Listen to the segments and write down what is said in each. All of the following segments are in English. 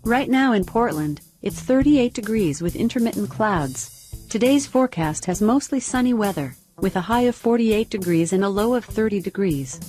Right now in Portland, it's 38 degrees with intermittent clouds. Today's forecast has mostly sunny weather, with a high of 48 degrees and a low of 30 degrees.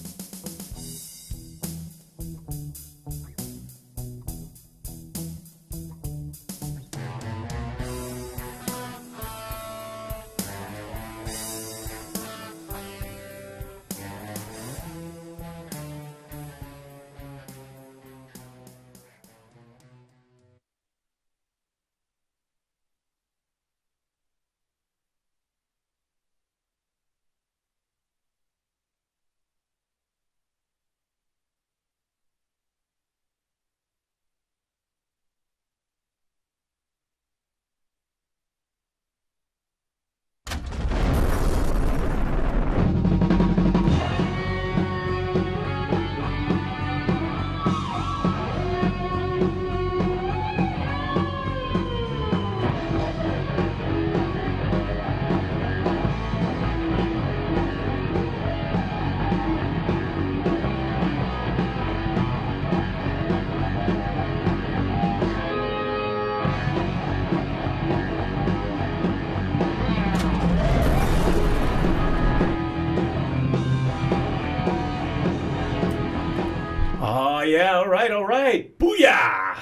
Yeah, all right. Booyah!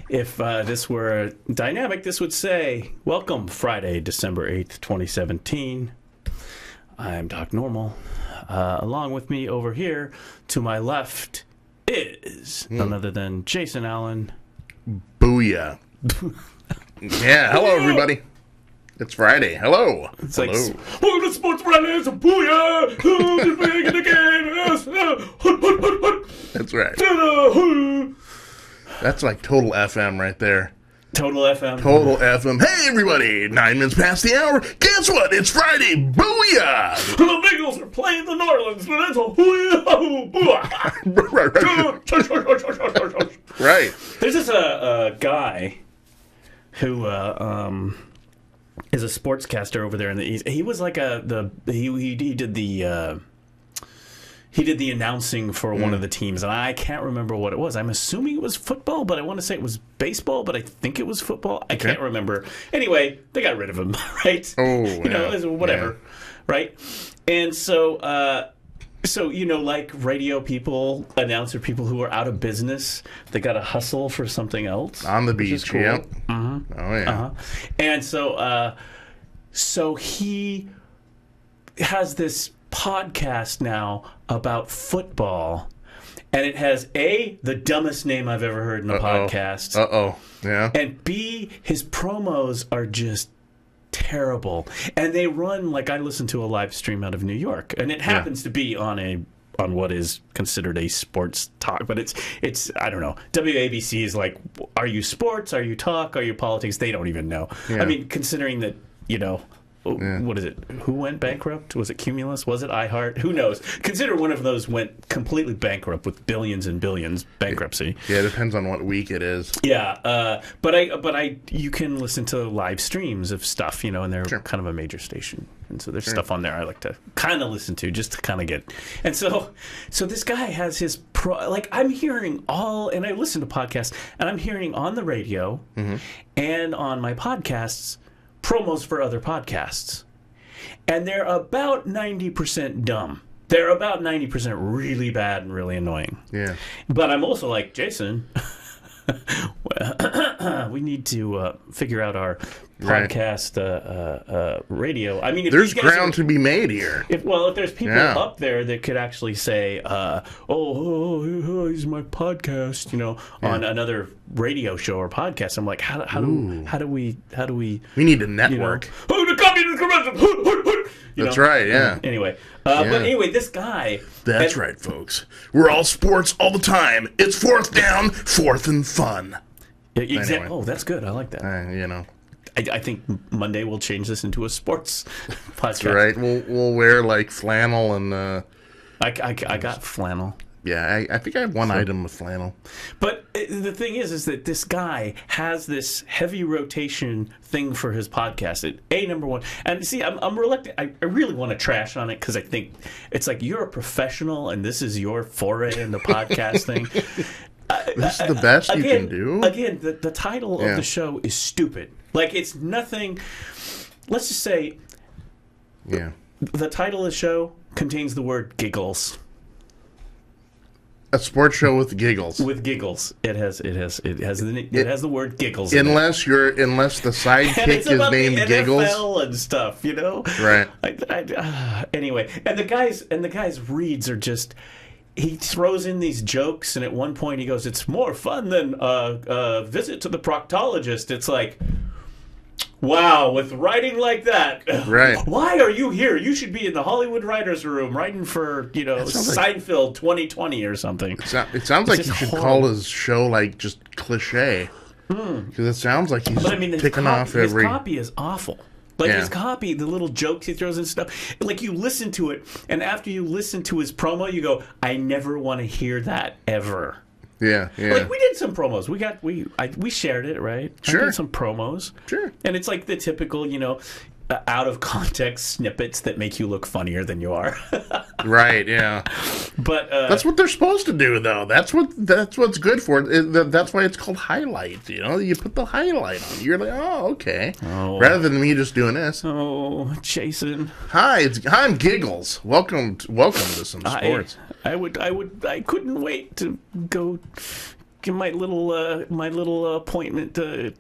If this were dynamic, this would say, welcome, Friday, December 8th, 2017. I'm Doc Normal. Along with me over here, to my left, is none other than Jason Allen. Booyah. Yeah, hello, everybody. It's Friday. Hello. It's hello. Like, welcome to Sports Fridays. Booyah! Who's big in the game? That's right. That's like total FM right there. Total FM. Total FM. Hey, everybody. 9 minutes past the hour. Guess what? It's Friday. Booyah! The Bengals are playing the New Orleans, but it's a booyah! Right. There's this guy who is a sportscaster over there in the East. He was like he did the announcing for one of the teams, and I can't remember what it was. I'm assuming it was football, but I want to say it was baseball, but I think it was football. I can't remember. Anyway, they got rid of him, right? Oh, whatever, right? And so, like radio people, announcer people who are out of business, they got to hustle for something else. On the beach, cool. yeah. Oh, yeah. And so he has this podcast now about football, and it has A, the dumbest name I've ever heard in a podcast. Yeah. And B, his promos are just terrible. And they run, like, I listen to a live stream out of New York, and it happens to be on what is considered a sports talk, but it's I don't know. WABC is like, are you sports? Are you talk? Are you politics? They don't even know. Yeah. I mean, considering that, what is it? Who went bankrupt? Was it Cumulus? Was it iHeart? Who knows? Consider one of those went completely bankrupt with billions and billions bankruptcy. Yeah, it depends on what week it is. Yeah, but you can listen to live streams of stuff, and they're kind of a major station, and so there's stuff on there I like to kind of listen to just to kind of get. And so this guy has his I'm hearing and I listen to podcasts, and I'm hearing on the radio and on my podcasts promos for other podcasts, and they're about 90% dumb. They're about 90% really bad and really annoying. Yeah. But I'm also like, Jason, we need to figure out our podcast radio. I mean, if there's ground to be made here. If there's people up there that could actually say, here's my podcast, on another radio show or podcast. I'm like, how do we? We need to network. The communist convention. That's right. Yeah. Anyway, but anyway, this guy. That's right, folks. We're all sports all the time. It's fourth down, fourth and fun. Exactly. Anyway. Oh, that's good. I like that. I think Monday we'll change this into a sports podcast. That's right. We'll wear like flannel and. I got flannel. Yeah, I think I have one item of flannel. But the thing is that this guy has this heavy rotation thing for his podcast. Number one. And see, I'm reluctant. I really want to trash on it because I think it's like you're a professional and this is your foray in the podcast thing. This is the best you can do? Again, the title of the show is stupid. Like, it's nothing. Let's just say the title of the show contains the word giggles. A sports show with giggles. With giggles, it has the word giggles. Unless the sidekick is named Giggles NFL and stuff, you know. Right. Anyway, and the guy's reads are just. He throws in these jokes, and at one point he goes, "It's more fun than a visit to the proctologist." It's like, wow, with writing like that, right? Why are you here? You should be in the Hollywood writers' room writing for Seinfeld 2020 or something. It sounds like you should call his show like just cliche, because it sounds like he's picking off every. His copy is awful. Like his copy, the little jokes he throws and stuff. Like, you listen to it, and after you listen to his promo, you go, "I never want to hear that ever." Yeah. Like, we did some promos. We shared it, right? Sure. I did some promos. Sure. And it's like the typical, out of context snippets that make you look funnier than you are. Right. Yeah. But that's what they're supposed to do, though. That's what's good for it. That's why it's called highlight. You put the highlight on. You're like, oh, okay. Oh. Rather than me just doing this. Oh, Jason. Hi, I'm Giggles. Welcome to some sports. I couldn't wait to go get my little appointment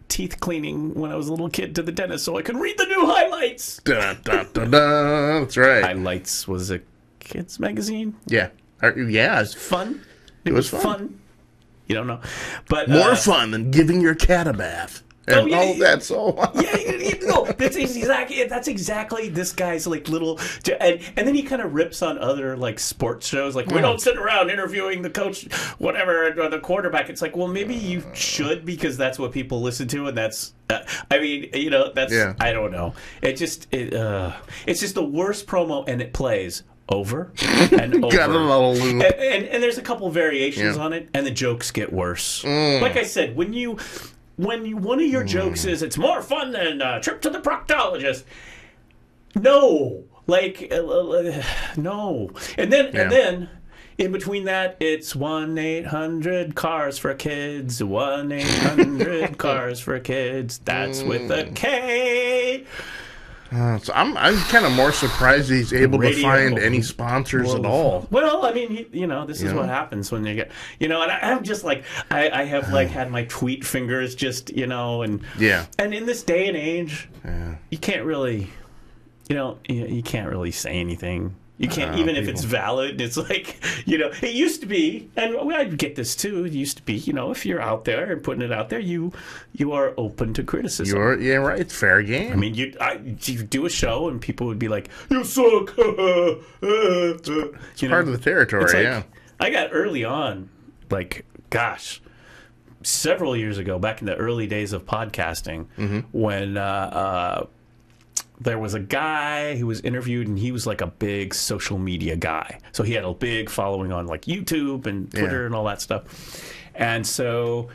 teeth cleaning when I was a little kid to the dentist so I could read the new highlights. That's right. Highlights was a kids magazine. Yeah. It's fun. It was fun. You don't know, but more fun than giving your cat a bath. And that's so. That's exactly this guy's like little, and then he kind of rips on other like sports shows. Like, we don't sit around interviewing the coach, whatever, or the quarterback. It's like, well, maybe you should, because that's what people listen to, and that's. I don't know. It's just the worst promo, and it plays over and over. Got a little loop. And there's a couple variations on it, and the jokes get worse. Like I said, when one of your jokes is, "It's more fun than a trip to the proctologist." No. No. And then in between that, it's 1-800 cars for kids. 1-800 cars for kids. That's with a K. So I'm kind of more surprised he's able to find any sponsors at all. Well, I mean, this is what happens when you get, and I'm just like, I have like had my tweet fingers just, and in this day and age, you can't really, you can't really say anything. You can't, even if it's valid. It's like, it used to be, and I get this too. It used to be, if you're out there and putting it out there, you are open to criticism. Right. It's fair game. I mean, you do a show and people would be like, "You suck." It's part of the territory. I got early on, several years ago, back in the early days of podcasting, when there was a guy who was interviewed, and he was like a big social media guy. So he had a big following on like YouTube and Twitter and all that stuff. And so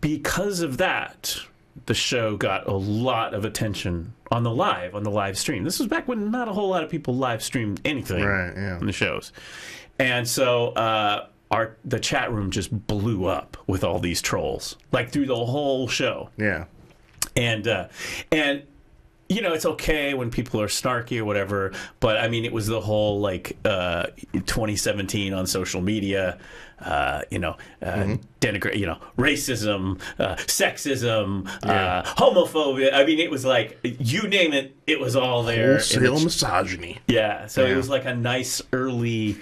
because of that, the show got a lot of attention on the live stream. This was back when not a whole lot of people live streamed anything on the shows. And so the chat room just blew up with all these trolls, like through the whole show. Yeah. And it's okay when people are snarky or whatever, but I mean, it was the whole 2017 on social media, denigrate, racism, sexism, homophobia. I mean, it was like, you name it, it was all there. Wholesale misogyny. Yeah, so it was like a nice early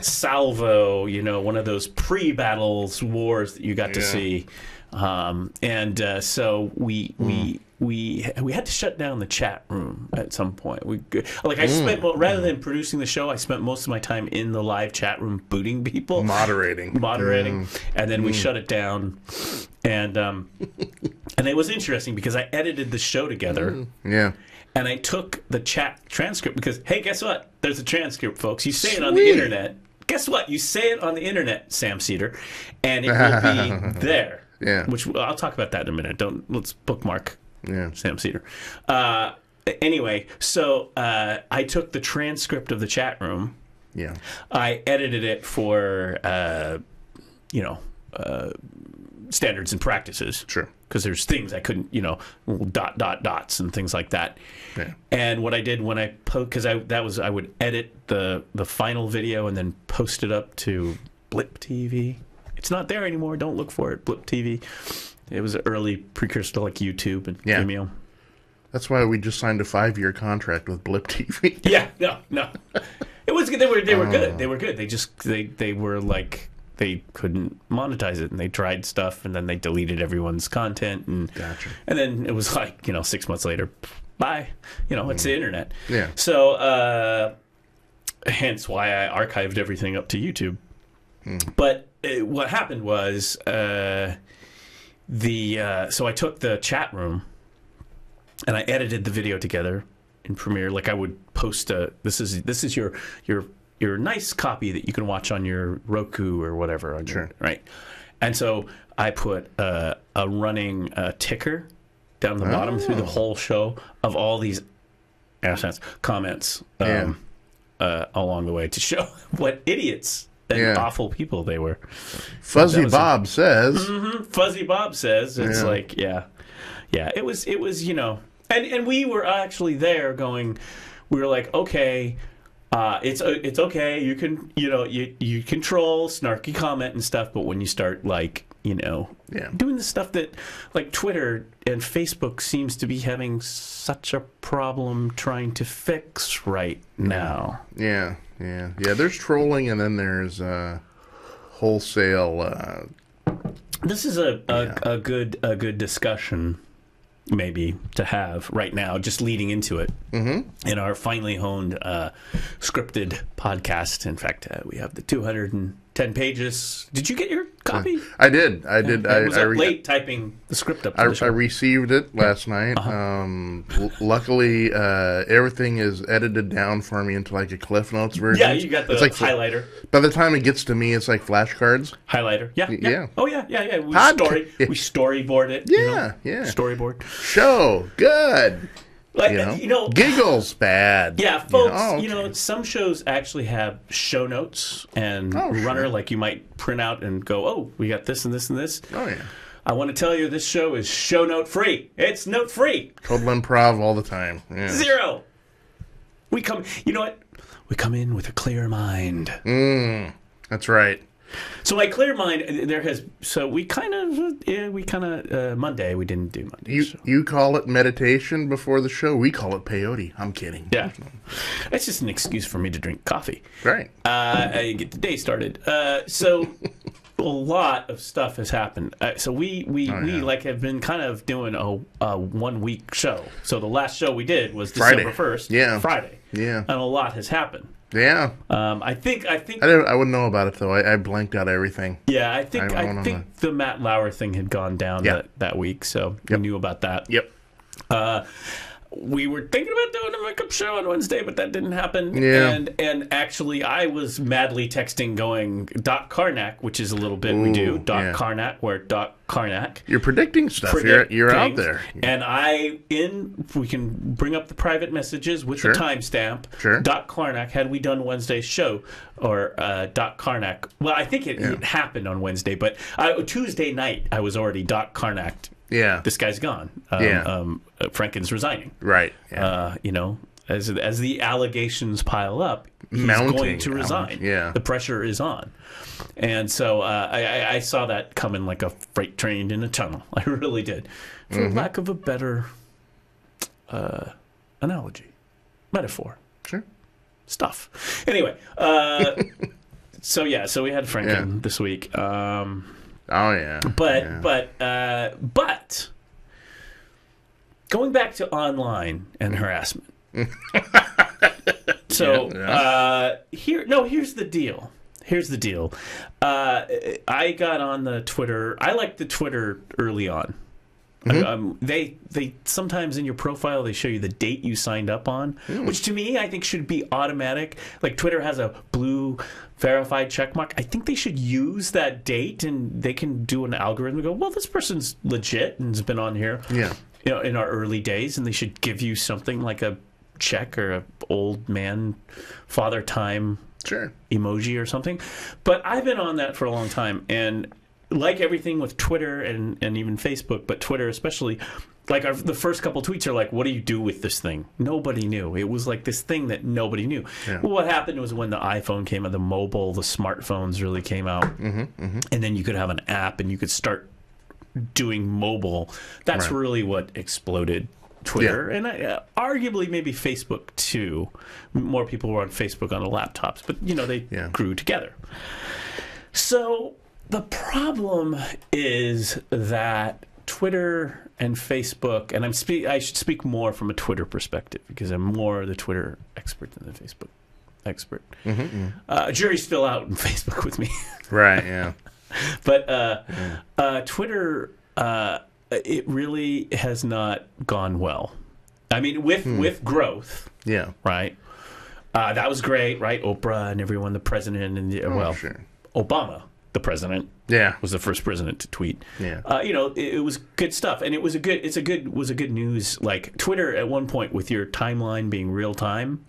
salvo, one of those pre-battles wars that you got to see. So we had to shut down the chat room at some point. I spent, rather than producing the show, I spent most of my time in the live chat room booting people, moderating, and then we shut it down. And it was interesting because I edited the show together. And I took the chat transcript because, hey, guess what? There's a transcript, folks. You say it on the internet. guess what? You say it on the internet, Sam Cedar, and it will be there. Yeah. Which I'll talk about that in a minute. Let's bookmark Sam Cedar. Anyway, so I took the transcript of the chat room. Yeah. I edited it for, standards and practices. Sure. Because there's things I couldn't, dots and things like that. Yeah. And what I did when I I would edit the final video and then post it up to Blip TV. It's not there anymore. Don't look for it. Blip TV. It was an early precursor to like YouTube and Vimeo. That's why we just signed a 5-year contract with Blip TV. Yeah. No. It was good. They were good. They were good. They were like. They couldn't monetize it, and they tried stuff, and then they deleted everyone's content, and and then it was like 6 months later, bye. It's the internet. Yeah. So, hence why I archived everything up to YouTube. But what happened was so I took the chat room, and I edited the video together in Premiere. Like I would post this is your nice copy that you can watch on your Roku or whatever. Right. And so I put a running ticker down the bottom through the whole show of all these comments along the way to show what idiots and awful people they were. Fuzzy Bob says. Fuzzy Bob says. It's like, it was, and we were actually there going, we were like, okay, it's okay. You can you control snarky comment and stuff, but when you start doing the stuff that like Twitter and Facebook seems to be having such a problem trying to fix right now. Yeah. There's trolling, and then there's wholesale. This is a good discussion. Maybe to have right now, just leading into it in our finely honed scripted podcast. In fact, we have the 210 pages. Did you get your copy? I did. I was late typing the script up. I received it last night. Luckily, everything is edited down for me into like a Cliff Notes version. Yeah, you got the highlighter. By the time it gets to me, it's like flashcards. Highlighter. Yeah. Oh yeah. We storyboard it. Yeah. Storyboard. Show good. Giggles bad. Yeah, folks. Some shows actually have show notes and runner, like you might print out and go, oh, we got this and this and this. Oh yeah. I want to tell you, this show is show note free. It's note free. Total improv all the time. Yeah. 0. We come. You know what? We come in with a clear mind. That's right. So my clear mind, we kind of Monday, we didn't do Monday. You call it meditation before the show. We call it peyote. I'm kidding. Yeah. It's just an excuse for me to drink coffee. Right. Get the day started. So a lot of stuff has happened. So we have been kind of doing a 1 week show. So the last show we did was December 1st. Yeah. Friday. Yeah. And a lot has happened. Yeah. I think I wouldn't know about it though. I blanked out everything. Yeah, I think the Matt Lauer thing had gone down that week, so we knew about that. Yep. We were thinking about doing a makeup show on Wednesday, but that didn't happen. Yeah. And actually, I was madly texting going, Doc Karnak, which is a little bit we do. Doc Karnak, where Doc Karnak. You're predicting stuff. You're out there. And we can bring up the private messages with the timestamp. Sure. Doc Karnak, had we done Wednesday's show, or Doc Karnak. Well, I think it happened on Wednesday, but Tuesday night, I was already Doc Karnak. Yeah. This guy's gone. Franken's resigning. Right. Yeah. As the allegations pile up, he's going to resign. Yeah. The pressure is on. And so I saw that coming like a freight train in a tunnel. I really did. For lack of a better analogy. Metaphor. Sure. Stuff. Anyway. So we had Franken this week. But going back to online and harassment. Here's the deal. I got on the Twitter. I liked the Twitter early on. They sometimes in your profile they show you the date you signed up on, which to me I think should be automatic. Like Twitter has a blue verified check mark. I think they should use that date, and they can do an algorithm and go, well, this person's legit and has been on here. Yeah. In our early days, and they should give you something like a check or a old man father time emoji or something. But I've been on that for a long time, and like everything with Twitter and even Facebook, but Twitter especially, like the first couple tweets are like, what do you do with this thing? Nobody knew. It was like this thing that nobody knew. Yeah. Well, what happened was when the iPhone came out, the smartphones really came out, and then you could have an app and you could start doing mobile. That's really what exploded Twitter, and arguably maybe Facebook too. More people were on Facebook on the laptops, but they grew together. So the problem is that Twitter and Facebook, and I should speak more from a Twitter perspective because I'm more the Twitter expert than the Facebook expert. Jury's still out on Facebook with me. Right, yeah. But Twitter, it really has not gone well. I mean, with growth, right? That was great, right? Oprah and everyone, the president, and Obama, the president, was the first president to tweet. It was good stuff, and it was a good news. Like Twitter at one point with your timeline being real time.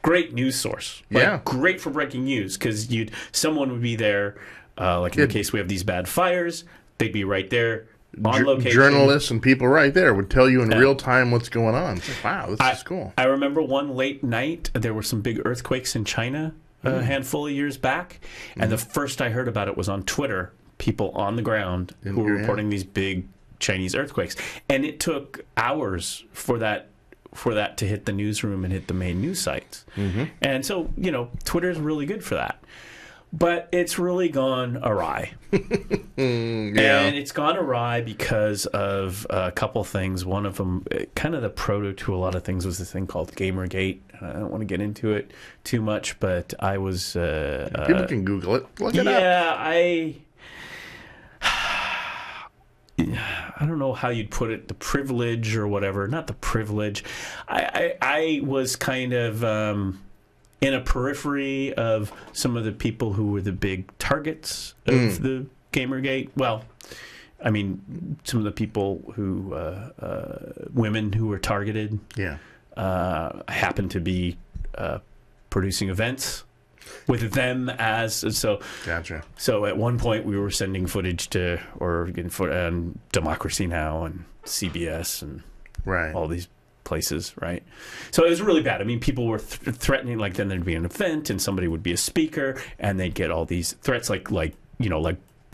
Great news source. Great for breaking news because someone would be there. Like in the case we have these bad fires, they'd be right there on location. Journalists and people right there would tell you in real time what's going on. It's like, wow, this is cool. I remember one late night, there were some big earthquakes in China a handful of years back, and the first I heard about it was on Twitter, people on the ground who were reporting these big Chinese earthquakes. And it took hours for that to hit the newsroom and hit the main news sites. And so, Twitter's really good for that. But it's really gone awry. And it's gone awry because of a couple things. One of them, kind of the proto to a lot of things, was this thing called Gamergate. I don't want to get into it too much, but I was... people can Google it. Look it up. I don't know how you'd put it, the privilege or whatever. Not the privilege. I was kind of... in a periphery of some of the people who were the big targets of the Gamergate. Well, I mean, some of the people who, women who were targeted, happened to be producing events with them as so. Gotcha. So at one point we were sending footage to Democracy Now! And CBS and all these places, right? So it was really bad. I mean, people were threatening, like then there'd be an event and somebody would be a speaker and they'd get all these threats like but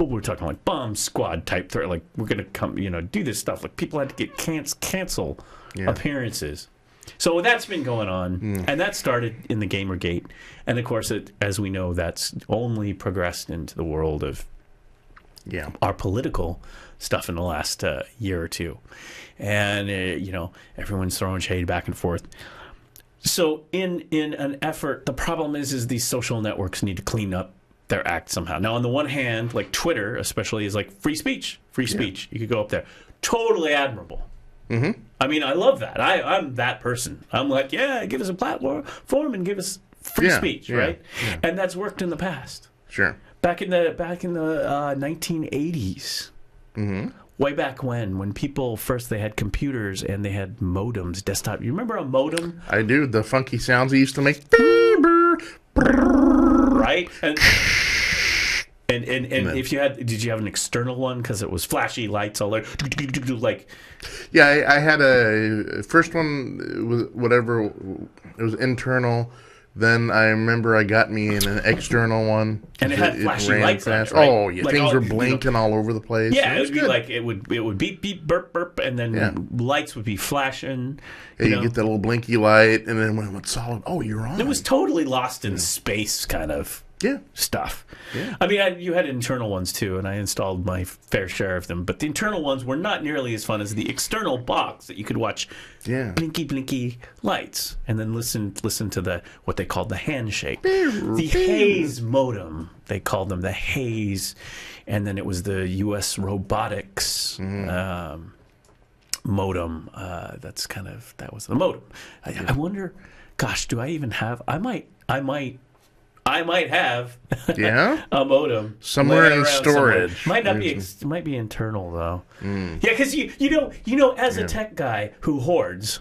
we're talking like bomb squad type threat, like we're gonna come, do this stuff. Like people had to get cancel appearances. So that's been going on, and that started in the Gamergate, and of course, as we know, that's only progressed into the world of our political stuff in the last year or two. And, everyone's throwing shade back and forth. So in an effort, the problem is these social networks need to clean up their act somehow. Now, on the one hand, like Twitter especially is like free speech. You could go up there. Totally admirable. I mean, I love that. I'm that person. I'm like, give us a platform and give us free speech, right? And that's worked in the past. Sure. Back in the 1980s. Way back when people first, they had computers and they had modems, desktop. You remember a modem? I do. The funky sounds they used to make. Right? And if you had, did you have an external one? Because it was flashy lights all over. Like, I had a first one. It was whatever. It was internal. Then I remember I got me in an external one, and it had flashy lights on it, right? Oh yeah, like things were blinking all over the place. Yeah, it would be like it would beep beep burp burp, and then lights would be flashing. You get that little blinky light, and then when it went solid, you're on. It was totally lost in space, kind of stuff. Yeah. I mean, you had internal ones too, and I installed my fair share of them. But the internal ones were not nearly as fun as the external box that you could watch blinky lights and then listen to what they called the handshake. The Hayes modem, they called them the Hayes. And then it was the U.S. robotics. modem. That was the modem. I wonder, gosh, do I even have? I might have a modem somewhere in storage. Might not be. It might be internal though. Yeah, because you know, as a tech guy who hoards,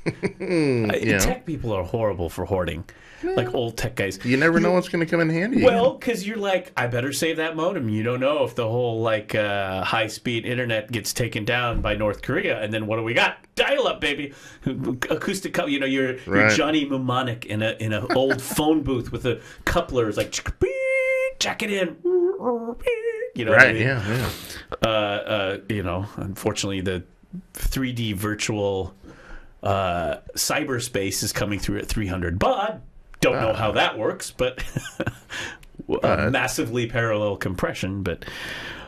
tech people are horrible for hoarding. Like old tech guys. You never know what's going to come in handy. Well, because you're like, I better save that modem. You don't know if the whole high-speed internet gets taken down by North Korea, and then what do we got? Dial-up, baby. Acoustic, you're Johnny Mnemonic in a old phone booth with a coupler. It's like, jack it in. You know, right? Unfortunately, the 3D virtual cyberspace is coming through at 300 baud. Don't know how that works, but massively parallel compression. But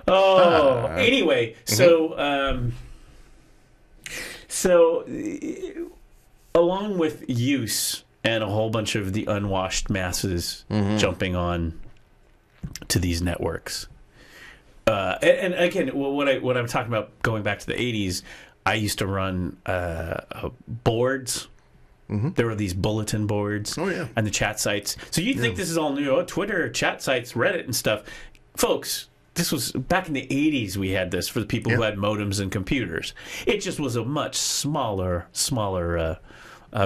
anyway, so along with use and a whole bunch of the unwashed masses jumping on to these networks, and again, what I'm talking about, going back to the 80s, I used to run boards. There were these bulletin boards and the chat sites. So you'd think this is all new. Twitter, chat sites, Reddit and stuff. Folks, this was back in the 80s we had this for the people who had modems and computers. It just was a much smaller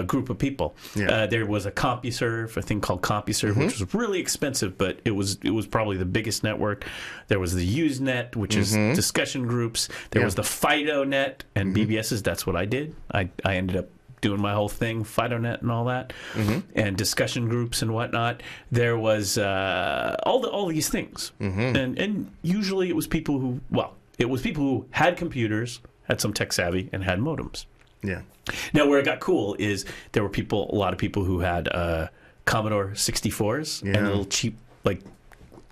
group of people. There was a CompuServe, a thing called CompuServe, which was really expensive, but it was probably the biggest network. There was the Usenet, which is discussion groups. There was the FidoNet and BBS's. That's what I did. I ended up doing my whole thing, FidoNet and all that, and discussion groups and whatnot. There was all these things, and usually it was people who had computers, had some tech savvy, and had modems. Yeah. Now, where it got cool is there were a lot of people who had Commodore 64s and little cheap, like,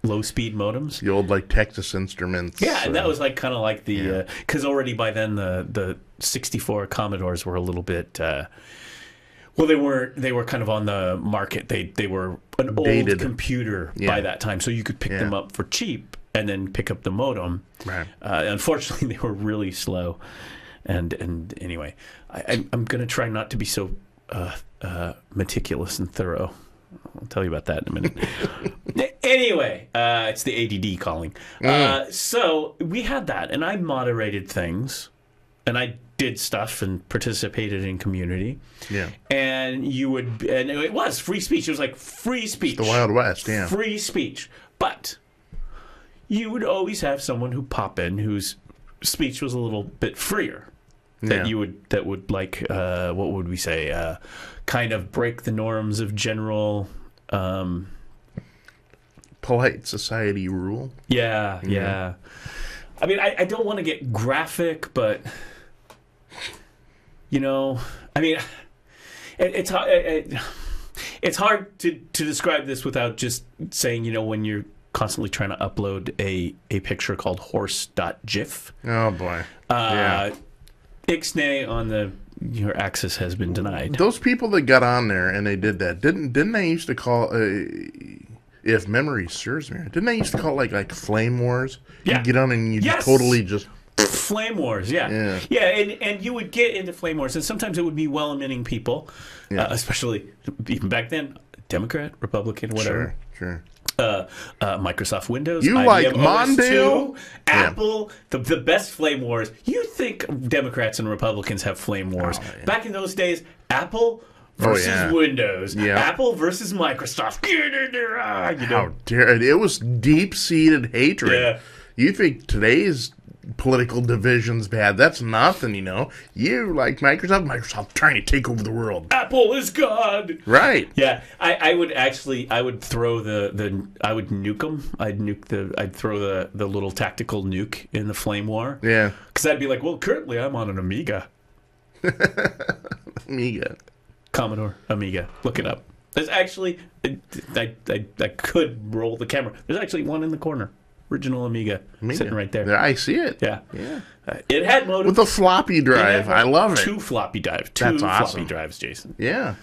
low-speed modems. The old, like, Texas Instruments. Yeah, and that was like kind of like the... Because already by then the 64 Commodores were a little bit... well, they were kind of on the market. They were an old computer by that time, so you could pick them up for cheap and then pick up the modem. Right. Unfortunately, they were really slow. And anyway, I'm going to try not to be so meticulous and thorough. I'll tell you about that in a minute. Anyway, it's the ADD calling. So we had that, and I moderated things, and I did stuff and participated in community. Yeah. And it was free speech. It was like free speech. It's the Wild West, Free speech. But you would always have someone who pop in whose speech was a little bit freer. That would like what would we say, kind of break the norms of general polite society rule. Yeah. I mean, I don't want to get graphic, but I mean, it's hard to describe this without just saying, when you're constantly trying to upload a picture called horse.gif. Oh boy. Ixnay on your access has been denied. Those people that got on there and they did that, didn't they used to call, if memory serves me, didn't they used to call it like Flame Wars? Yeah. You get on and you totally just... Flame Wars, yeah, and you would get into Flame Wars, and sometimes it would be well-meaning people, especially even back then, Democrat, Republican, whatever. Sure. Microsoft Windows, you IBM like OS Mondale? 2, Apple, the best flame wars. You think Democrats and Republicans have flame wars? Back in those days, Apple versus Windows, Apple versus Microsoft. How dare it? It was deep-seated hatred. Yeah. You think today's political division's bad? That's nothing, You like Microsoft trying to take over the world. Apple is God. Right. Yeah. I would throw I would nuke them. I'd throw the little tactical nuke in the flame war. Yeah. Because I'd be like, well, currently I'm on an Amiga. Amiga. Commodore Amiga. Look it up. There's actually I could roll the camera. There's actually one in the corner. Original Amiga sitting right there. I see it. Yeah. It had modem. With a floppy drive. I love it. Two floppy drives. That's awesome. Floppy drives, Jason. Yeah.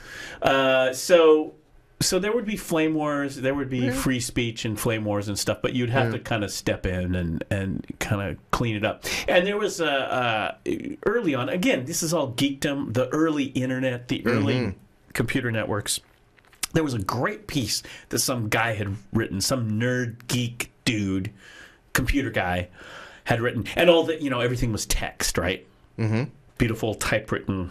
So So there would be flame wars, there would be free speech and flame wars and stuff, but you'd have to kind of step in and kind of clean it up. And there was early on, again, this is all geekdom, the early internet, the early computer networks. There was a great piece that some guy had written, some nerd geek dude, computer guy had written, and all that, everything was text, right? Mm-hmm. Beautiful typewritten.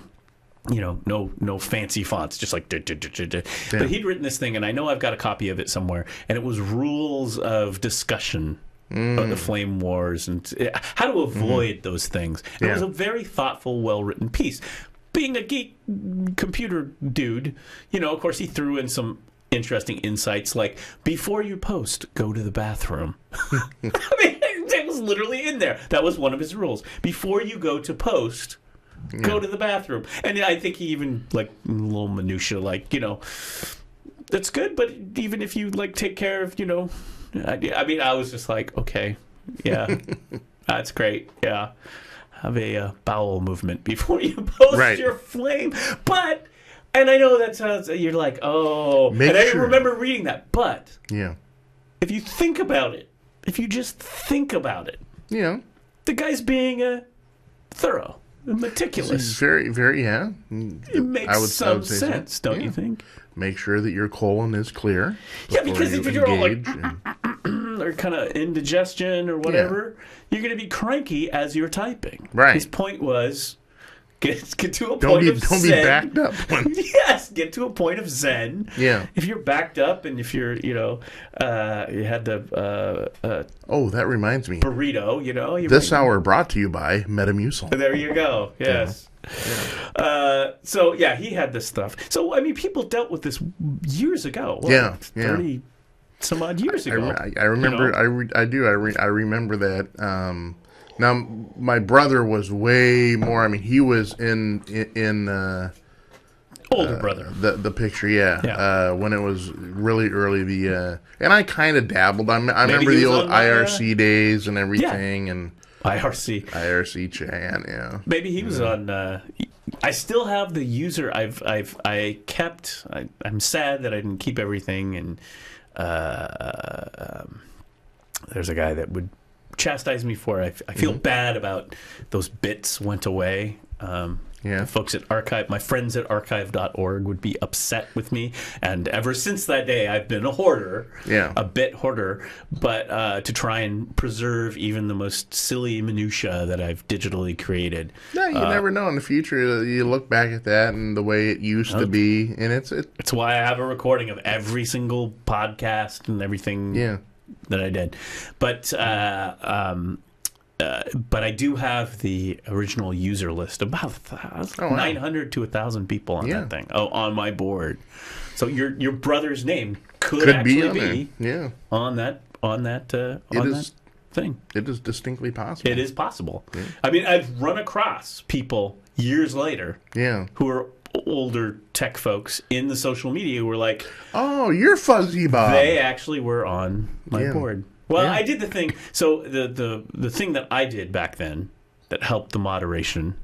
No fancy fonts, just like. But he'd written this thing, and I know I've got a copy of it somewhere, and it was rules of discussion of the flame wars and how to avoid those things. It was a very thoughtful, well-written piece. Being a geek computer dude, of course, he threw in some interesting insights, like, before you post, go to the bathroom. I mean, it was literally in there. That was one of his rules. Before you go to post, go to the bathroom. And I think he even, like, a little minutia, like, that's good, but even if you, like, take care of, I mean, I was just like, okay, yeah, that's great, yeah. Have a bowel movement before you post your flame. But, and I know that sounds, you're like, oh. And I remember reading that, but if you think about it, if you just think about it, the guy's being thorough. Meticulous. Very, very, It makes some sense, don't you think? Make sure that your colon is clear. Yeah, because if you're all like, or kind of indigestion or whatever, you're going to be cranky as you're typing. Right. His point was, get to a point of zen. Don't be backed up. Yes, get to a point of zen. Yeah. If you're backed up and if you're, you had the... that reminds me. Burrito, This hour brought to you by Metamucil. There you go. Yes. Yeah. He had this stuff. So, I mean, people dealt with this years ago. 30 some odd years ago. I remember. I remember that. Now, my brother was way more. I mean, he was in older brother. The picture, when it was really early. And I kind of dabbled. I remember the old IRC days and everything, and IRC Chan. Yeah. Maybe he was on. I still have the user. I kept. I'm sad that I didn't keep everything, and there's a guy that would chastise me for it. I feel bad about those bits went away. The folks at Archive, my friends at archive.org would be upset with me. And ever since that day, I've been a hoarder, a bit hoarder, but to try and preserve even the most silly minutia that I've digitally created. Yeah, you never know in the future. You look back at that and the way it used to be, and it's why I have a recording of every single podcast and everything that I did. But I do have the original user list, about 900 to 1,000 people on that thing. On my board. So your brother's name could actually be on that thing. It is distinctly possible. It is possible. Yeah. I mean, I've run across people years later who are older tech folks in the social media who were like, "Oh, you're Fuzzy Bob." They actually were on my board. Well, I did the thing. So the thing that I did back then that helped the moderation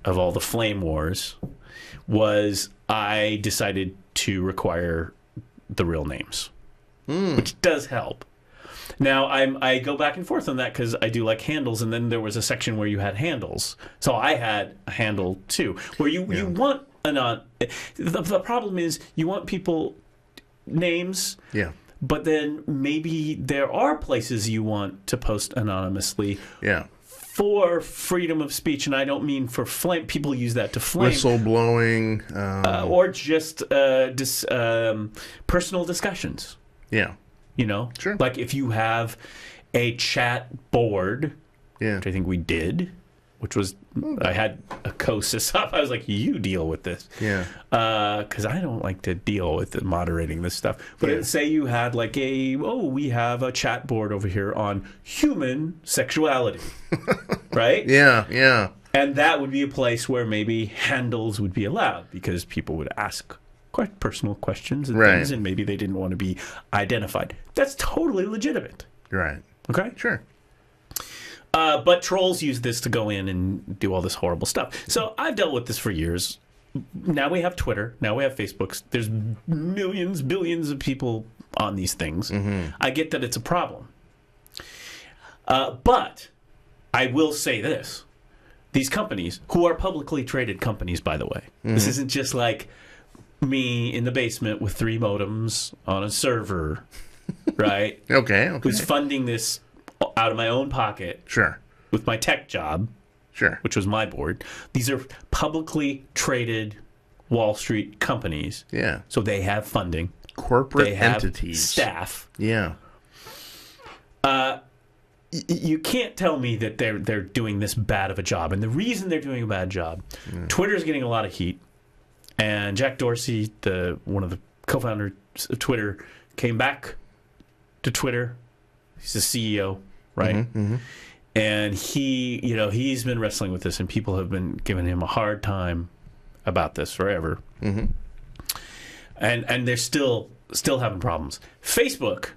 of all the flame wars was I decided to require the real names, which does help. Now I go back and forth on that because I do like handles, and then there was a section where you had handles. So I had a handle too, where you want the problem is you want people names. Yeah. But then maybe there are places you want to post anonymously for freedom of speech. And I don't mean for flame. People use that to flame. Whistleblowing. Or just personal discussions. Yeah. Sure. Like if you have a chat board, which I think we did, which was, I had a COSIS up. I was like, you deal with this. Yeah. Because I don't like to deal with moderating this stuff. But say you had like we have a chat board over here on human sexuality. Right? Yeah. And that would be a place where maybe handles would be allowed because people would ask quite personal questions and things, and maybe they didn't want to be identified. That's totally legitimate. Right. Okay? Sure. But trolls use this to go in and do all this horrible stuff. So I've dealt with this for years. now we have Twitter. Now we have Facebook. There's millions, billions of people on these things. I get that it's a problem. But I will say this. These companies, who are publicly traded companies, by the way, this isn't just like me in the basement with 3 modems on a server, right? Okay. Who's funding this out of my own pocket. Sure. With my tech job. Sure. Which was my board. These are publicly traded Wall Street companies. Yeah. So they have funding. Corporate they have entities. Staff. Yeah. You can't tell me that they're doing this bad of a job. And the reason they're doing a bad job, Twitter's getting a lot of heat. And Jack Dorsey, one of the co-founders of Twitter, came back to Twitter. He's the CEO, right? And he's been wrestling with this, and people have been giving him a hard time about this forever. And they're still having problems. Facebook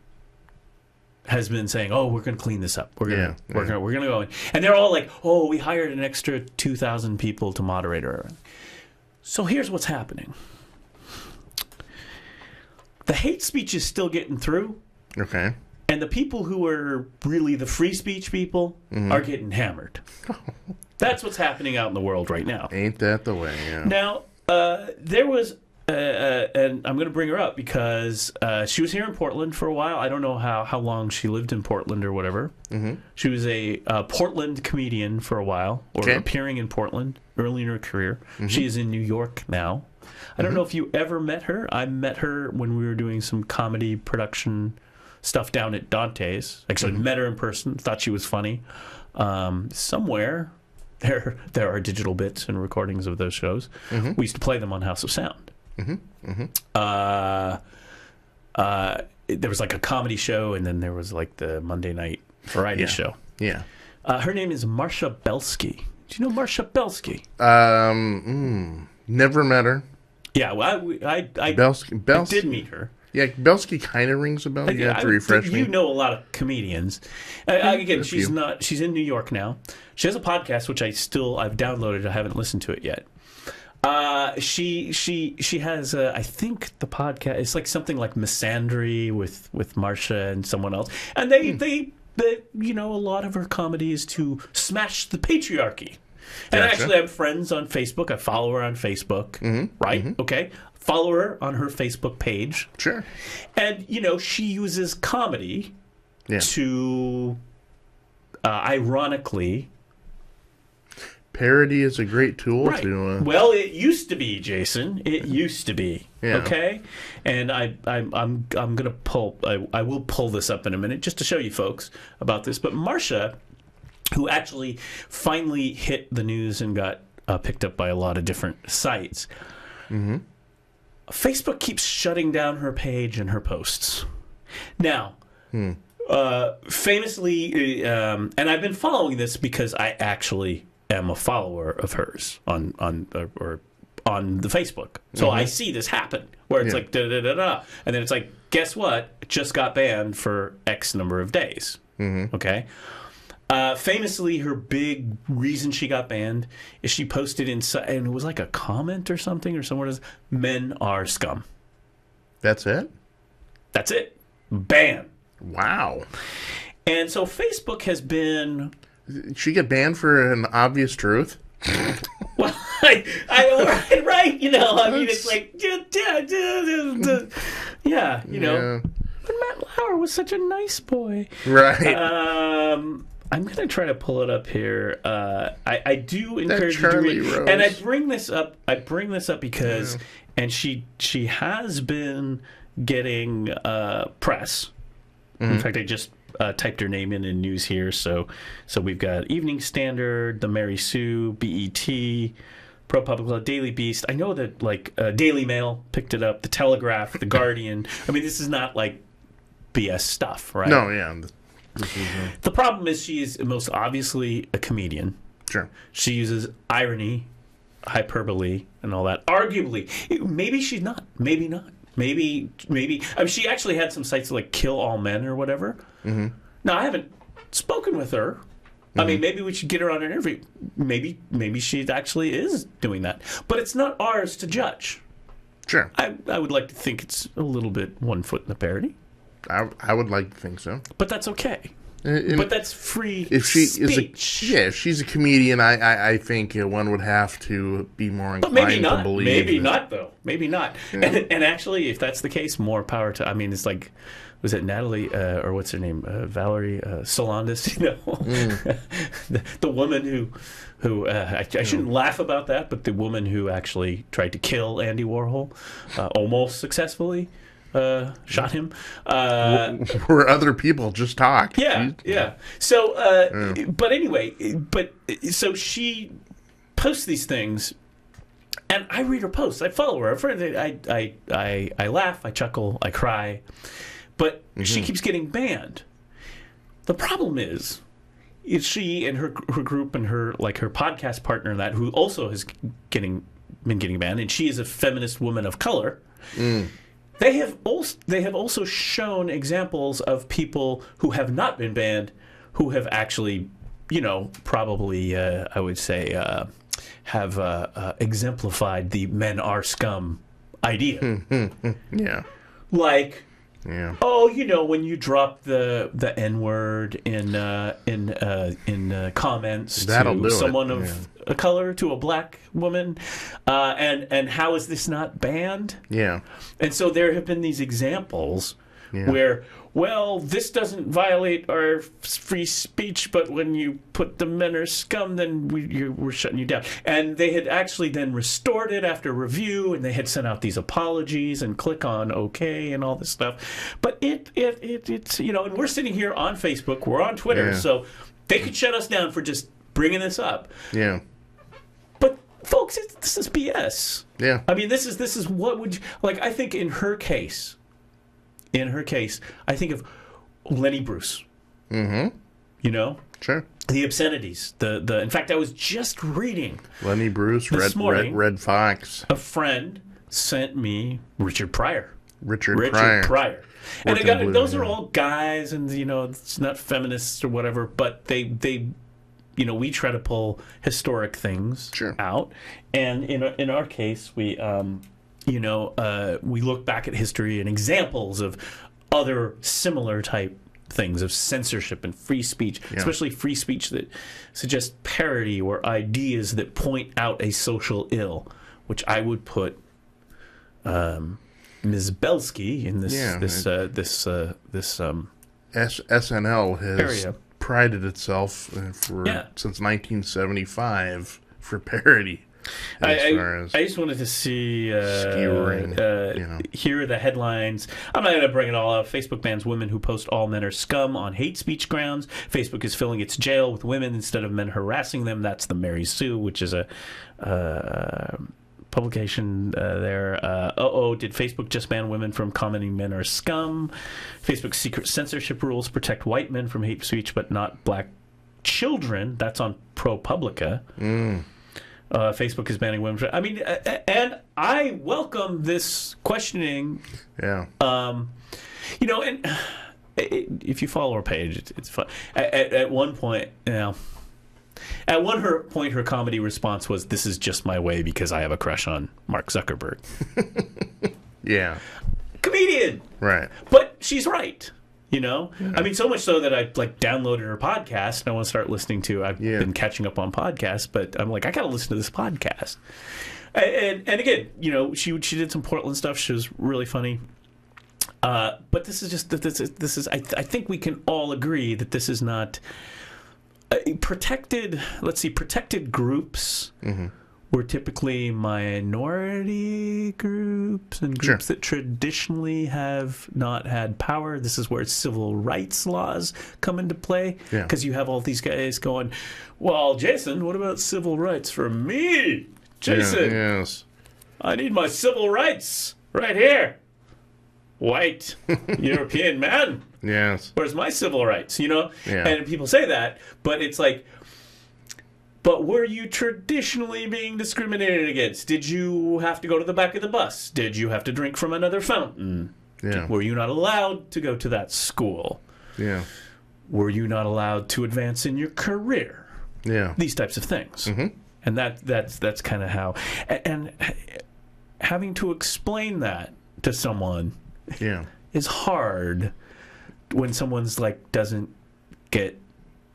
has been saying, "Oh, we're going to clean this up. We're going to go in," and they're all like, "Oh, we hired an extra 2,000 people to moderate her." So here's what's happening: the hate speech is still getting through. Okay. And the people who are really the free speech people are getting hammered. That's what's happening out in the world right now. Ain't that the way? Yeah. Now, there was, and I'm going to bring her up because she was here in Portland for a while. I don't know how long she lived in Portland or whatever. She was a Portland comedian for a while, or appearing in Portland early in her career. She is in New York now. I don't know if you ever met her. I met her when we were doing some comedy production stuff down at Dante's. Actually met her in person, thought she was funny. Somewhere there are digital bits and recordings of those shows. We used to play them on House of Sound. There was like a comedy show, and then there was like the Monday night variety show. Yeah. Her name is Marcia Belsky. Do you know Marcia Belsky? Never met her. Yeah, well, I did meet her. Yeah, Belsky kind of rings a bell. You have to refresh me. You know a lot of comedians. Again, she's in New York now. She has a podcast, which I've downloaded. I haven't listened to it yet. She has I think the podcast, it's like something like Misandry with Marcia and someone else, and they a lot of her comedy is to smash the patriarchy. And actually, I'm friends on Facebook. I follow her on Facebook. Right? Okay. Follow her on her Facebook page. Sure. And, she uses comedy to, ironically... Parody is a great tool to... Well, it used to be, Jason. It used to be. Okay? And I'm going to pull... I will pull this up in a minute just to show you folks about this. But Marcia, who actually finally hit the news and got picked up by a lot of different sites... Facebook keeps shutting down her page and her posts. Now, famously, and I've been following this because I actually am a follower of hers on the Facebook. So I see this happen where it's like da da da da, and then it's like, guess what? It just got banned for X number of days. Okay. Famously, her big reason she got banned is she posted inside, and it was like a comment or something, or somewhere, men are scum. That's it? That's it. Ban. Wow. And so Facebook has been... She get banned for an obvious truth? Well, right? It's like... But Matt Lauer was such a nice boy. Right. I'm going to try to pull it up here. I do encourage you to read. Rose. And I bring this up because, and she has been getting press. In fact, I just typed her name in news here. So we've got Evening Standard, The Mary Sue, BET, ProPublica, Daily Beast. I know that Daily Mail picked it up, The Telegraph, The Guardian. I mean, this is not like BS stuff, right? No, yeah. The problem is she is most obviously a comedian. Sure. She uses irony, hyperbole, and all that. Arguably, maybe she's not. Maybe not. Maybe. I mean, she actually had some sites like Kill All Men or whatever. Now, I haven't spoken with her, I mean, maybe we should get her on an interview. Maybe she actually is doing that. But it's not ours to judge. Sure. I would like to think it's a little bit one foot in the parody. I would like to think so. But that's okay. But that's free if she speech. If she's a comedian, I think one would have to be more inclined to believe. Maybe not, though. Maybe not. And actually, if that's the case, more power to... I mean, it's like... Was it Natalie, or what's her name? Valerie Solandis, you know? the woman who I shouldn't laugh about that, but the woman who actually tried to kill Andy Warhol, almost successfely. Shot him. Where other people just talk. Yeah. So, but anyway, so she posts these things, and I read her posts. I follow her. I laugh, I chuckle, I cry, but she keeps getting banned. The problem is she and her group and her podcast partner and that, who also has been getting banned, and she is a feminist woman of color. They have also shown examples of people who have not been banned, who have actually, probably I would say have exemplified the men are scum idea. Yeah. Like, when you drop the N-word in comments to someone of a color, to a black woman, and how is this not banned? Yeah. And so there have been these examples where, well, this doesn't violate our free speech, but when you put the men are scum, then we're shutting you down. And they had actually then restored it after review, and they had sent out these apologies and click on OK and all this stuff. But it's and we're sitting here on Facebook, we're on Twitter, so they could shut us down for just bringing this up. Yeah. But folks, this is BS. Yeah. I mean, this is what would you, like? I think in her case, I think of Lenny Bruce. Mm-hmm. Sure. The obscenities. The in fact, I was just reading Lenny Bruce, Red Fox. A friend sent me Richard Pryor. Richard Pryor. And those are all guys, and it's not feminists or whatever, but they we try to pull historic things out, and in our case, we look back at history and examples of other similar type things of censorship and free speech, especially free speech that suggests parody or ideas that point out a social ill, which I would put Ms. Belsky in this SNL has area. Prided itself since 1975 for parody. I just wanted to see here are the headlines. I'm not going to bring it all up. Facebook bans women who post all men are scum on hate speech grounds. Facebook is filling its jail with women instead of men harassing them. That's the Mary Sue, which is a publication there. Did Facebook just ban women from commenting men are scum? Facebook's secret censorship rules protect white men from hate speech, but not black children. That's on ProPublica. Facebook is banning women. I mean, and I welcome this questioning. Yeah. And if you follow her page, it's fun. At one point, At one point, her comedy response was, "This is just my way because I have a crush on Mark Zuckerberg." Yeah. Comedian. Right. But she's right. I mean, so much so that I downloaded her podcast and I want to start listening to. I've been catching up on podcasts, but I'm like, I got to listen to this podcast. And again, she did some Portland stuff. She was really funny. But this is just this is. I think we can all agree that this is not protected. Let's see, protected groups. Mm-hmm. Were typically minority groups and groups that traditionally have not had power. This is where civil rights laws come into play, because you have all these guys going, well, Jason, what about civil rights for me? Jason, yes. I need my civil rights right here. White European man. Yes. Where's my civil rights, And people say that, but it's like, but were you traditionally being discriminated against? Did you have to go to the back of the bus? Did you have to drink from another fountain? Yeah. Were you not allowed to go to that school? Yeah. were you not allowed to advance in your career? Yeah. These types of things. And that's kind of how, and having to explain that to someone is hard when someone's like doesn't get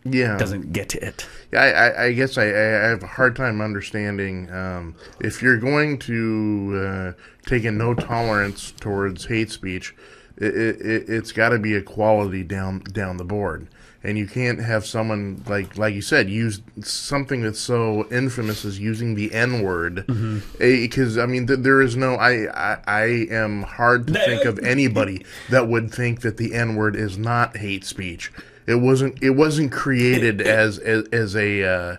it. Yeah, I guess I have a hard time understanding if you're going to take a no tolerance towards hate speech. It's got to be equality down the board, and you can't have someone like you said use something that's so infamous as using the N-word, because I mean there is no I am hard to think of anybody that would think that the N-word is not hate speech. It wasn't created as a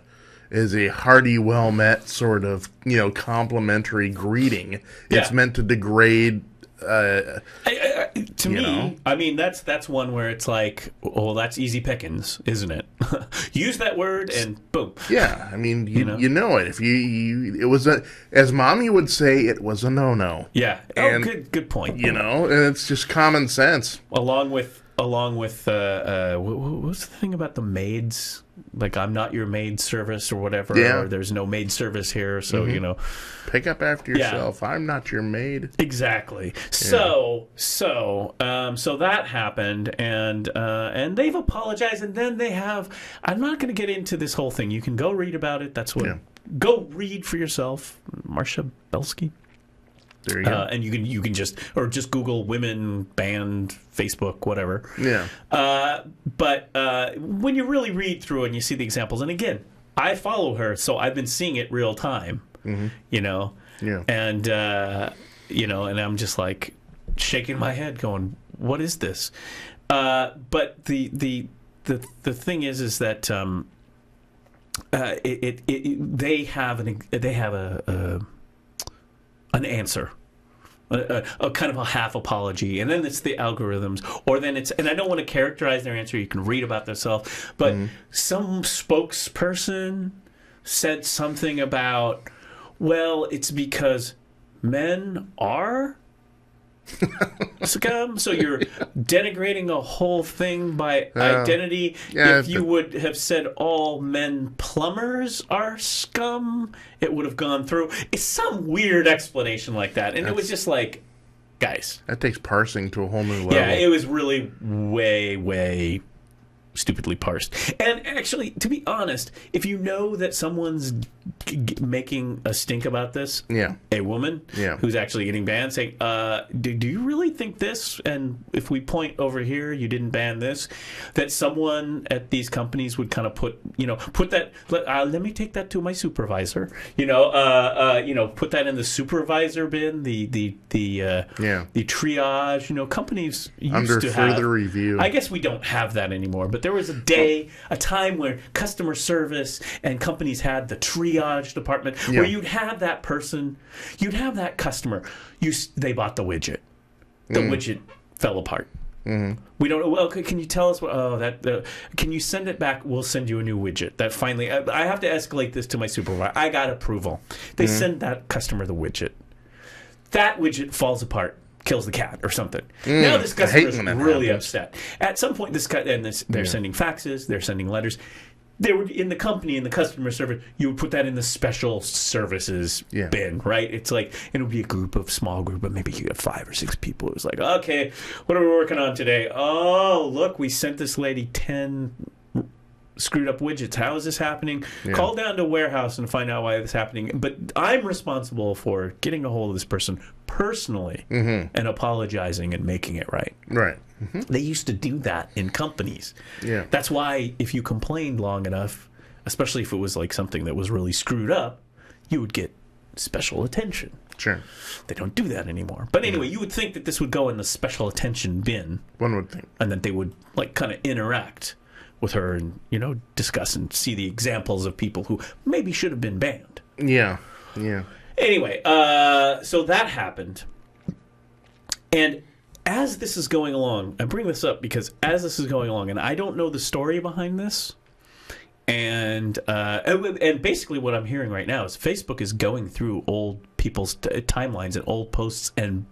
hearty, well met sort of complimentary greeting. It's meant to degrade. To me, I mean that's one where it's like, well, that's easy pickings, isn't it? Use that word and boom. Yeah, I mean you know it. If it was as Mommy would say, it was a no. Yeah. And, good point. And it's just common sense. Along with what's the thing about the maids? Like, I'm not your maid service or whatever, or there's no maid service here, so pick up after yourself. I'm not your maid. Exactly. So that happened, and they've apologized, and then they have. I'm not going to get into this whole thing. You can go read about it. That's what. Go read for yourself, Marcia Belsky. There you go. And you can just Google women banned Facebook, whatever. Yeah. But when you really read through and you see the examples, and again, I follow her, so I've been seeing it real time. Yeah. And and I'm just like shaking my head, going, "What is this?" But the thing is that they have an answer, a kind of a half apology, and then it's the algorithms, or then it's, and I don't want to characterize their answer. You can read about themselves, but some spokesperson said something about, well, it's because men are scum, so you're denigrating a whole thing by identity. If you would have said all men plumbers are scum, it would have gone through. It's some weird explanation like that, and it was just like, guys, that takes parsing to a whole new level. Yeah, it was really way stupidly parsed. And actually, to be honest, if you know that someone's making a stink about this, a woman who's actually getting banned, saying, do you really think this? And if we point over here, you didn't ban this, that someone at these companies would kind of put that, let me take that to my supervisor, put that in the supervisor bin, the triage, companies used under to have further review. I guess we don't have that anymore, but there was a time where customer service and companies had the triage department where you'd have that person, you'd have that customer, they bought the widget. The widget fell apart. We don't know. Well, can you tell us can you send it back? We'll send you a new widget. That finally, I have to escalate this to my supervisor. I got approval. They send that customer the widget. That widget falls apart. Kills the cat or something. Now this customer is really upset. At some point, they're sending faxes, they're sending letters. They were in the company, in the customer service. You would put that in the special services bin, right? It's like it'll be a small group, but maybe you got 5 or 6 people. It was like, okay, what are we working on today? Oh, look, we sent this lady 10 screwed up widgets. How is this happening? Call down to warehouse and find out why this is happening. But I'm responsible for getting a hold of this person personally and apologizing and making it right. Right. They used to do that in companies. Yeah. That's why if you complained long enough, especially if it was like something that was really screwed up, you would get special attention. Sure. They don't do that anymore. But anyway, you would think that this would go in the special attention bin. One would think. And that they would like kind of interact with her and, discuss and see the examples of people who maybe should have been banned. Yeah. Anyway, so that happened. And as this is going along, I bring this up because as this is going along, and I don't know the story behind this, and basically what I'm hearing right now is Facebook is going through old people's timelines and old posts and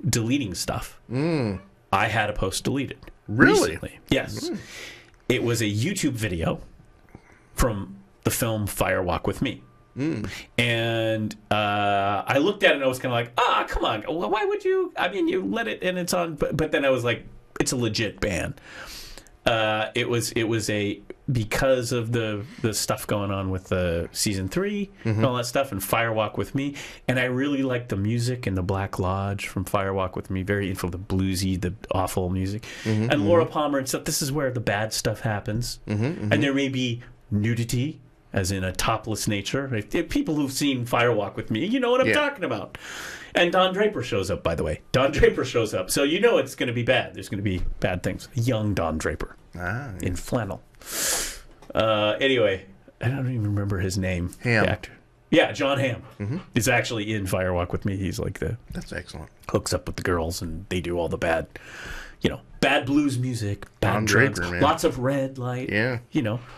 deleting stuff. I had a post deleted. Really? Recently. Yes. It was a YouTube video from the film Fire Walk with Me. And I looked at it and I was kind of like, come on. Why would you? I mean, you let it and it's on. But then I was like, it's a legit ban. It was because of the stuff going on with the season 3 and all that stuff and Fire Walk with Me, and I really liked the music and the Black Lodge from Fire Walk with Me, very info, the bluesy, the awful music, and Laura Palmer and stuff. This is where the bad stuff happens, and there may be nudity, as in a topless nature. If people who've seen Fire Walk with Me, you know what I'm talking about. And Don Draper shows up, by the way. Don Draper shows up. So you know it's going to be bad. There's going to be bad things. Young Don Draper. In flannel. Anyway, I don't even remember his name. Hamm. The actor. Yeah, John Hamm is actually in Fire Walk with Me. He's like That's excellent. hooks up with the girls, and they do all the bad, bad blues music, bad Don drugs, Draper, man. lots of red light. Yeah.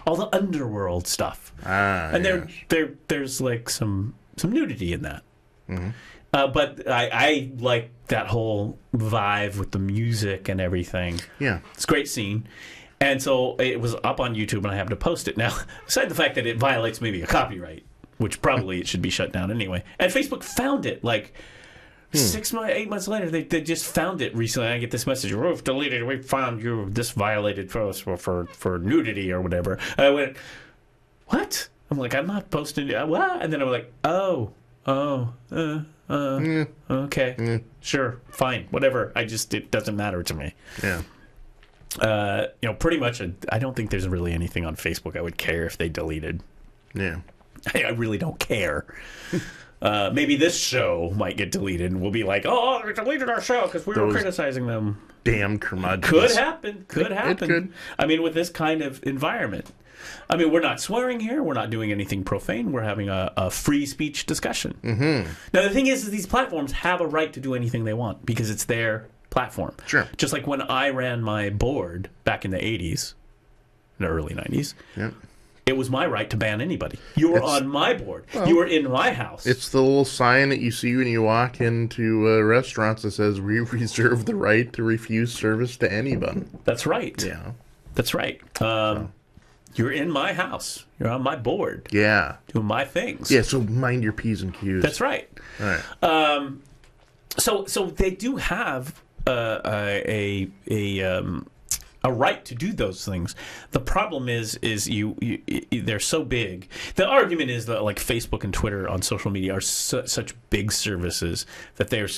All the underworld stuff. And there's like some nudity in that. But I like that whole vibe with the music and everything. Yeah. It's a great scene. And so it was up on YouTube, and I happened to post it. Now, aside the fact that it violates maybe a copyright, which probably it should be shut down anyway. And Facebook found it like 8 months later. They just found it recently. I get this message: "We've deleted. We found you. This violated for nudity or whatever." And I went, "What?" I'm like, "I'm not posting it." What? And then I'm like, okay, sure, fine, whatever. It doesn't matter to me. Yeah. Pretty much. I don't think there's really anything on Facebook I would care if they deleted. Yeah. I really don't care. Maybe this show might get deleted, and we'll be like, "Oh, they deleted our show because we were criticizing them." Damn curmudgeons. Could happen. Could happen. It could. I mean, with this kind of environment. I mean, we're not swearing here. We're not doing anything profane. We're having a free speech discussion. Now, the thing is these platforms have a right to do anything they want because it's their platform. Sure. Just like when I ran my board back in the 80s, in the early 90s, it was my right to ban anybody. You were on my board. You were in my house. It's the little sign that you see when you walk into restaurants that says, "We reserve the right to refuse service to anyone." That's right. Yeah. That's right. You're in my house. You're on my board. Yeah. Doing my things. Yeah, so mind your P's and Q's. That's right. All right. So they do have a right to do those things. The problem is they're so big. The argument is that like Facebook and Twitter on social media are such big services that they're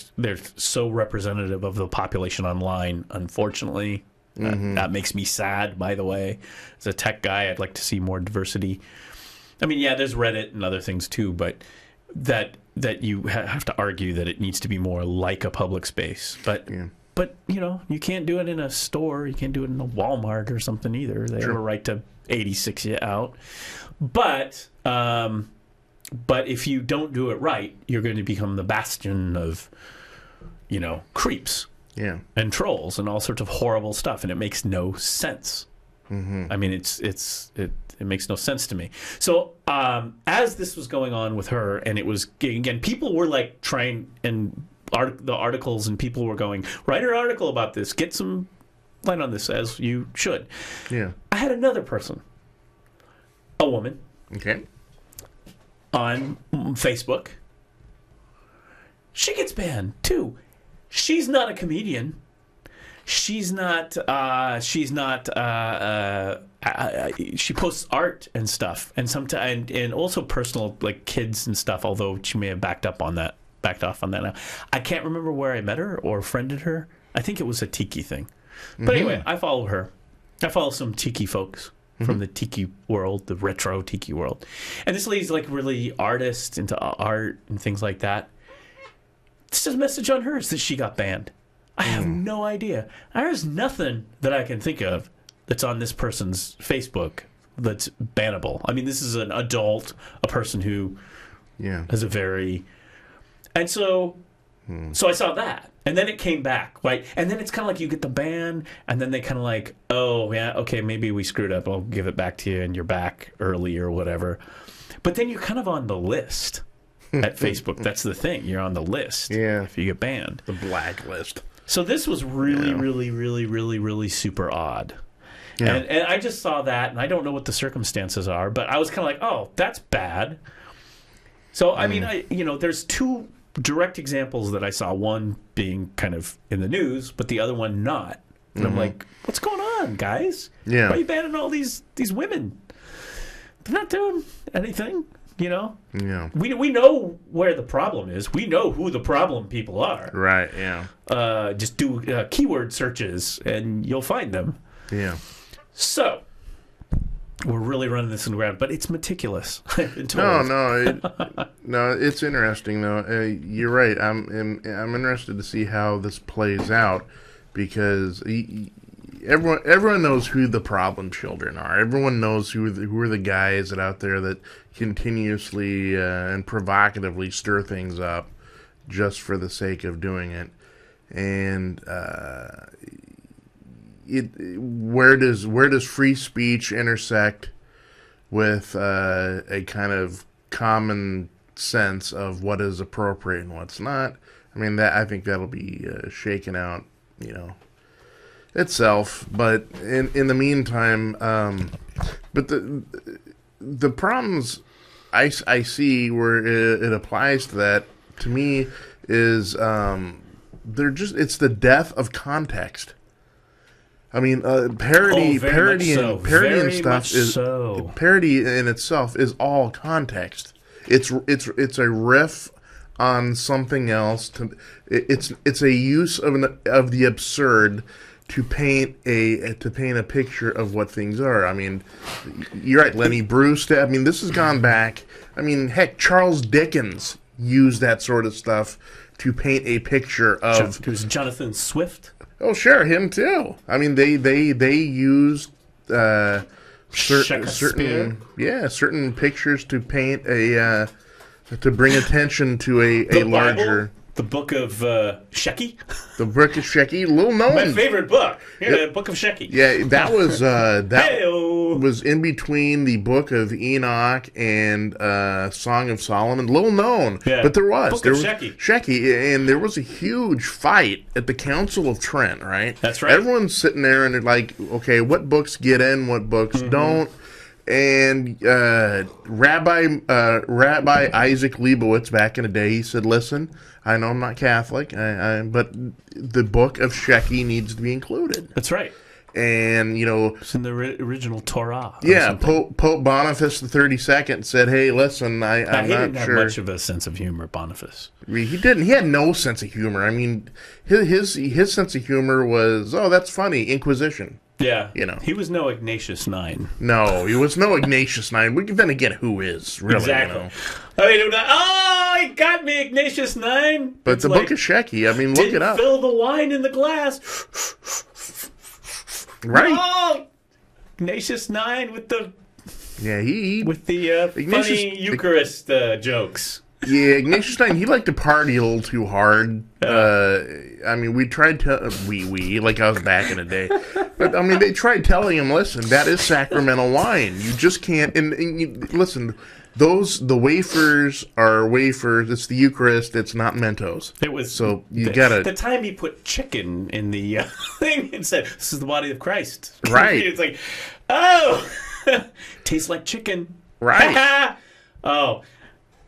so representative of the population online. Unfortunately, that makes me sad. By the way, as a tech guy, I'd like to see more diversity. I mean, yeah, there's Reddit and other things too, but that you have to argue that it needs to be more like a public space. But you can't do it in a store. You can't do it in a Walmart or something either. They have a right to 86 you out. But if you don't do it right, you're going to become the bastion of creeps. Yeah. And trolls and all sorts of horrible stuff, and it makes no sense. I mean, it makes no sense to me. So as this was going on with her, and it was again, people were like trying and the articles, and people were going, write an article about this, get some light on this, as you should. Yeah. I had another person, a woman, Okay. on Facebook. She gets banned too. She's not a comedian. She's not. She posts art and stuff, and sometimes and also personal like kids and stuff. Although she may have backed off on that now. I can't remember where I met her or friended her. I think it was a tiki thing. But anyway, I follow her. I follow some tiki folks from the tiki world, the retro tiki world, and this lady's like really artist, into art and things like that. This is a message on hers that she got banned. I have no idea. There's nothing that I can think of that's on this person's Facebook that's bannable. I mean, this is an adult, a person who has a very... And so I saw that. And then it came back, right? And then it's kind of like you get the ban, and then they kind of like, oh, yeah, okay, maybe we screwed up. I'll give it back to you, and you're back early or whatever. But then you're kind of on the list at Facebook. That's the thing. You're on the list if you get banned. The blacklist. So this was really, really, really, really, really super odd. Yeah. And I just saw that, and I don't know what the circumstances are, but I was kind of like, oh, that's bad. So, I mean, there's two direct examples that I saw, one being kind of in the news, but the other one not. And I'm like, what's going on, guys? Yeah. Why are you banning all these women? They're not doing anything, Yeah. We know where the problem is. We know who the problem people are. Right, yeah. Just do keyword searches, and you'll find them. Yeah. So, we're really running this in the ground, but it's meticulous. No, it's interesting though. You're right. I'm interested to see how this plays out because everyone knows who the problem children are. Everyone knows who are the guys that out there that continuously and provocatively stir things up just for the sake of doing it. And where does free speech intersect with a kind of common sense of what is appropriate and what's not? I mean, I think that'll be shaken out, itself. But in the meantime, but the problems I see where it applies to that, to me, is it's the death of context. I mean, parody and stuff is parody in itself is all context. It's a riff on something else. It's a use of the absurd to paint a picture of what things are. I mean, you're right, Lenny Bruce. I mean, this has gone back. I mean, heck, Charles Dickens used that sort of stuff to paint a picture of. Who's Jonathan Swift? Oh, sure, him too. I mean, they used certain pictures to paint to bring attention to a larger. Bible? The Book of Shecky? The Book of Shecky, little known. My favorite book. Yeah, the Book of Shecky. Yeah, that was in between the Book of Enoch and Song of Solomon. Little known, but there was Shecky, and there was a huge fight at the Council of Trent. Right, that's right. Everyone's sitting there and they're like, okay, what books get in, what books don't. And Rabbi Isaac Leibowitz, back in the day, he said, listen, I know I'm not Catholic, but the Book of Shecky needs to be included. That's right. And, it's in the original Torah. Yeah, Pope Boniface the 32nd said, hey, listen, I'm not sure. He didn't have much of a sense of humor, Boniface. He didn't. He had no sense of humor. I mean, his sense of humor was, oh, that's funny, Inquisition. Yeah, he was no Ignatius 9. No, he was no Ignatius 9. We can then again, who is really? Exactly. I mean, he got me, Ignatius 9. But it's the Book of Shecky. I mean, look it up. Fill the wine in the glass. Right. Oh, Ignatius 9 with the funny Eucharist jokes. Yeah, Ignatius 9, he liked to party a little too hard. I mean, we tried to... like I was back in the day. But, I mean, they tried telling him, listen, that is sacramental wine. You just can't... And listen, the wafers are wafers. It's the Eucharist. It's not Mentos. It was... So, you gotta... The time he put chicken in the thing and said, this is the body of Christ. Right. It's like, oh! Tastes like chicken. Right. Oh...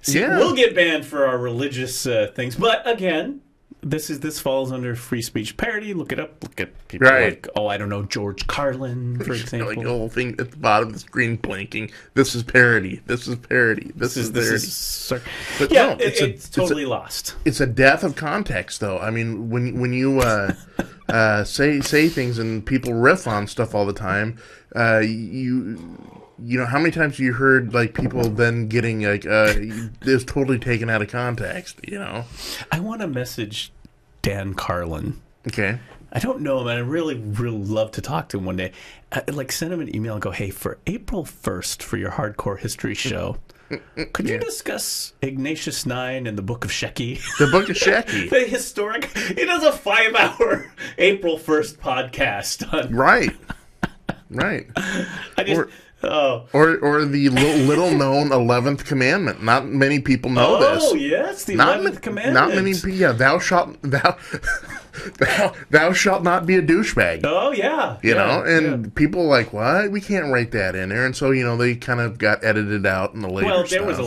See, we'll get banned for our religious things, but again, this falls under free speech parody. Look it up. Look at people like, I don't know, George Carlin, for example. Like the whole thing at the bottom of the screen blinking. This is parody. This is parody. This is parody. But yeah, no, it's totally lost. It's a death of context, though. I mean, when you say things and people riff on stuff all the time, you know, how many times have you heard, like, people then getting, like, this totally taken out of context, I want to message Dan Carlin. Okay. I don't know him, and I really, really love to talk to him one day. Send him an email and go, hey, for April 1st, for your Hardcore History show, could you discuss Ignatius 9 and the Book of Shecky? The Book of Shecky. The historic... He does a 5-hour April 1st podcast on... Right. Right. Oh. Or the little known 11th commandment. Not many people know this. Oh, yes, the 11th commandment. Not many people. Yeah, thou shalt not be a douchebag. Oh, yeah. You know, and people are like, what? We can't write that in there. And so, you know, they kind of got edited out in the later Well, there stuff. was a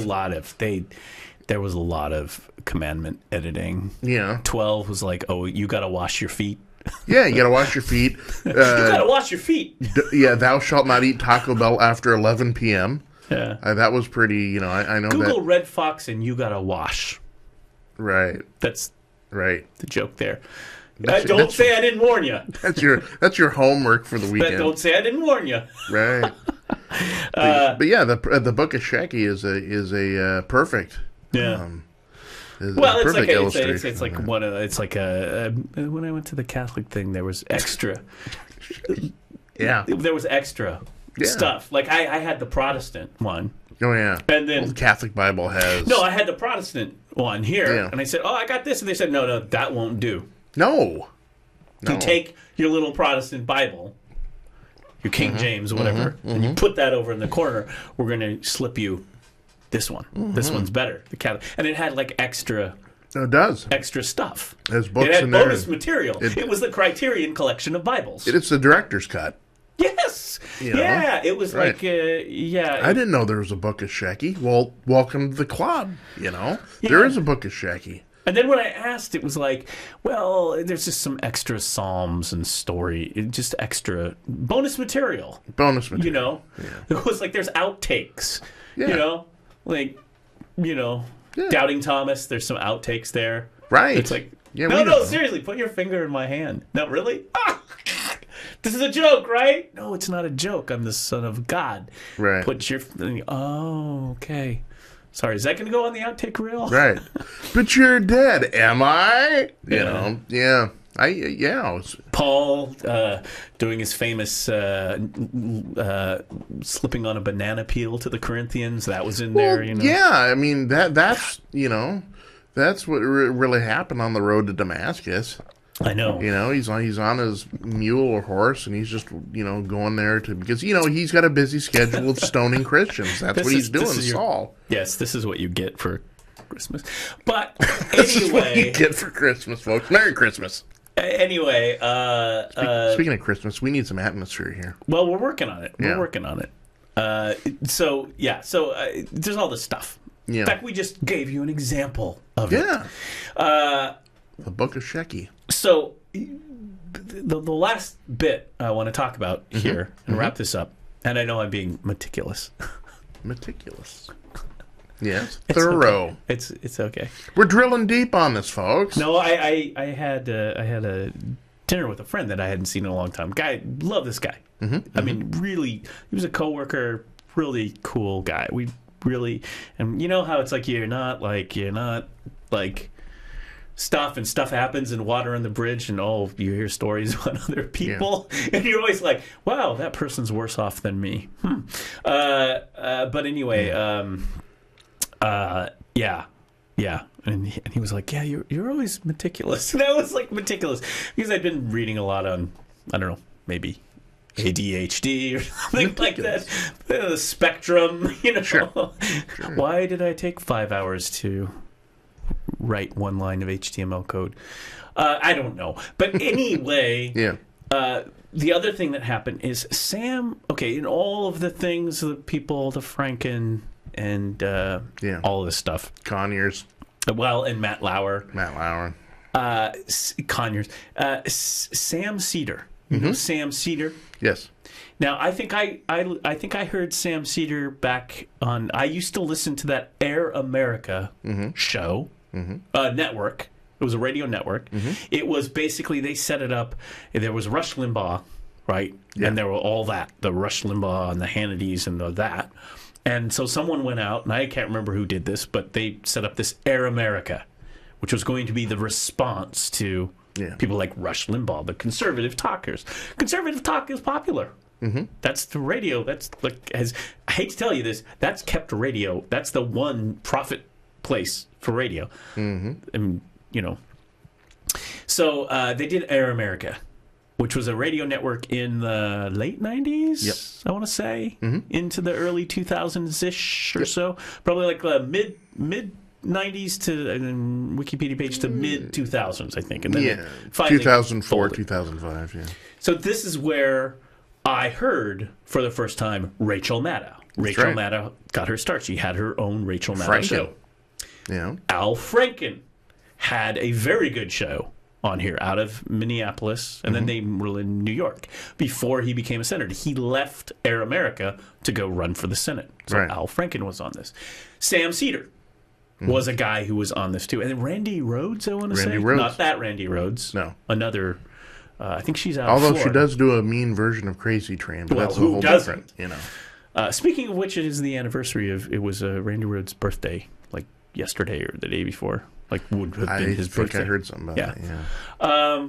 lot of commandment editing. Yeah. 12 was like, oh, you got to wash your feet. Yeah, you got to wash your feet. You got to wash your feet. Yeah, thou shalt not eat Taco Bell after 11 p.m. Yeah. That was pretty, you know, I know Google that. Red Fox and you got to wash. Right. That's right. the joke there. Don't say I didn't warn you. That's your homework for the weekend. Don't say I didn't warn you. Right. But yeah, the book of Shecky is a perfect. Yeah. Well, it's like when I went to the Catholic thing, there was extra. Yeah. There was extra stuff. Like I had the Protestant one. Oh yeah. And then the Catholic Bible has. No, I had the Protestant one here, and I said, "Oh, I got this," and they said, "No, that won't do." No. You take your little Protestant Bible, your King James, whatever, and you put that over in the corner. We're going to slip you this one. This one's better. The Catholic, and it had like extra. It does. Extra stuff. There's books it had in there. bonus material. It was the Criterion collection of Bibles. It's the director's cut. Yes. You know? Yeah. It was right. like, yeah. I didn't know there was a book of Shecky. Well, welcome to the club. You know, there is a book of Shecky. And then when I asked, it was like, well, there's just some extra psalms and story, just extra bonus material. Bonus material. You know, it was like there's outtakes. Yeah. You know, like, Doubting Thomas. There's some outtakes there. Right. It's like, yeah, no, seriously, put your finger in my hand. No, really? Ah! This is a joke, right? No, it's not a joke. I'm the Son of God. Right. Put your. Oh, okay. Sorry, is that going to go on the outtake reel? Right. But you're dead, am I? You know, yeah. Paul doing his famous slipping on a banana peel to the Corinthians. That was in there, you know. Yeah, I mean, that's what really happened on the road to Damascus. I know. You know, he's on his mule or horse, and he's just, going there because, he's got a busy schedule of stoning Christians. That's what he's doing, Saul. Yes, this is what you get for Christmas. But this is what anyway. you get for Christmas, folks. Merry Christmas. Anyway. Speaking of Christmas, we need some atmosphere here. Well, we're working on it. We're working on it. So there's all this stuff. Yeah. In fact, we just gave you an example of it. Yeah. The Book of Shecky. So, the last bit I want to talk about here and wrap this up, and I know I'm being meticulous. Meticulous. Yes. It's Thorough. Okay. It's okay. We're drilling deep on this, folks. No, I had a dinner with a friend that I hadn't seen in a long time. Love this guy. I mean, really, he was a coworker, really cool guy. We really, and you know how it's like you're not like stuff happens and water on the bridge and you hear stories about other people and you're always like, wow, that person's worse off than me. But anyway, and he was like, yeah, you're always meticulous. And I was like, meticulous because I'd been reading a lot on, I don't know, maybe ADHD or something like that. The spectrum, Sure. Why did I take 5 hours to write one line of HTML code? I don't know. But anyway, the other thing that happened is Sam, in all of the things, the people, the Franken, and all of this stuff. Conyers. Well, and Matt Lauer. Conyers. Sam Cedar. You know Sam Cedar? Yes. Now, I think I heard Sam Cedar back on. I used to listen to that Air America show network. It was a radio network. It was basically they set it up. There was Rush Limbaugh, right? Yeah. And there were all that the Rush Limbaugh and the Hannitys and that. And so someone went out, and I can't remember who did this, but they set up this Air America, which was going to be the response to people like Rush Limbaugh, the conservative talkers. Conservative talk is popular. That's the radio. That's like, I hate to tell you this, that's kept radio. That's the one profit place for radio. And, So they did Air America. which was a radio network in the late 90s, Yep. I want to say, into the early 2000s-ish or Yep. so. Probably like mid 90s to, and then Wikipedia page to mid 2000s, I think. And then Yeah, finally 2004, folded. 2005, yeah. So this is where I heard for the first time Rachel Maddow. Rachel right. Maddow got her start. She had her own Rachel Maddow Franken. show. Yeah. Al Franken had a very good show on here out of Minneapolis, and then they were in New York before he became a senator. He left Air America to go run for the Senate. So Right. Al Franken was on this. Sam Cedar was a guy who was on this too. And then Randy Rhodes, I want to say. Randy Rhodes. Not that Randy Rhodes. No. Another, I think she's out Although of she Florida. does do a mean version of Crazy Train, but Well, that's a who whole doesn't? different, you know. Speaking of which, it is the anniversary of, it was Randy Rhodes' birthday, like yesterday or the day before. Like would have been his think birthday. I heard something about Yeah. that, yeah.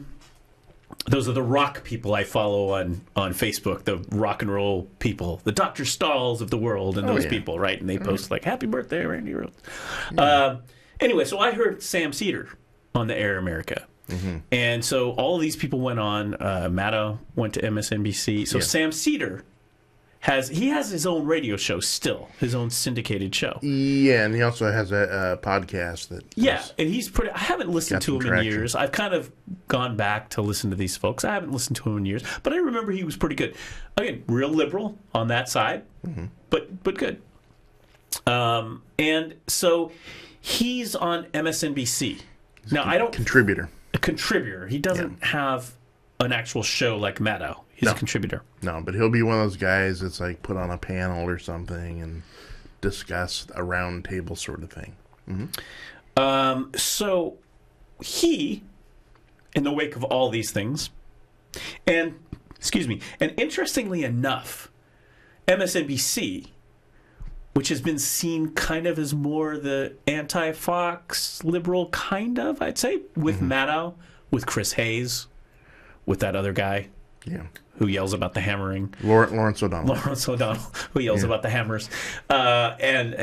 Those are the rock people I follow on Facebook, the rock and roll people, the Dr. Stalls of the world, and those yeah. people, right? And they post like, happy birthday, Randy Rhodes. Anyway, so I heard Sam Cedar on the Air America. And so all of these people went on. Maddow went to MSNBC. So Yeah. Sam Cedar has his own radio show still, his own syndicated show. Yeah, and he also has a podcast that... Yeah, is- and he's pretty. I haven't listened Got to him some in traction. years. I've kind of gone back to listen to these folks. I haven't listened to him in years, but I remember he was pretty good. Again, real liberal on that side, but good. And so he's on MSNBC. Now I don't Contributor. a contributor. He doesn't have an actual show like Maddow. He's No. a contributor. No, but he'll be one of those guys that's like put on a panel or something and discuss a round table sort of thing. So he, in the wake of all these things, and interestingly enough, MSNBC, which has been seen kind of as more the anti-Fox liberal kind of, I'd say, with Maddow, with Chris Hayes, with that other guy Yeah. who yells about the hammering. Lawrence O'Donnell. Lawrence O'Donnell, who yells about the hammers, and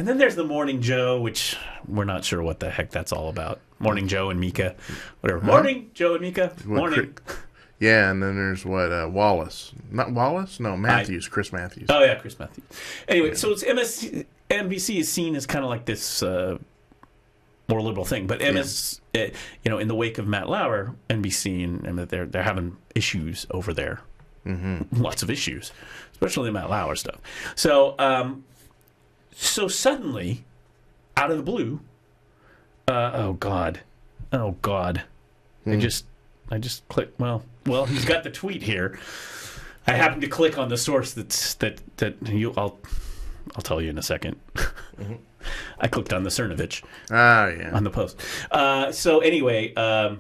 then there's the Morning Joe, which we're not sure what the heck that's all about. Morning Joe and Mika, whatever. Morning Joe and Mika. Morning. Yeah, and then there's Wallace. Not Wallace? No, Matthews. Chris Matthews. Oh yeah, Chris Matthews. Anyway, so it's MSNBC is seen as kind of like this more liberal thing, but in the wake of Matt Lauer, NBC and they're having issues over there. Lots of issues, especially the Matt Lauer stuff. So suddenly, out of the blue, oh God, I just clicked. Well, he's got the tweet here. I happened to click on the source that I'll tell you in a second. I clicked on the Cernovich Yeah. on the post. So anyway, we'll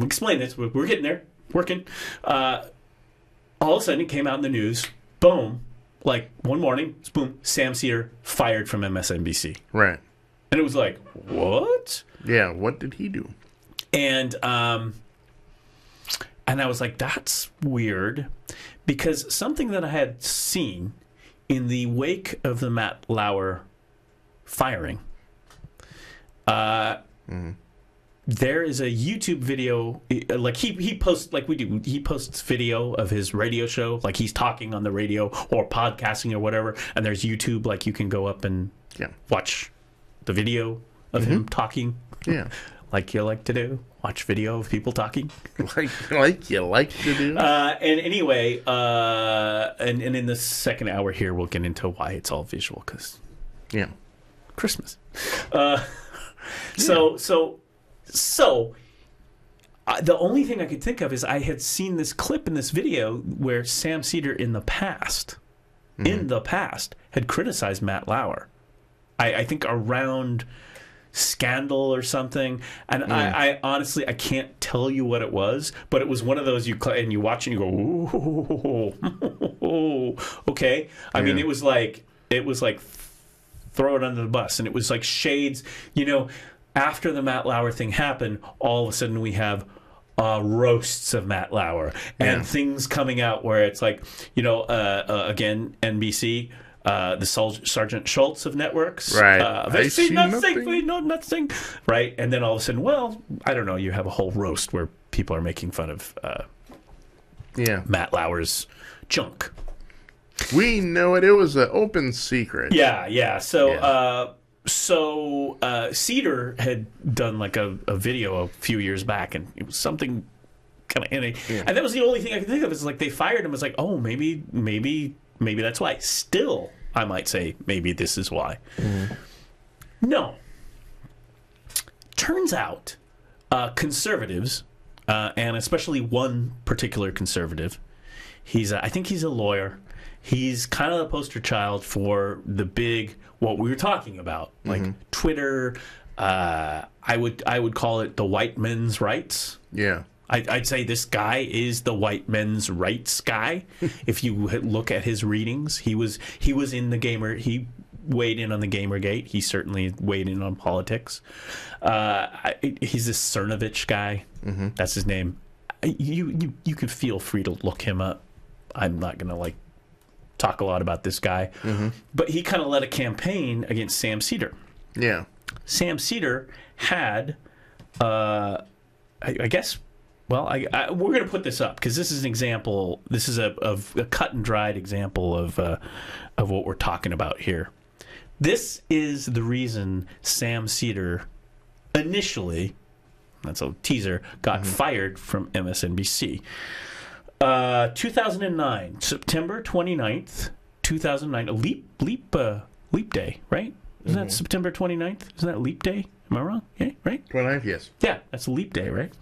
explain this. We're getting there, working. All of a sudden, it came out in the news. Boom! Like one morning, boom! Sam Cedar fired from MSNBC, Right. and it was like, what? Yeah, what did he do? And I was like, that's weird, because something that I had seen in the wake of the Matt Lauer firing, there is a YouTube video, like he posts, like we do, he posts video of his radio show, like he's talking on the radio or podcasting or whatever, and there's YouTube, like you can go up and watch the video of him talking. Yeah. Like you like to do, watch video of people talking. like you like to do. And anyway, and in the second hour here, we'll get into why it's all visual, because Christmas. So the only thing I could think of is I had seen this clip in this video where Sam Cedar in the past, had criticized Matt Lauer. I think around Scandal or something, and I honestly I can't tell you what it was, but it was one of those you watch and you go, ooh, okay. I mean, it was like throw it under the bus, and it was like shades. After the Matt Lauer thing happened, all of a sudden we have roasts of Matt Lauer and things coming out where it's like, again, NBC. The Sergeant Schultz of networks. Right. They I see see nothing, nothing. we know nothing. Right. And then all of a sudden, well, I don't know, you have a whole roast where people are making fun of Yeah. Matt Lauer's junk. We know it. It was an open secret. Yeah. So Cedar had done like a video a few years back, and it was something kind of, and that was the only thing I could think of. Is like they fired him. It's like, oh, maybe that's why. Still, I might say maybe this is why. Mm-hmm. No. Turns out, conservatives, and especially one particular conservative, I think he's a lawyer. He's kind of the poster child for the big, what we were talking about, like Twitter. I would call it the white men's rights. Yeah. I'd say this guy is the white men's rights guy. If you look at his readings, he was in the gamer. He weighed in on the Gamergate. He certainly weighed in on politics. He's this Cernovich guy. Mm-hmm. That's his name. You can feel free to look him up. I'm not gonna talk a lot about this guy, but he kind of led a campaign against Sam Cedar. Yeah, Sam Cedar had, I guess. Well, we're going to put this up because this is an example. This is a cut and dried example of what we're talking about here. This is the reason Sam Cedar initially, that's a teaser, got fired from MSNBC. 2009, September 29th, 2009, a leap day, right? Isn't that September 29th? Isn't that leap day? Am I wrong? Yeah, right? 29th, yes. Yeah, that's a leap day, right?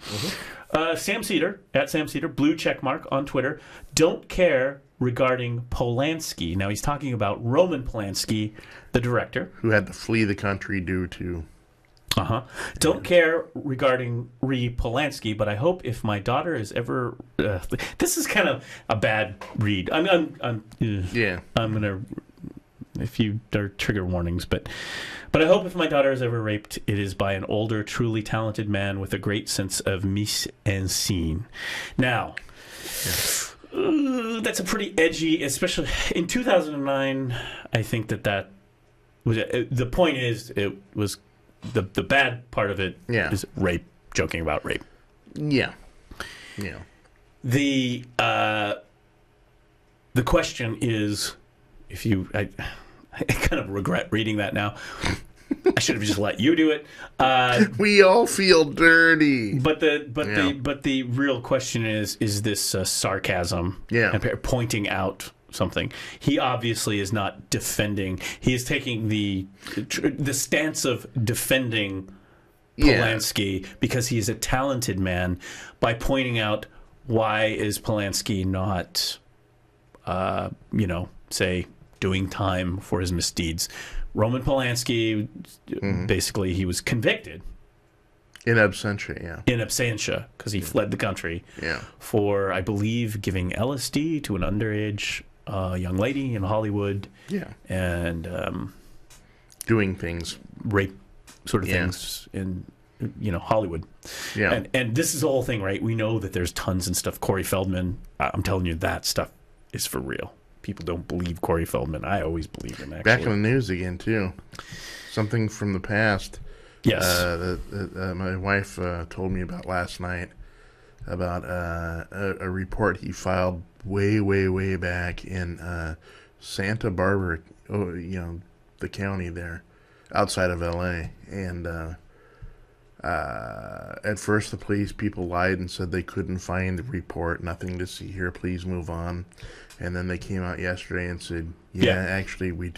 Sam Cedar, at Sam Cedar, blue check mark on Twitter, don't care regarding Polanski. Now, he's talking about Roman Polanski, the director. Who had to flee the country due to... Don't care regarding Polanski, but I hope if my daughter is ever... this is kind of a bad read. I'm going to... If you... There are trigger warnings, but I hope if my daughter is ever raped, it is by an older, truly talented man with a great sense of mise en scene. Now... that's a pretty edgy, especially in 2009. I think that was the point. Is it was the bad part of it is rape, joking about rape. Yeah. The question is, if you, I kind of regret reading that now. I should have just let you do it. We all feel dirty. But the real question is this sarcasm? Yeah. And pointing out something. He obviously is not defending. He is taking the stance of defending Polanski because he is a talented man by pointing out why is Polanski not, say, doing time for his misdeeds. Roman Polanski, basically, he was convicted. In absentia, yeah. In absentia, because he fled the country for, I believe, giving LSD to an underage young lady in Hollywood. Yeah. And doing things. Rape sort of things in, Hollywood. Yeah. And this is the whole thing, right? We know that there's tons and stuff. Corey Feldman, I'm telling you, that stuff is for real. People don't believe Corey Feldman. I always believe him, actually. Back in the news again, too. Something from the past. Yes. That my wife told me about last night about a report he filed way back in Santa Barbara, the county there, outside of L.A. And at first the police people lied and said they couldn't find the report. Nothing to see here. Please move on. And then they came out yesterday and said, actually, we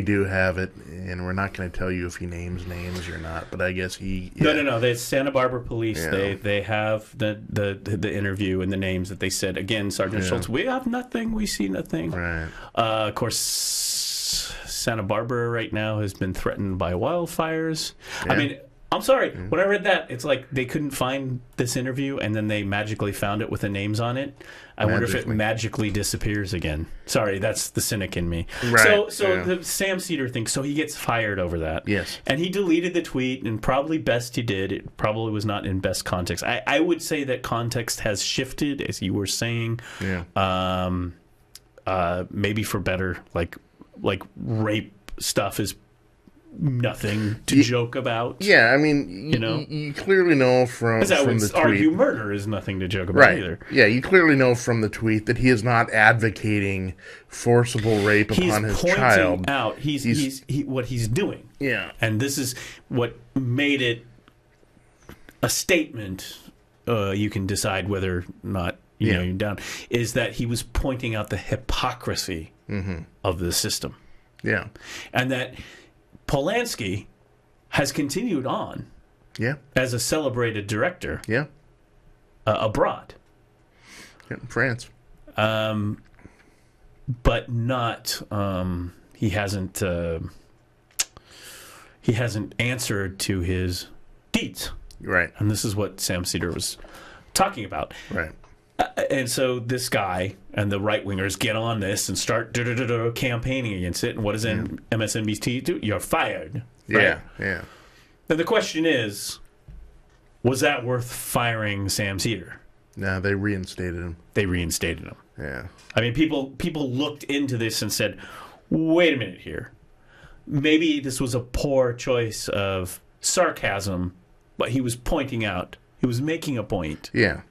do have it, and we're not going to tell you if he names names or not. But I guess he... Yeah. No. They Santa Barbara police. Yeah. They have the interview and the names that they said. Again, Sergeant Schultz, we have nothing. We see nothing. Right. Of course, Santa Barbara right now has been threatened by wildfires. Yeah. I mean... I'm sorry. When I read that, it's like they couldn't find this interview, and then they magically found it with the names on it. I wonder if it magically disappears again. Sorry, that's the cynic in me. Right. So the Sam Cedar thing, so he gets fired over that. Yes. And he deleted the tweet, and probably best he did. It probably was not in best context. I would say that context has shifted, as you were saying. Yeah. Maybe for better, like rape stuff is nothing to joke about. Yeah, I mean, you clearly know from the tweet. Argue murder is nothing to joke about either. Yeah, you clearly know from the tweet that he is not advocating forcible rape upon his child. He's pointing out what he's doing. Yeah. And this is what made it a statement. You can decide whether or not you're down. Is that he was pointing out the hypocrisy of the system. Yeah. And that Polanski has continued on as a celebrated director abroad. Yeah, France. But not he hasn't answered to his deeds. Right. And this is what Sam Cedar was talking about. Right. And so this guy and the right-wingers get on this and start campaigning against it. And what does MSNBC do? You're fired. Right? Yeah, yeah. Now the question is, was that worth firing Sam Cedar? No, they reinstated him. They reinstated him. Yeah. I mean, people looked into this and said, wait a minute here. Maybe this was a poor choice of sarcasm, but he was pointing out, he was making a point. Yeah.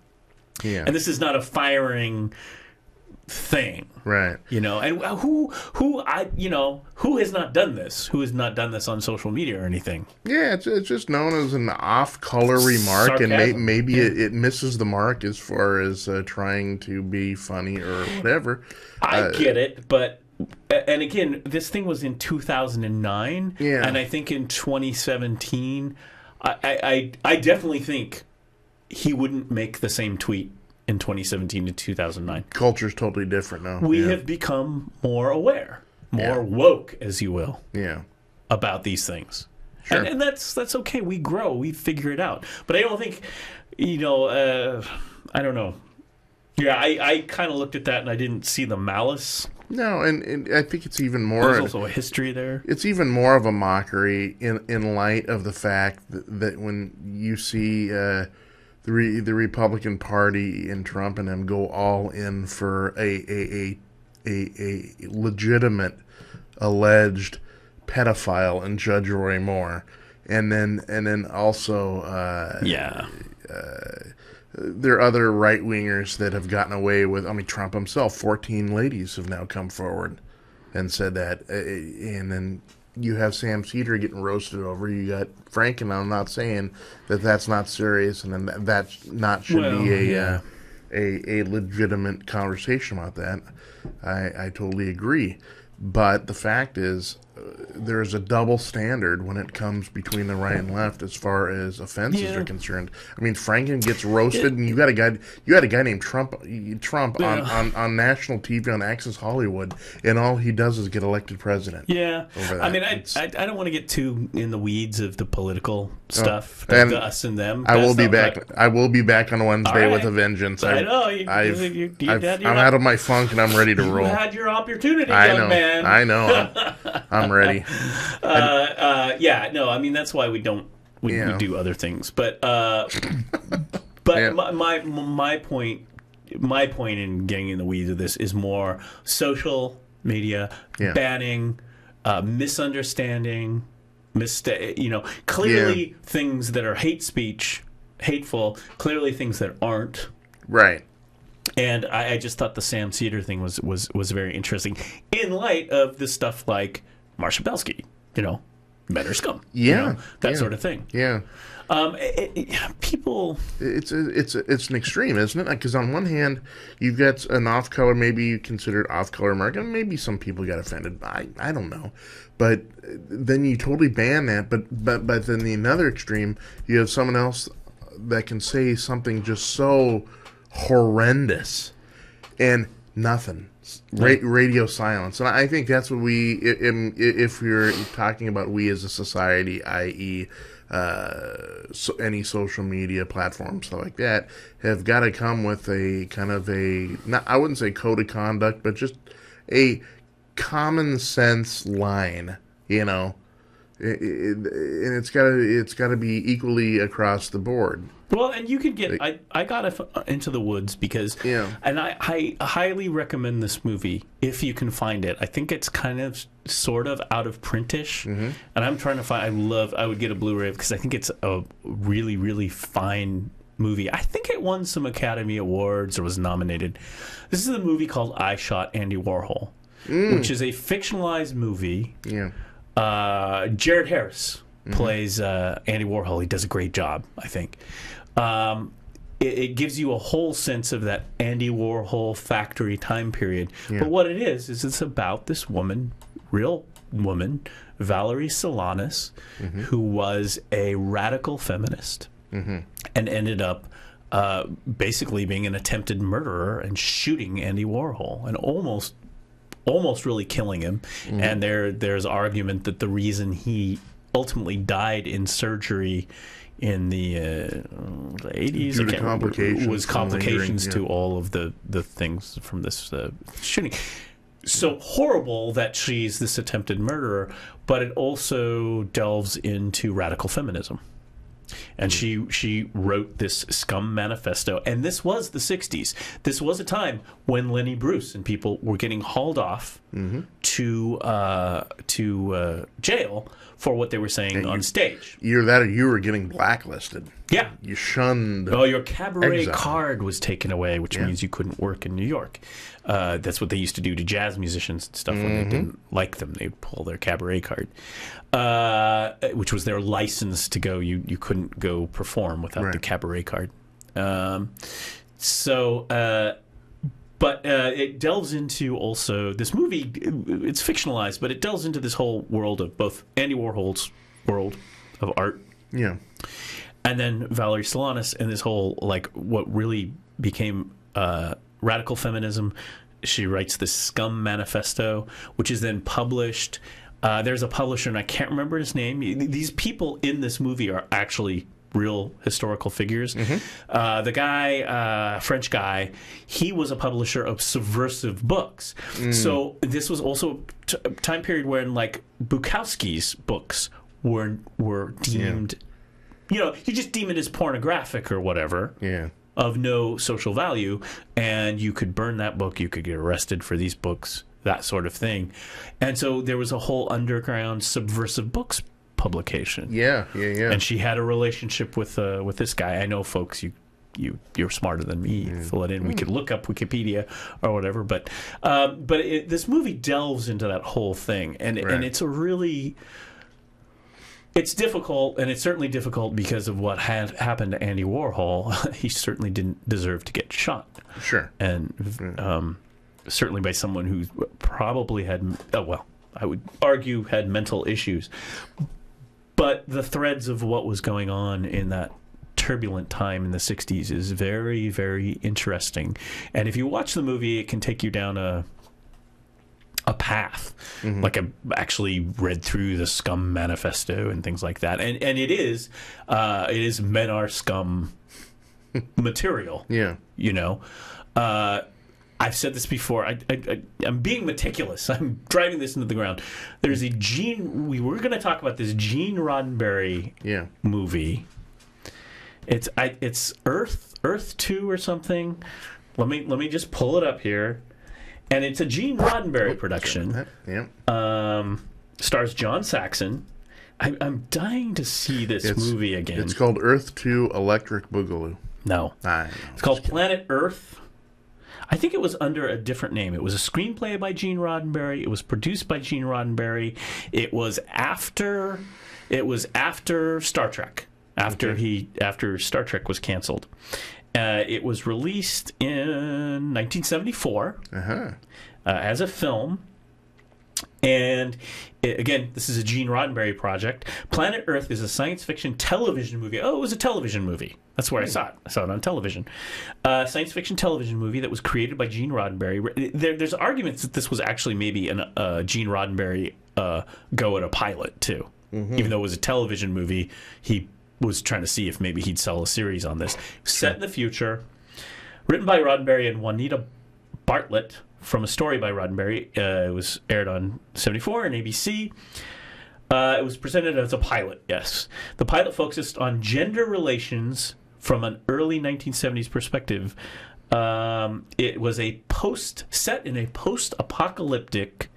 Yeah. And this is not a firing thing. Right. And who has not done this? Who has not done this on social media or anything? Yeah, it's just known as an off-color remark, Sarcasm. And maybe it misses the mark as far as trying to be funny or whatever. I get it, but and again, this thing was in 2009, and I think in 2017, I definitely think he wouldn't make the same tweet in 2017 to 2009. Culture's totally different now. We have become more aware, more woke, as you will, about these things. Sure. And that's okay. We grow. We figure it out. But I don't think, I don't know. Yeah, I kind of looked at that and I didn't see the malice. No, and I think it's even more... There's also a history there. It's even more of a mockery in light of the fact that when you see... the Republican Party and Trump and them go all in for a legitimate alleged pedophile in Judge Roy Moore, and then also there are other right wingers that have gotten away with. I mean, Trump himself, 14 ladies have now come forward and said that, and then. You have Sam Cedar getting roasted over. You got Frank, and I'm not saying that that's not serious, and then that not should be a legitimate conversation about that. I totally agree, but the fact is, there's a double standard when it comes between the right and left as far as offenses are concerned. I mean, Franken gets roasted, and you had a guy named Trump on national TV on Access Hollywood, and all he does is get elected president. Yeah, I mean, I don't want to get too in the weeds of the political stuff, the us and them. I will be back. I will be back on Wednesday with a vengeance. I know. I'm out of my funk and I'm ready to roll. You had your opportunity, young man. I know. I'm ready. I mean that's why we don't we do other things. But my point in getting in the weeds of this is more social media banning, misunderstanding, clearly things that are hate speech, hateful, clearly things that aren't. Right. And I just thought the Sam Cedar thing was very interesting in light of the stuff like Marsha Belsky, men are scum, that sort of thing. Yeah. People. It's an extreme, isn't it? Because on one hand, you've got an off-color, maybe you consider it off-color mark, and maybe some people got offended. I don't know, but then you totally ban that. But then the another extreme, you have someone else that can say something just so horrendous and nothing. Radio silence. And I think that's what we, if you're talking about we as a society, i.e. Any social media platform, stuff like that, have got to come with a kind of I wouldn't say code of conduct, but just a common sense line, and it's got to be equally across the board. Well, and you could get. I got Into the Woods because, and I highly recommend this movie if you can find it. I think it's kind of sort of out of printish, and I'm trying to find. I would get a Blu-ray because I think it's a really, really fine movie. I think it won some Academy Awards or was nominated. This is a movie called I Shot Andy Warhol, which is a fictionalized movie. Yeah. Jared Harris plays Andy Warhol. He does a great job, I think. It gives you a whole sense of that Andy Warhol factory time period. Yeah. But what it is it's about this woman, real woman, Valerie Solanas, who was a radical feminist and ended up basically being an attempted murderer and shooting Andy Warhol and almost really killing him. And there's argument that the reason he ultimately died in surgery in the 80s was complications to all of the things from this shooting. So horrible that she's this attempted murderer, but it also delves into radical feminism. And she wrote this Scum Manifesto, and this was the 60s. This was a time when Lenny Bruce and people were getting hauled off to jail for what they were saying on stage. You were getting blacklisted. Yeah. You shunned. Oh, your cabaret exile. card was taken away, which means you couldn't work in New York. That's what they used to do to jazz musicians and stuff when they didn't like them. They'd pull their cabaret card, which was their license to go. You couldn't go perform without the cabaret card. But it delves into also this movie. It's fictionalized, but it delves into this whole world of both Andy Warhol's world of art, and then Valerie Solanas and this whole what really became radical feminism. She writes this Scum Manifesto, which is then published. There's a publisher, and I can't remember his name. These people in this movie are actually real historical figures. The guy, French guy, he was a publisher of subversive books. So this was also a time period when Bukowski's books were deemed, you just deem it as pornographic or whatever. Of no social value, and you could burn that book, you could get arrested for these books, that sort of thing. And so there was a whole underground subversive books publication. And she had a relationship with this guy. I know, folks, you're smarter than me. Fill it in. We could look up Wikipedia or whatever, but this movie delves into that whole thing, and it's a really. It's difficult, and it's certainly difficult because of what had happened to Andy Warhol. He certainly didn't deserve to get shot. And certainly by someone who probably had, I would argue had mental issues. But the threads of what was going on in that turbulent time in the 60s is very, very interesting. And if you watch the movie, it can take you down a path. I actually read through the Scum Manifesto and things like that, and it is men are scum material. I've said this before. I'm being meticulous. I'm driving this into the ground. There's a we were going to talk about this Gene Roddenberry movie. It's Earth 2 or something. Let me just pull it up here. And it's a Gene Roddenberry production. Stars John Saxon. I'm dying to see this movie again. It's called Earth 2 Electric Boogaloo. No. It's called Planet Earth. I think it was under a different name. It was a screenplay by Gene Roddenberry. It was produced by Gene Roddenberry. It was after Star Trek. After Star Trek was canceled. It was released in 1974 as a film. And again, this is a Gene Roddenberry project. Planet Earth is a science fiction television movie. Oh, it was a television movie. That's where I saw it. I saw it on television. Science fiction television movie that was created by Gene Roddenberry. There's arguments that this was actually maybe a Gene Roddenberry go at a pilot, too. Even though it was a television movie, he was trying to see if maybe he'd sell a series on this. Set in the future, written by Roddenberry and Juanita Bartlett, from a story by Roddenberry. It was aired on 74 and ABC. It was presented as a pilot, yes. The pilot focused on gender relations from an early 1970s perspective. It was set in a post-apocalyptic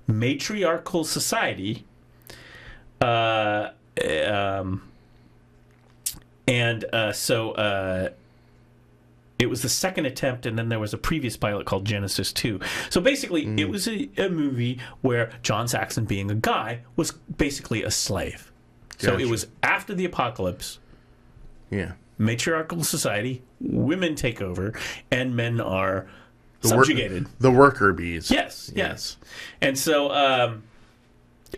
matriarchal society. It was the second attempt, and then there was a previous pilot called Genesis 2. So basically, it was a movie where John Saxon, being a guy, was basically a slave. So it was after the apocalypse. Yeah. Matriarchal society, women take over, and men are subjugated. The worker bees. Yes. And so,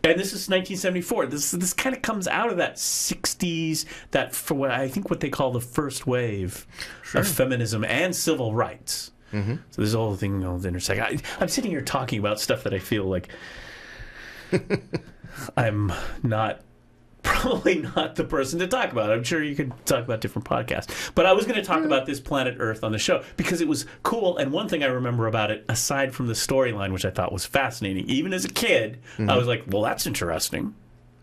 and this is 1974. This kind of comes out of that 60s, for what they call the first wave of feminism and civil rights. Mm-hmm. So this whole thing will intersect. I'm sitting here talking about stuff that I feel like I'm probably not the person to talk about. I'm sure you could talk about different podcasts. But I was going to talk about this planet Earth on the show because it was cool. And one thing I remember about it, aside from the storyline, which I thought was fascinating, even as a kid, I was like, well, that's interesting.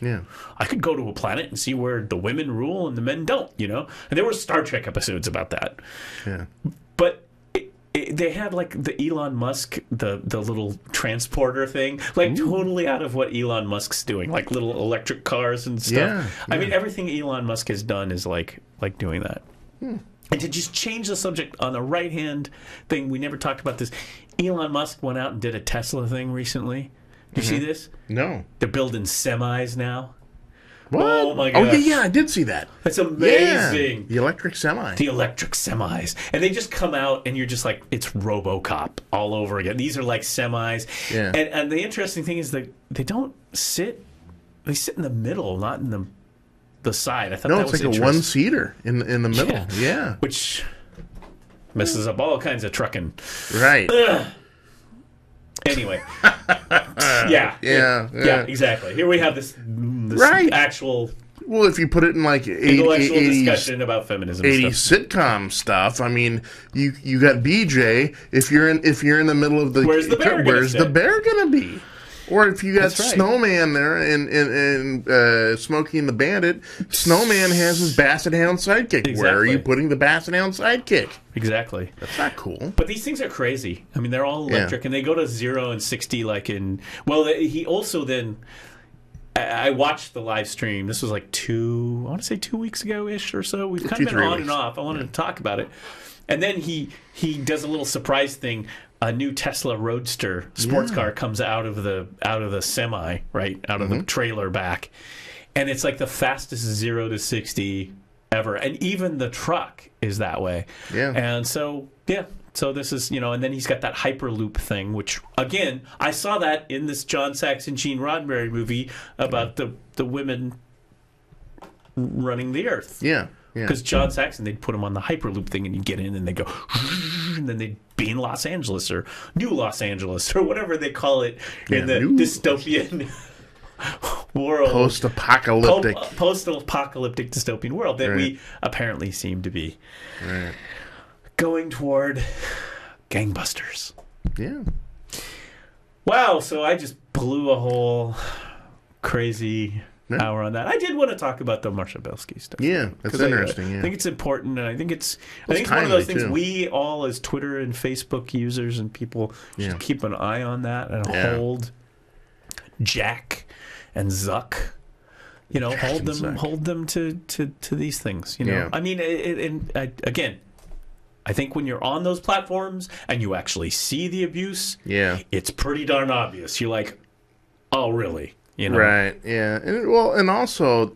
Yeah. I could go to a planet and see where the women rule and the men don't, And there were Star Trek episodes about that. Yeah. But they had like the Elon Musk, the little transporter thing, like totally out of what Elon Musk's doing, like little electric cars and stuff. Yeah. I mean, everything Elon Musk has done is like doing that. And to just change the subject on the right hand thing, we never talked about this. Elon Musk went out and did a Tesla thing recently. Did you see this? No. They're building semis now. What? Oh my god! Oh yeah, I did see that. That's amazing. Yeah, the electric semi. The electric semis, and they just come out, and you're just like, it's RoboCop all over again. These are like semis, and the interesting thing is that they don't sit; they sit in the middle, not in the side. I thought that was it's like a one-seater in the middle. Yeah, which messes up all kinds of trucking. Right. Ugh. Anyway, yeah, exactly. Here we have this actual. Well, if you put it in like intellectual discussion about feminism, 80s sitcom stuff. I mean, you got BJ. If you're in the middle of the, where's the bear gonna be? Or if you got Snowman there and Smokey and the Bandit, Snowman has his Basset Hound sidekick. Exactly. Where are you putting the Basset Hound sidekick? Exactly. That's not cool. But these things are crazy. I mean, they're all electric, and they go to 0 and 60 like in... Well, he also then... I watched the live stream. This was like 2 weeks ago-ish or so. We've kind of been on and off. I wanted to talk about it. And then he does a little surprise thing. A new Tesla Roadster sports car comes out of the semi, right? Out of the trailer back. And it's like the fastest 0 to 60 ever. And even the truck is that way. Yeah. And so, so this is, and then he's got that Hyperloop thing, which, again, I saw that in this John Saxon, Gene Roddenberry movie about the women running the Earth. Yeah. Because John Saxon, they'd put him on the Hyperloop thing, and you get in, and they go, and then they'd be in Los Angeles or New Los Angeles or whatever they call it in the dystopian world, post-apocalyptic dystopian world that we apparently seem to be going toward gangbusters. Yeah. Wow. So I just blew a whole crazy hour on that. I did want to talk about the Marshabelski stuff. Yeah, that's interesting. I think it's important, and I think it's one of those things we all, as Twitter and Facebook users and people, should keep an eye on that and hold Jack and Zuck. Hold them to these things. I mean, again, I think when you're on those platforms and you actually see the abuse, it's pretty darn obvious. You're like, oh, really? Right, yeah. And also,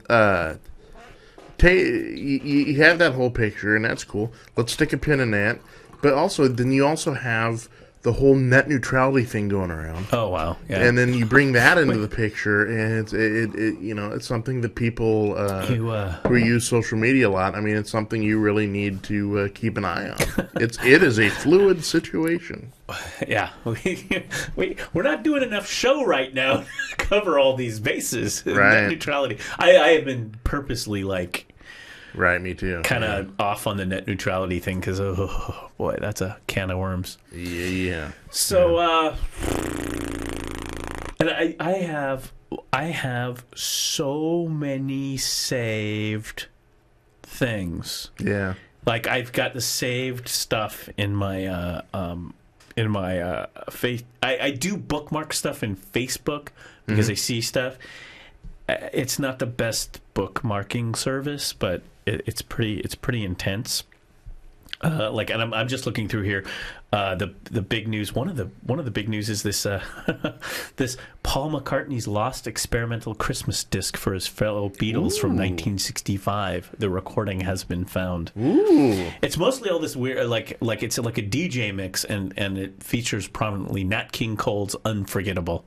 you have that whole picture, and that's cool. Let's stick a pin in that. But also, then you also have the whole net neutrality thing going around. Oh, wow. Yeah. And then you bring that into the picture, and it's something that people who use social media a lot, I mean, it's something you really need to keep an eye on. It is a fluid situation. Yeah. We're not doing enough show right now to cover all these bases. Net neutrality. I have been purposely Right, me too. Kind of off on the net neutrality thing because, oh boy, that's a can of worms. Yeah. So, And I have so many saved things. Yeah. Like I've got the saved stuff in my face. I do bookmark stuff in Facebook because I see stuff. It's not the best bookmarking service, but it's pretty intense. And I'm just looking through here. The big news. One of the big news is this this Paul McCartney's lost experimental Christmas disc for his fellow Beatles from 1965. The recording has been found. Ooh. It's mostly all this weird, like it's like a DJ mix, and it features prominently Nat King Cole's "Unforgettable,"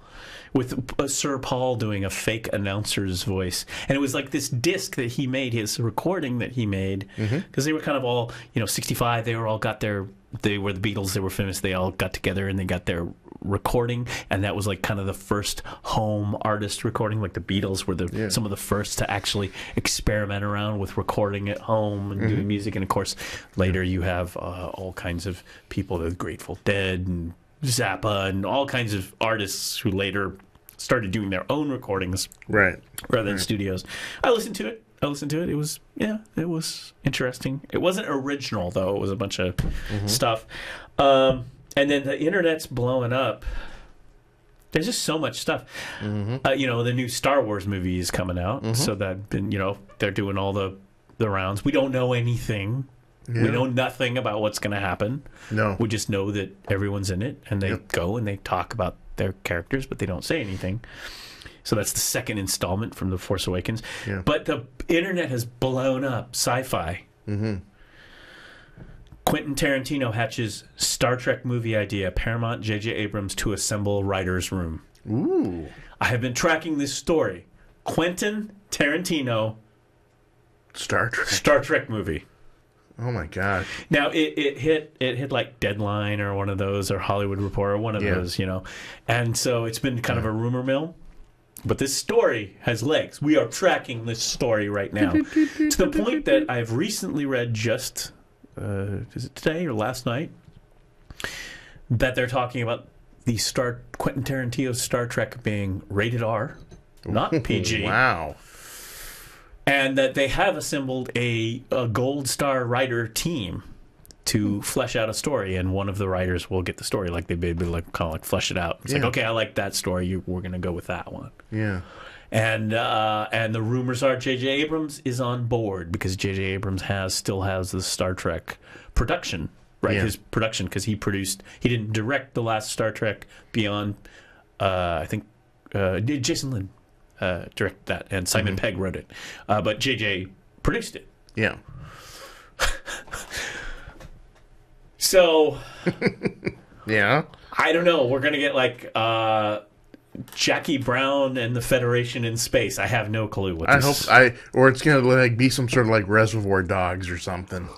with Sir Paul doing a fake announcer's voice. And it was like this disc that he made, his recording that he made, because they were kind of all, 65, they were the Beatles, they were famous, they all got together and they got their recording, and that was like kind of the first home artist recording. Like the Beatles were some of the first to actually experiment around with recording at home and doing music. And of course, later you have all kinds of people, the Grateful Dead and Zappa and all kinds of artists who later started doing their own recordings rather than studios. I listened to it. It was interesting. It wasn't original though. It was a bunch of stuff. And then the internet's blowing up. There's just so much stuff. The new Star Wars movie is coming out, so that they're doing all the rounds. We don't know anything. Yeah. We know nothing about what's going to happen. No. We just know that everyone's in it, and they go and they talk about their characters, but they don't say anything. So that's the second installment from The Force Awakens. Yeah. But the internet has blown up sci-fi. Quentin Tarantino hatches Star Trek movie idea. Paramount J.J. Abrams to assemble writer's room. Ooh. I have been tracking this story. Quentin Tarantino Star Trek movie. Oh my god! Now it hit like Deadline or one of those, or Hollywood Reporter, or one of those, and so it's been kind of a rumor mill. But this story has legs. We are tracking this story right now to the point that I've recently read just is it today or last night that they're talking about the Quentin Tarantino's Star Trek being rated R, not PG. Wow. And that they have assembled a Gold Star writer team to flesh out a story, and one of the writers will get the story. Like they kind of flesh it out. It's like, okay, I like that story. We're going to go with that one. Yeah. And the rumors are J.J. Abrams is on board because J.J. Abrams still has the Star Trek production, right? Yeah. His production, because he didn't direct the last Star Trek Beyond. I think Jason Lynn directed that, and Simon Pegg wrote it, but JJ produced it. Yeah. So, yeah, I don't know. We're gonna get like Jackie Brown and the Federation in space. I have no clue what. Or it's gonna be some sort of like Reservoir Dogs or something.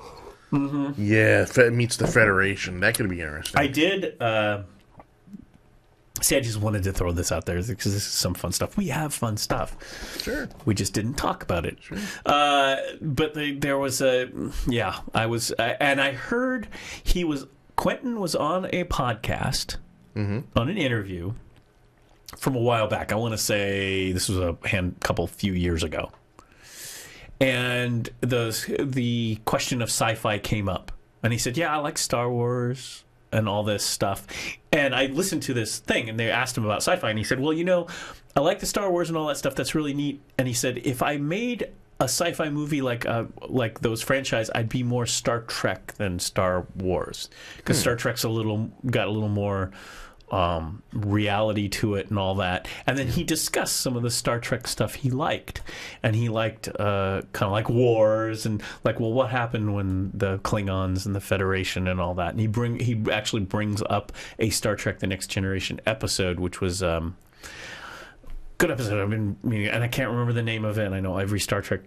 Yeah, meets the Federation. That could be interesting. I did. See, I just wanted to throw this out there because this is some fun stuff. We have fun stuff. Sure. We just didn't talk about it. Sure. But there was and I heard Quentin was on a podcast, on an interview from a while back. I want to say this was a few years ago. And the question of sci-fi came up. And he said, yeah, I like Star Wars and all this stuff. And I listened to this thing, and they asked him about sci-fi, and he said, well, I like the Star Wars and all that stuff. That's really neat. And he said, if I made a sci-fi movie like those franchise, I'd be more Star Trek than Star Wars, because Star Trek's got a little more reality to it and all that. And then he discussed some of the Star Trek stuff he liked, and he liked kind of like wars and like, well, what happened when the Klingons and the Federation and all that. And he actually brings up a Star Trek: The Next Generation episode, which was good episode. I've been meaning, and I can't remember the name of it. And I know every Star Trek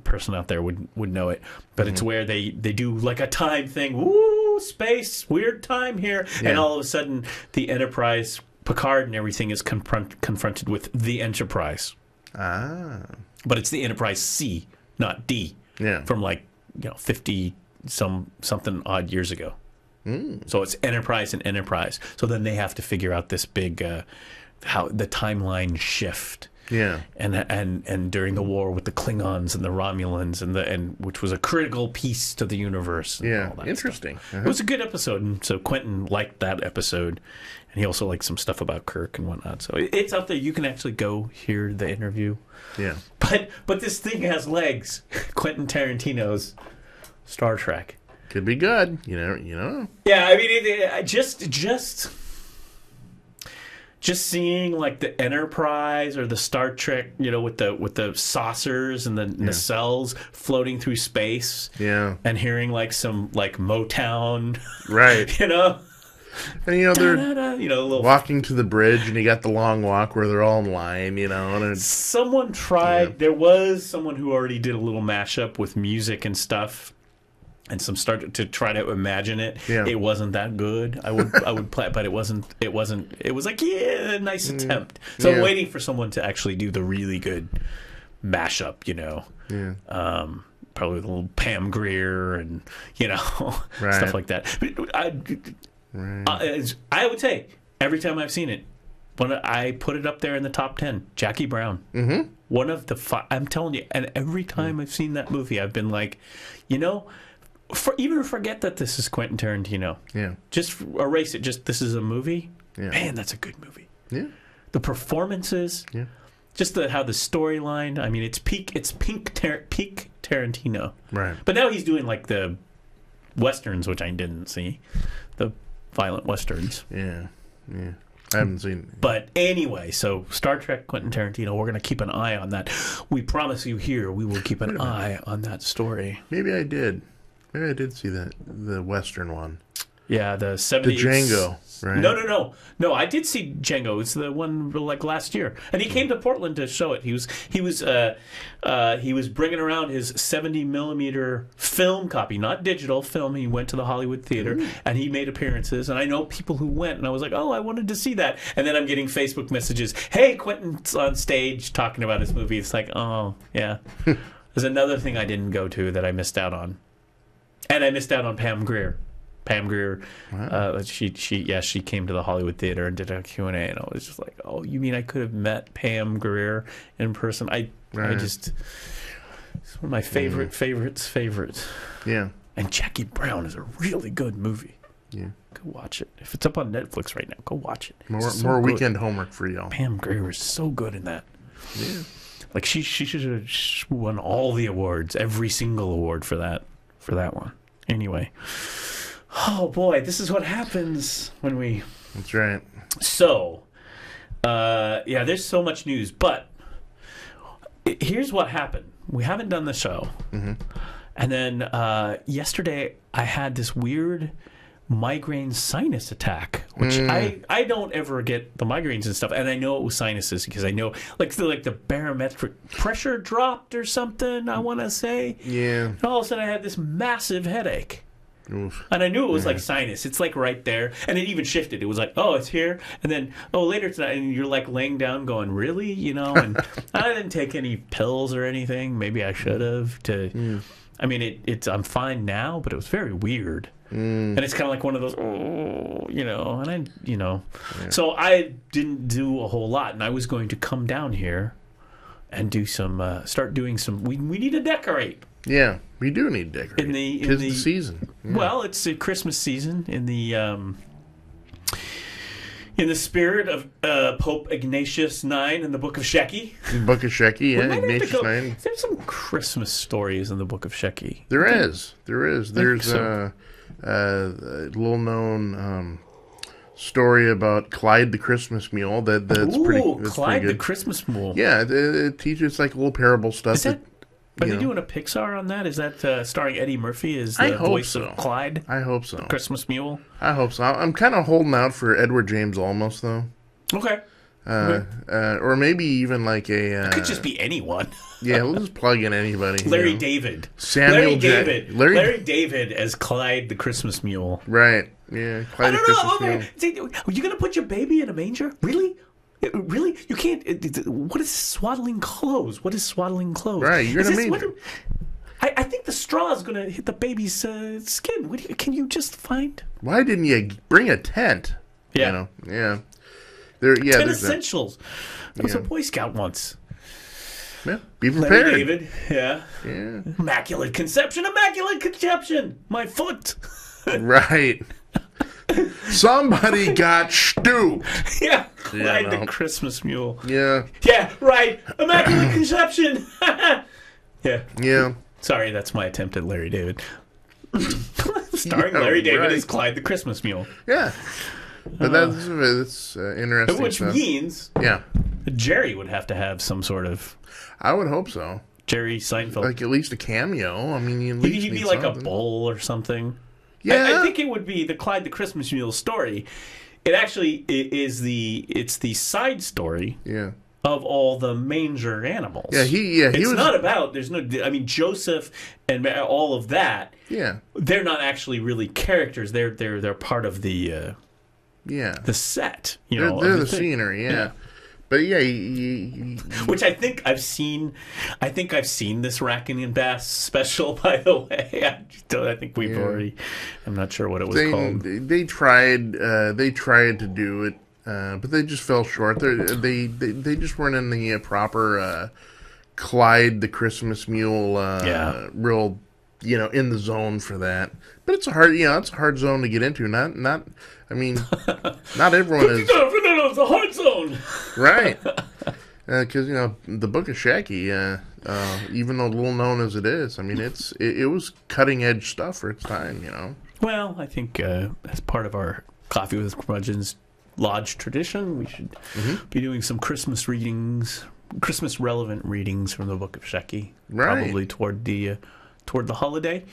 person out there would know it, but it's where they do like a time thing. Woo! Space, weird time here, and all of a sudden the Enterprise, Picard and everything is confronted with the Enterprise. But it's the Enterprise C, not D. Yeah, from 50 something odd years ago. So it's Enterprise and Enterprise. So then they have to figure out this big how the timeline shift. Yeah. And during the war with the Klingons and the Romulans and which was a critical piece to the universe. And Yeah. all that Interesting. It was a good episode, and so Quentin liked that episode, and he also liked some stuff about Kirk and whatnot. So it's out there. You can actually go hear the interview. Yeah. But this thing has legs. Quentin Tarantino's Star Trek. Could be good. You know. Yeah, I mean, just seeing like the Enterprise or the Star Trek, with the saucers and the nacelles floating through space. Yeah. And hearing like some like Motown. Right. And they're little walking to the bridge, and you got the long walk where they're all in line, and someone tried. Yeah. There was someone who already did a little mashup with music and stuff, and some started to try to imagine it. Yeah. It wasn't that good. I would play, but it wasn't. It was like a nice attempt. So I'm waiting for someone to actually do the really good mashup. Yeah. Probably with a little Pam Grier and Right. stuff like that. Right. I would say every time I've seen it, when I put it up there in the top 10, Jackie Brown. Mm-hmm. One of the I'm telling you, and every time I've seen that movie, I've been like, even forget that this is Quentin Tarantino. Yeah. Just erase it. Just this is a movie. Yeah. Man, that's a good movie. Yeah. The performances. Yeah. Just how the storyline. I mean, it's peak Tarantino. Right. But now he's doing like the westerns, which I didn't see. The violent westerns. Yeah. Yeah. I haven't seen it. But anyway, so Star Trek, Quentin Tarantino, we're going to keep an eye on that. We promise you here, we will keep an eye on that story. Maybe I did. Maybe I did see the Western one. Yeah, the 70s. The Django, right? No, I did see Django. It's the one like last year. And he came to Portland to show it. He was bringing around his 70 millimeter film copy, not digital film. He went to the Hollywood Theater and he made appearances. And I know people who went, and I was like, oh, I wanted to see that. And then I'm getting Facebook messages. Hey, Quentin's on stage talking about his movie. It's like, oh, yeah. There's another thing I didn't go to that I missed out on. And I missed out on Pam Grier. Pam Grier, wow. She came to the Hollywood Theater and did a Q&A, and I was just like, oh, you mean I could have met Pam Grier in person? I just, it's one of my favorites. Yeah. And Jackie Brown is a really good movie. Yeah. Go watch it. If it's up on Netflix right now, go watch it. More weekend homework for y'all. Pam Grier is so good in that. Yeah. Like she should have won all the awards, every single award for that one. Anyway. Oh boy, this is what happens when we... That's right. So, there's so much news, but here's what happened. We haven't done the show. Mm-hmm. And then yesterday I had this weird migraine sinus attack, which I don't ever get the migraines and stuff, and I know it was sinuses because I know like the barometric pressure dropped or something, I want to say. Yeah. And all of a sudden I had this massive headache. Oof. And I knew it was like sinus. It's like right there. And it even shifted. It was like, oh, it's here. And then, oh, later tonight. And you're like laying down going, really? And I didn't take any pills or anything. Maybe I should have. I mean, I'm fine now, but it was very weird. And it's kind of like one of those, So I didn't do a whole lot. And I was going to come down here and do start doing some, we need to decorate. Yeah, we do need decorating. Tis the season. Yeah. Well, it's the Christmas season in the spirit of Pope Ignatius IX in the Book of Shecky. The Book of Shecky, yeah, Ignatius IX. There's some Christmas stories in the Book of Shecky. There is. There's a little-known story about Clyde the Christmas Mule. That's Clyde pretty good. The Christmas Mule. Yeah, it teaches like little parable stuff. Are they doing a Pixar on that? Is that starring Eddie Murphy as the voice of Clyde? I hope so. The Christmas Mule? I hope so. I'm kind of holding out for Edward James Olmos, though. Okay. Or maybe even like a... it could just be anyone. Yeah, we'll just plug in anybody. Larry David. Larry David as Clyde the Christmas Mule. Right. Yeah, Clyde the Christmas Mule. Are you going to put your baby in a manger? Really? Really? You can't... What is swaddling clothes? What is swaddling clothes? Right, you're in a manger. I think the straw is going to hit the baby's skin. Can you just find... Why didn't you bring a tent? Yeah. Yeah. Yeah, 10 essentials. I was a Boy Scout once. Yeah, be prepared. Larry David, yeah. Immaculate Conception, my foot. Right. Somebody got stooped. Yeah, Clyde the Christmas Mule. Yeah. Yeah, right. Immaculate Conception. Yeah. Yeah. Sorry, that's my attempt at Larry David. Starring Larry David as Clyde the Christmas Mule. Yeah. But that's interesting. Which means Jerry would have to have some sort of... I would hope so. Jerry Seinfeld. Like at least a cameo. I mean, you at least he'd be need like something. a bull or something. Yeah. I think it would be the Clyde the Christmas Mule story. It actually is it's the side story of all the manger animals. Yeah, it's not about, Joseph and all of that. Yeah. They're not actually really characters. They're part of the set. They're the scenery, yeah. But yeah, which I think I've seen. I think I've seen this Racking and Bass special. By the way, I think we've already. I'm not sure what it was called. They tried to do it, but they just fell short. They just weren't in the proper Clyde the Christmas Mule real in the zone for that. But it's a hard zone to get into. Not everyone is. It's a hard zone, right? Because the Book of Shecky, even though little known as it is, I mean it was cutting edge stuff for its time. Well, I think as part of our Coffee with Curmudgeons Lodge tradition, we should be doing some Christmas readings, Christmas relevant readings from the Book of Shecky, probably toward the holiday.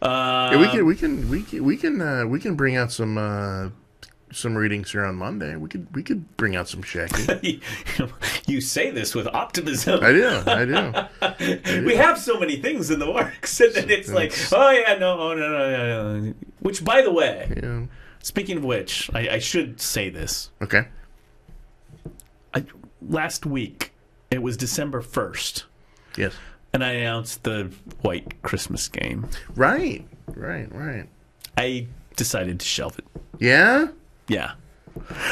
We can bring out some readings here on Monday. We could bring out some Shecky. You say this with optimism. I do. We have so many things in the works, and then it's like, no. Which, by the way, speaking of which, I should say this. Okay. Last week, it was December 1st. Yes. And I announced the White Christmas game. Right. I decided to shelve it. Yeah? Yeah.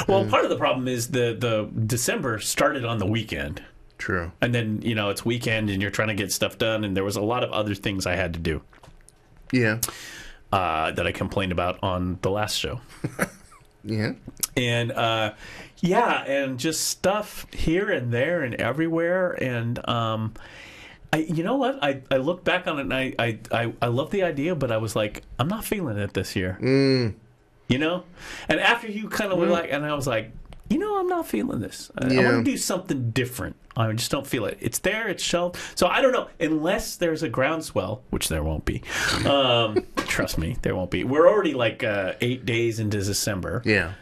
Well, part of the problem is the December started on the weekend. True. And then, it's weekend and you're trying to get stuff done, and there was a lot of other things I had to do. Yeah. That I complained about on the last show. Yeah. And, and just stuff here and there and everywhere. And, you know what? I look back on it and I love the idea, but I was like, I'm not feeling it this year. And after you kind of were like, and I was like, I'm not feeling this. I want to do something different. I just don't feel it. It's there. It's shelved. So I don't know. Unless there's a groundswell, which there won't be. Trust me, there won't be. We're already like 8 days into December. Yeah.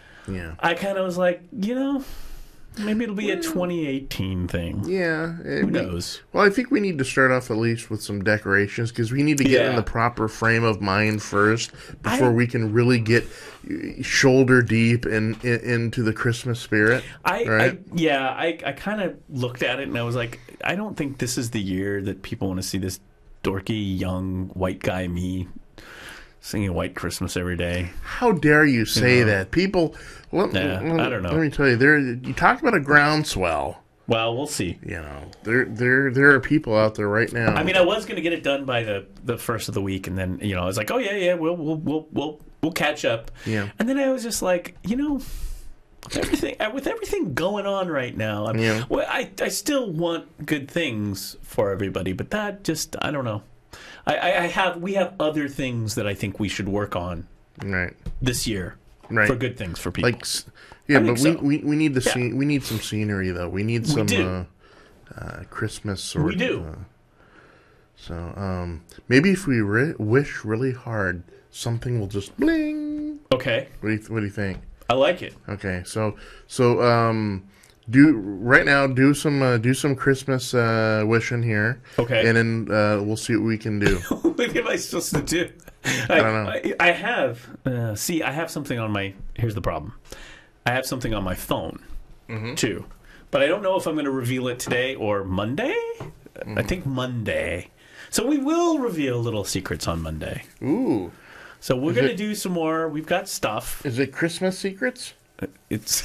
I kind of was like, maybe it'll be a 2018 thing. Yeah. Who knows? Well, I think we need to start off at least with some decorations, because we need to get in the proper frame of mind first before we can really get shoulder deep into the Christmas spirit. I kind of looked at it and I was like, I don't think this is the year that people want to see this dorky young white guy me singing White Christmas every day. How dare you say that? People... I don't know. Let me tell you, you talk about a groundswell. Well, we'll see. There are people out there right now. I mean, I was going to get it done by the first of the week, and then I was like, oh yeah, we'll catch up. Yeah. And then I was just like, with everything going on right now, I still want good things for everybody, but that just I don't know. We have other things that I think we should work on this year. Right. For good things for people. We need we need some scenery though. We need some Christmas sort of. We do. So maybe if we wish really hard, something will just bling. Okay. What do you think? I like it. Okay. So do some Christmas wishing here. Okay. And then we'll see what we can do. What am I supposed to do? I don't know. I have I have something on my. Here's the problem. I have something on my phone too, but I don't know if I'm going to reveal it today or Monday. I think Monday. So we will reveal little secrets on Monday. Ooh. So we're going to do some more. We've got stuff. Is it Christmas secrets? It's.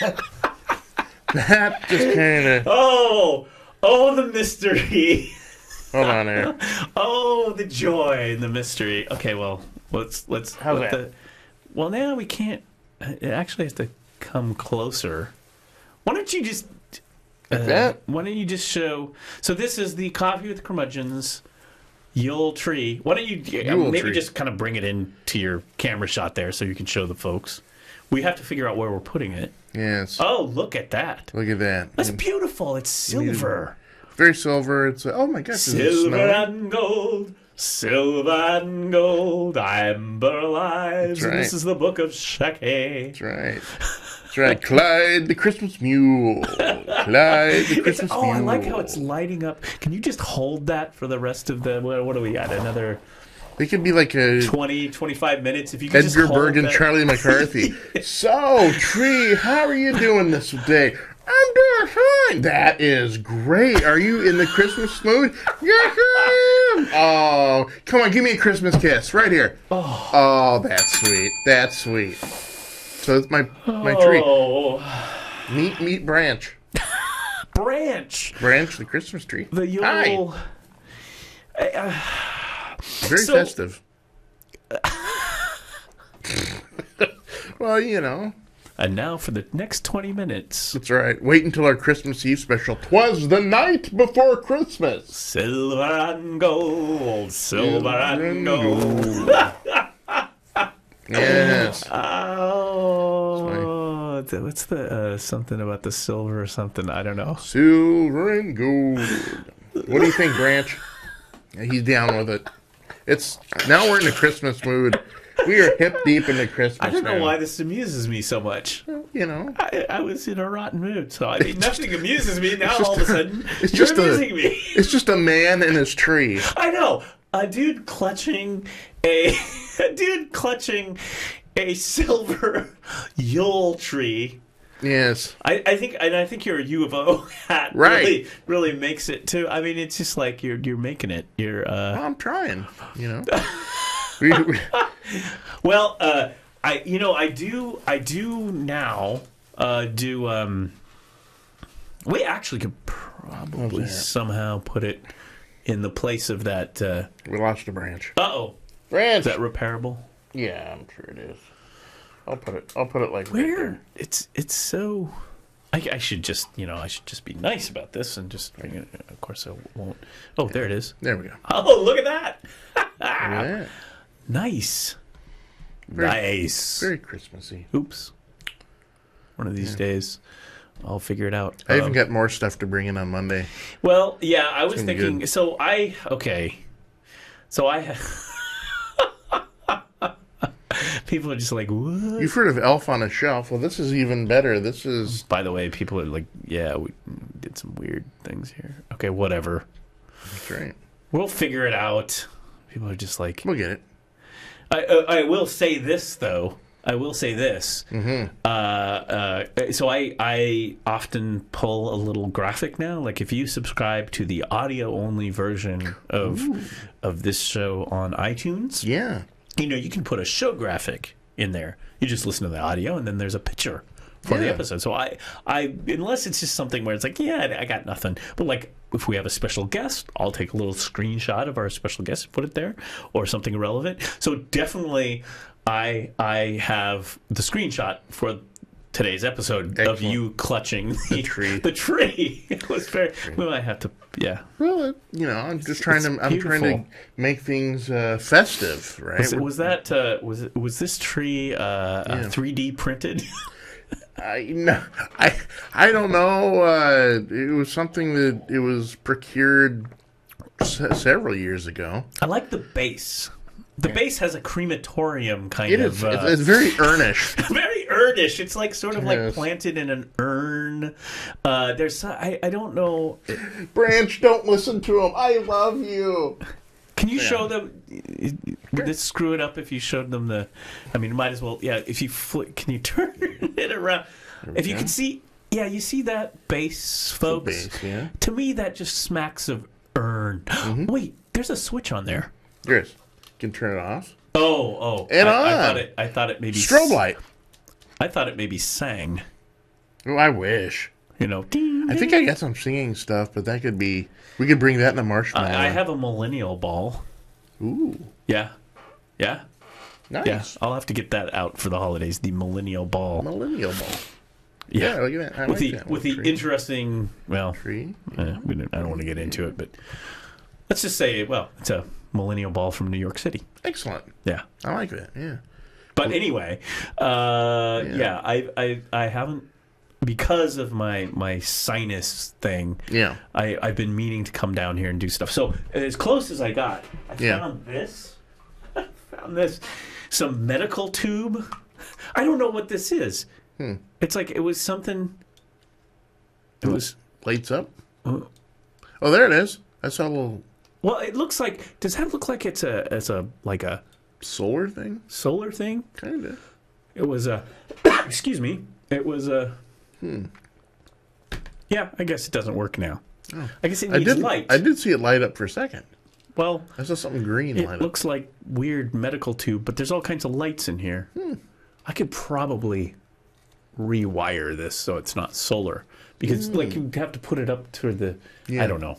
That just kind of... Oh, the mystery. Hold on there. Oh, the joy and the mystery. Okay, well, let's. How's that? Well, now we can't. It actually has to come closer. Why don't you just? Like that? Why don't you just show? So this is the Coffee with Curmudgeons Yule Tree. Why don't you maybe just kind of bring it into your camera shot there so you can show the folks. We have to figure out where we're putting it. Yes. Oh, look at that. Look at that. That's beautiful. It's silver. Very silver. It's oh my gosh. Silver and gold, silver and gold, amber lives. Right. And this is the book of Shecky. That's right. That's right. Clyde the Christmas Mule. Clyde the Christmas Mule. Oh, I like how it's lighting up. Can you just hold that for the rest of the... What do we got? Another... It could be like a 25 minutes if you can just Edgar hold Bergen, that. Charlie McCarthy. So, Tree, how are you doing this day? I'm doing fine. That is great. Are you in the Christmas mood? Yes, I am. Oh, come on, give me a Christmas kiss right here. Oh, that's sweet. That's sweet. So it's my tree. Meet Branch. Branch, the Christmas tree. The Yule. Very festive. Well, you know. And now for the next 20 minutes. That's right. Wait until our Christmas Eve special. 'Twas the night before Christmas. Silver and gold, silver and gold. Yes. Oh, what's the something about the silver or something? I don't know. Silver and gold. What do you think, Branch? He's down with it. It's now we're in the Christmas mood. We are hip deep into Christmas. I don't know now. why this amuses me so much. You know, I was in a rotten mood, so I mean, nothing amuses me. Now all of a sudden, it's you're just amusing me. It's just a man and his tree. I know a dude clutching a silver Yule tree. Yes, I think your U of O hat right. really makes it too. I mean, it's just like you're making it. Well, I'm trying. You know. Well, I do now do. We actually could probably somehow put it in the place of that. We lost a Branch. Is Branch. that repairable? Yeah, I'm sure it is. I'll put it like where right there. it's so. I should just be nice about this and just bring it. Of course, I won't. Oh, there it is. There we go. Oh, look at that! Yeah. Nice. Nice. Very Christmassy. Oops. One of these days, I'll figure it out. I even got more stuff to bring in on Monday. Well, yeah, I was gonna be thinking. good. So I people are just like, what? You've heard of Elf on a Shelf? Well, this is even better. This is... By the way, people are like, yeah, we did some weird things here. Okay, whatever. That's right. We'll figure it out. People are just like... We'll get it. I will say this, though. I will say this. Mm-hmm. So I often pull a little graphic now. Like if you subscribe to the audio-only version of this show on iTunes... Yeah. You can put a show graphic in there. You just listen to the audio, and then there's a picture for the episode. So I unless it's just something where it's like, yeah, I got nothing. But like if we have a special guest, I'll take a little screenshot of our special guest and put it there, or something relevant. So definitely, I have the screenshot for today's episode of you clutching the tree. The tree. It was very. We might have to. Yeah. Well, I'm just trying to. I'm trying to make things festive, right? Was this tree 3D printed? I don't know. It was something that it was procured several years ago. I like the base. The base has a crematorium kind of. It's very earnish. Very earnish. It's like sort of like planted in an urn. There's I don't know. Branch, don't listen to him. I love you. Can you show them? Would this screw it up if you showed them the? I mean, might as well. Yeah. If you can you turn it around? If you can see, you see that base, folks. Base, yeah. To me, that just smacks of urn. Mm-hmm. Wait, there's a switch on there. There is. You can turn it off. Oh. And I thought it maybe strobe light. I thought it maybe sang. Oh, I wish. You know, ding, I think I got some singing stuff, but that could be. We could bring that in a marshmallow. I have a millennial ball. Ooh. Yeah. Yeah. Nice. Yeah. I'll have to get that out for the holidays. The millennial ball. Millennial ball. Yeah. Look at that. I With like the that with one. the Tree. interesting. Well, Tree. I don't want to get into it, but let's just say, it's a millennial ball from New York City. Excellent. Yeah. I like that. Yeah. But anyway, I haven't, because of my sinus thing. Yeah. I've been meaning to come down here and do stuff. So as close as I got, I found this. Some medical tube. I don't know what this is. It's like it was something. It was Lights up. Oh, there it is. I saw a little. Well, it looks like. Does that look like it's a Solar thing? solar thing? Kind of. It was a. Excuse me. It was a. Yeah, I guess it doesn't work now. Oh. I guess it needs light. I did see it light up for a second. Well, I saw something green it light up. looks like weird medical tube, but there's all kinds of lights in here. I could probably rewire this so it's not solar, because like you'd have to put it up to the. Yeah. I don't know.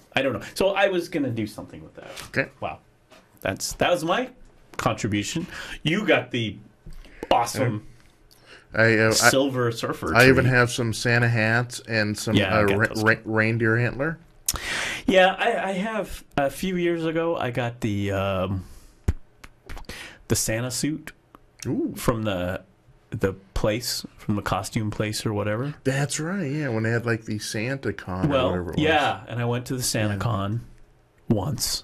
So I was gonna do something with that. Okay. Wow, that was my contribution. You got the awesome silver surfer tree. I even have some Santa hats and some I got those too. reindeer antler. Yeah, I have. A few years ago, I got the Santa suit from the place, from the costume place or whatever. That's right. Yeah, when they had like the Santa Con or whatever it was. Yeah, and I went to the Santa Con once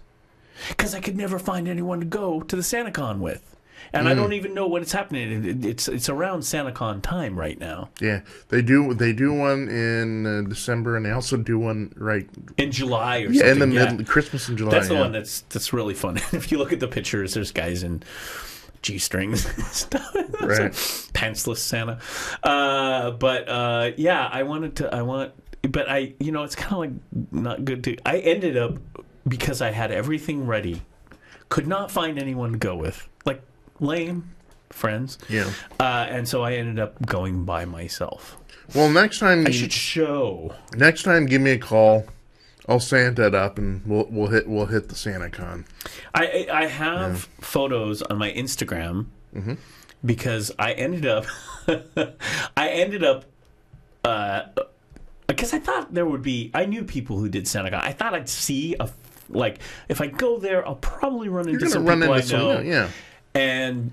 because I could never find anyone to go to the Santa Con with. And I don't even know when it's happening. It's around SantaCon time right now. Yeah, they do one in December, and they also do one right in July or something. Yeah, in the middle, middle, Christmas in July. That's the one that's really fun. If you look at the pictures, there's guys in G-strings and stuff. Right. Pantsless Santa. But it's kind of like not good to. I ended up, because I had everything ready, could not find anyone to go with. Like, lame friends. Yeah. And so I ended up going by myself. Well, next time I should show. Next time, give me a call. I'll Santa it up, and we'll hit the Santa Con. I have photos on my Instagram because I ended up because I thought there would be. I knew people who did Santa Con. I thought I'd see if I go there, I'll probably run into some people I know. Yeah. And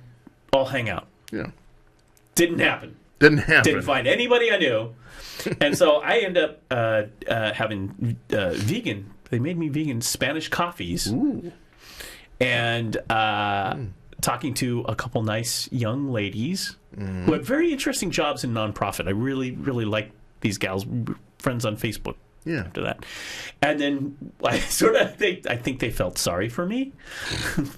I'll hang out. Yeah. Didn't happen. Didn't find anybody I knew. And so I end up having vegan. They made me vegan Spanish coffees. Ooh. And talking to a couple nice young ladies who had very interesting jobs in nonprofit. I really, really like these gals, friends on Facebook. Yeah. After that, and then I think they felt sorry for me,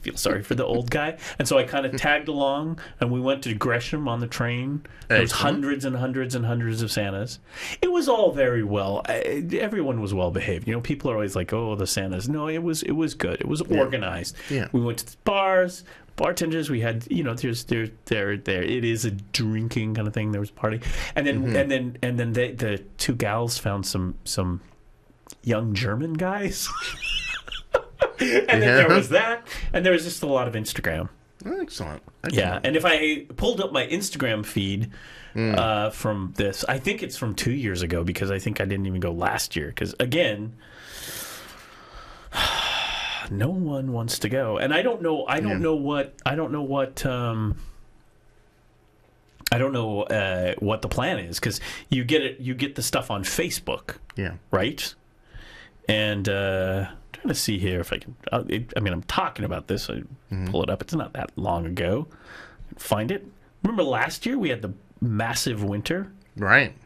feel sorry for the old guy, and so I kind of tagged along, and we went to Gresham on the train. There was hundreds and hundreds and hundreds of Santas. It was all very well. Everyone was well behaved. You know, people are always like, "Oh, the Santas." No, it was good. It was organized. Yeah. We went to the bars. Bartenders, we had, there's there. It is a drinking kind of thing. There was a party, and then the two gals found some young German guys, and then there was that, and there was just a lot of Instagram. Excellent. Yeah, and if I pulled up my Instagram feed from this, I think it's from 2 years ago, because I think I didn't even go last year, because again. No one wants to go, and I don't know what the plan is, because you get the stuff on Facebook, right? And trying to see here if I can. I'm talking about this. I pull it up. It's not that long ago. Find it. Remember last year we had the massive winter, right?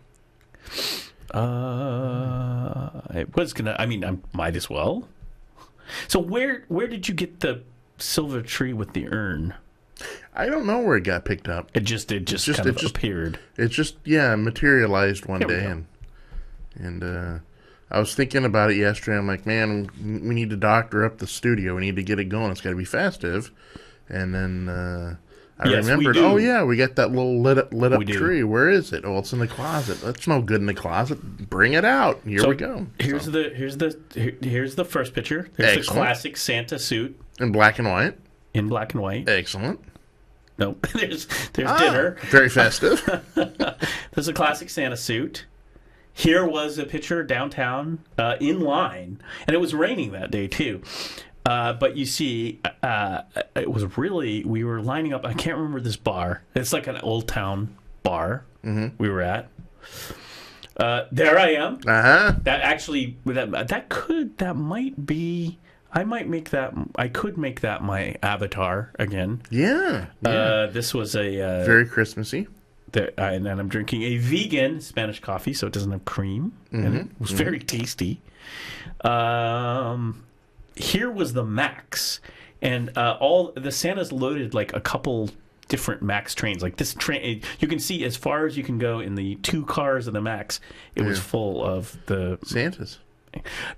It was gonna. I might as well. So where did you get the silver tree with the urn? I don't know where it got picked up. It just kind of appeared. It just materialized one day, and I was thinking about it yesterday. I'm like, man, we need to doctor up the studio. We need to get it going. It's got to be festive. And then I Yes, we remembered, do. oh yeah, we got that little lit up We do. tree. Where is it? Oh, it's in the closet. That's no good in the closet. Bring it out. Here we go. Here's the first picture. There's the Excellent. classic Santa suit In black and white. in black and white. Excellent. Nope. There's dinner. Very festive. There's a classic Santa suit. Here was a picture downtown in line, and it was raining that day too. But you see, it was really, we were lining up. I can't remember this bar. It's like an old town bar we were at. There I am. Uh-huh. That actually, that might be, I could make that my avatar again. Yeah. This was a... Very Christmassy. and I'm drinking a vegan Spanish coffee, so it doesn't have cream. And it was very tasty. Here was the Max, and all the Santas loaded like a couple different Max trains. Like this train, you can see as far as you can go in the 2 cars of the Max. It was full of the Santas.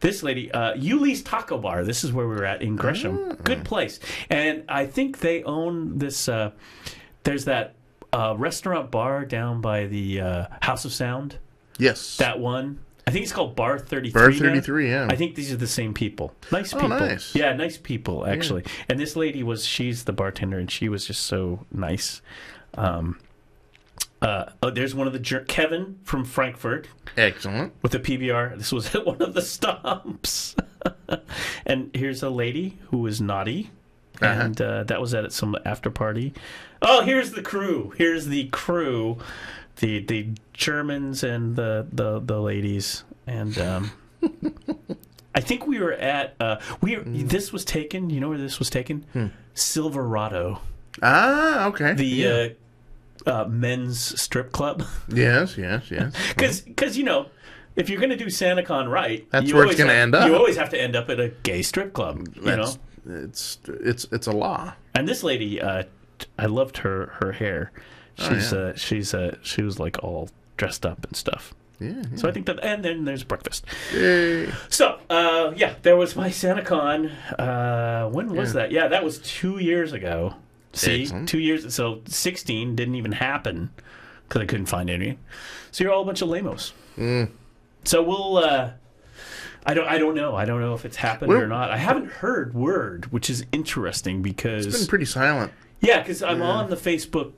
This lady, Yuli's Taco Bar. This is where we were at in Gresham. Good place, and I think they own this. There's that restaurant bar down by the House of Sound. Yes. That one. I think it's called Bar 33. Bar 33, yeah. I think these are the same people. Nice people. Nice. Yeah, nice people, actually. Yeah. And this lady she's the bartender, and she was just so nice. There's one of the Kevin from Frankfurt. Excellent. With the PBR. This was at one of the stops. And here's a lady who was naughty. And that was at some after party. Oh, here's the crew. Here's the crew. The Germans and the ladies, and I think we were at this was taken. You know where this was taken? Silverado. Ah, okay. The men's strip club. Yes. Because you know, if you're going to do SantaCon right, that's where it's going to end up. You always have to end up at a gay strip club. It's a law. And this lady, I loved her hair. She was like all dressed up and stuff. Yeah. So I think that, and then there's breakfast. Yay. So there was my SantaCon. When was that? Yeah, that was 2 years ago. See, excellent. 2 years. So 16 didn't even happen because I couldn't find any. So you're all a bunch of lamos. So we'll. I don't know. I don't know if it's happened or not. I haven't heard word, which is interesting because it's been pretty silent. Yeah, because I'm on the Facebook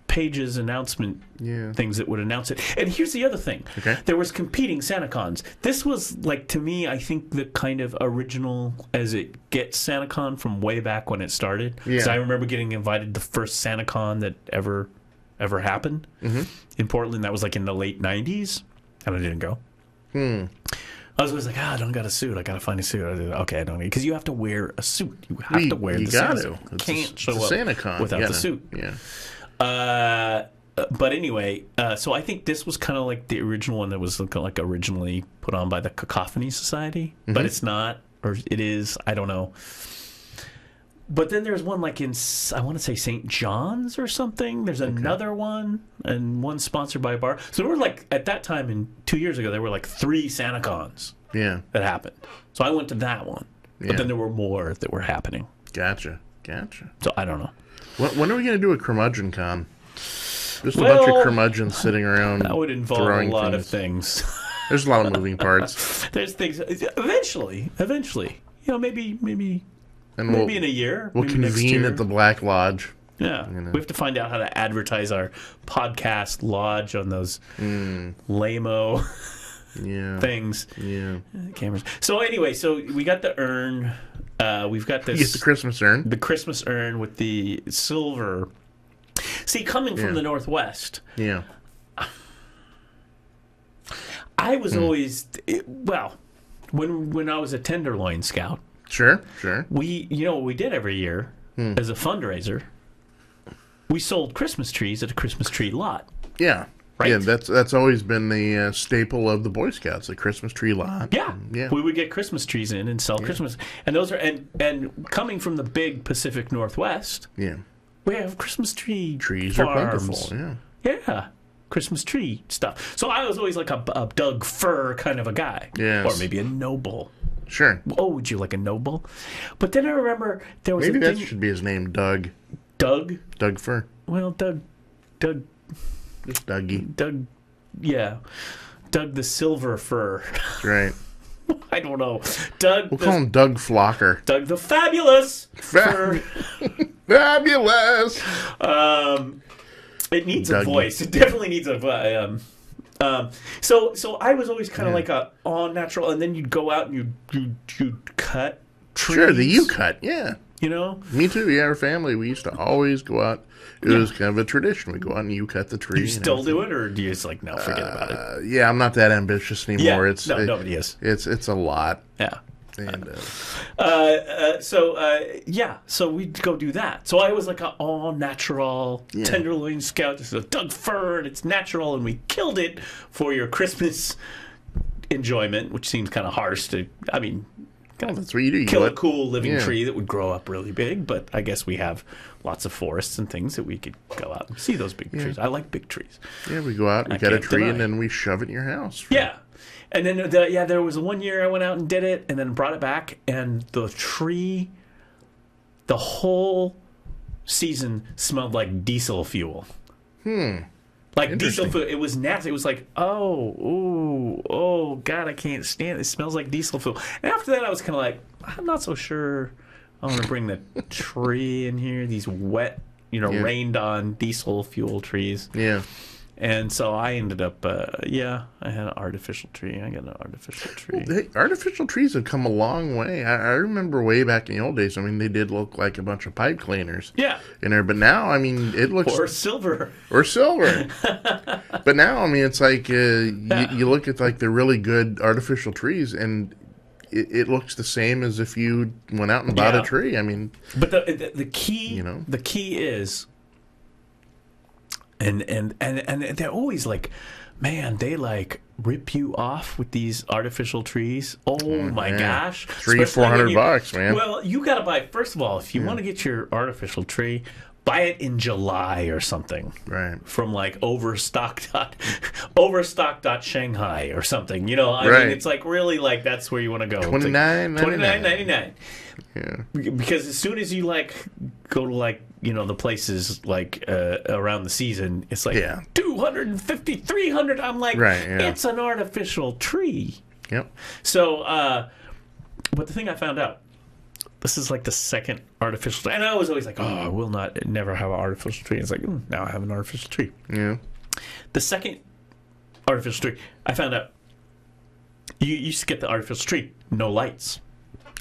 pages announcement things that would announce it. And here's the other thing. Okay. There was competing SantaCons. This was, like, to me, I think the kind of original as it gets SantaCon from way back when it started. Because I remember getting invited to the first SantaCon that ever happened in Portland. That was like in the late 90s. And I didn't go. I was always like, I don't got a suit. I got to find a suit. Okay, I don't need, because you have to wear a suit. You have to wear the Santa suit. You can't show up SantaCon without the suit. Yeah. But anyway, so I think this was kind of like the original one that was like originally put on by the Cacophony Society, but it's not, or it is. I don't know. But then there's one like in, I want to say St. John's or something. There's another one, and one sponsored by a bar. So there were like, at that time, 2 years ago, there were like 3 SantaCons that happened. So I went to that one. But then there were more that were happening. Gotcha. So I don't know. When are we going to do a Curmudgeon Con? Just a bunch of curmudgeons sitting around. That would involve a lot of things. There's a lot of moving parts. There's things. Eventually. You know, maybe in a year. We'll convene at the Black Lodge. Yeah. We have to find out how to advertise our podcast lodge on those lame-o things. Yeah. Cameras. So anyway, we got the urn. We've got this. You get the Christmas urn. The Christmas urn with the silver. See, coming from the Northwest. Yeah. I was always, when I was a Tenderloin Scout. Sure. You know what we did every year as a fundraiser? We sold Christmas trees at a Christmas tree lot. Yeah. Right? Yeah, that's always been the staple of the Boy Scouts, the Christmas tree lot. Yeah. We would get Christmas trees in and sell Christmas. And those are and coming from the big Pacific Northwest. Yeah. We have Christmas trees farms. Are plentiful. Yeah. Christmas tree stuff. So I was always like a Doug Fir kind of a guy. Yes. Or maybe a Noble. Sure. Oh, would you like a Noble? But then I remember there was maybe that should be his name, Doug. Doug. Doug fir. Well, Doug, Just Dougie. Doug, yeah, Doug the silver fir. Right. I don't know. Doug. We'll call him Doug Flocker. Doug the fabulous fir. Fabulous. It needs Dougie. a voice. It definitely needs a. So I was always kind of like a all natural, and then you'd go out and you'd cut trees. Sure, the U-cut, yeah. You know? Me too, yeah. Our family, we used to always go out. It was kind of a tradition. We'd go out and U-cut the tree. Do you still do it, or do you just like, no, forget about it? Yeah, I'm not that ambitious anymore. Yeah, nobody is. It's a lot. Yeah. And, so we'd go do that. So I was like an all natural tenderloin scout. This is a Doug fir, and it's natural, and we killed it for your Christmas enjoyment, which seems kind of harsh to. I mean, that's what you do. Kill a cool living tree that would grow up really big, but I guess we have lots of forests and things that we could go out and see those big trees. I like big trees. Yeah, we go out, we get a tree, and then we shove it in your house. Yeah. And then, there was one year I went out and did it, and then brought it back, and the tree, the whole season smelled like diesel fuel. Like diesel fuel. It was nasty. It was like, oh, God, I can't stand it. It smells like diesel fuel. And after that, I was kind of like, I'm not so sure I want to bring the tree in here, these wet, rained on diesel fuel trees. Yeah. And so I ended up, I had an artificial tree. I got an artificial tree. Well, artificial trees have come a long way. I remember way back in the old days, I mean, they did look like a bunch of pipe cleaners. Yeah. In there. But now, I mean, it looks... Or silver. But now, I mean, it's like, you look at, like, the really good artificial trees, and it looks the same as if you went out and bought a tree. I mean... But the key, the key is... And they're always like, man, they like rip you off with these artificial trees. Oh my gosh. $300-$400, man. Well, you got to buy, first of all, if you want to get your artificial tree, buy it in July or something. Right. From like overstock.shanghai or something. I mean, it's like really like that's where you want to go. $29.99. Yeah. Because as soon as you like go to like, the places like around the season, it's like $250, $300. I'm like, it's an artificial tree. Yep. So, but the thing I found out, this is like the second artificial tree. And I was always like, I will never have an artificial tree. It's like, now I have an artificial tree. Yeah. The second artificial tree, I found out, you used to get the artificial tree, no lights.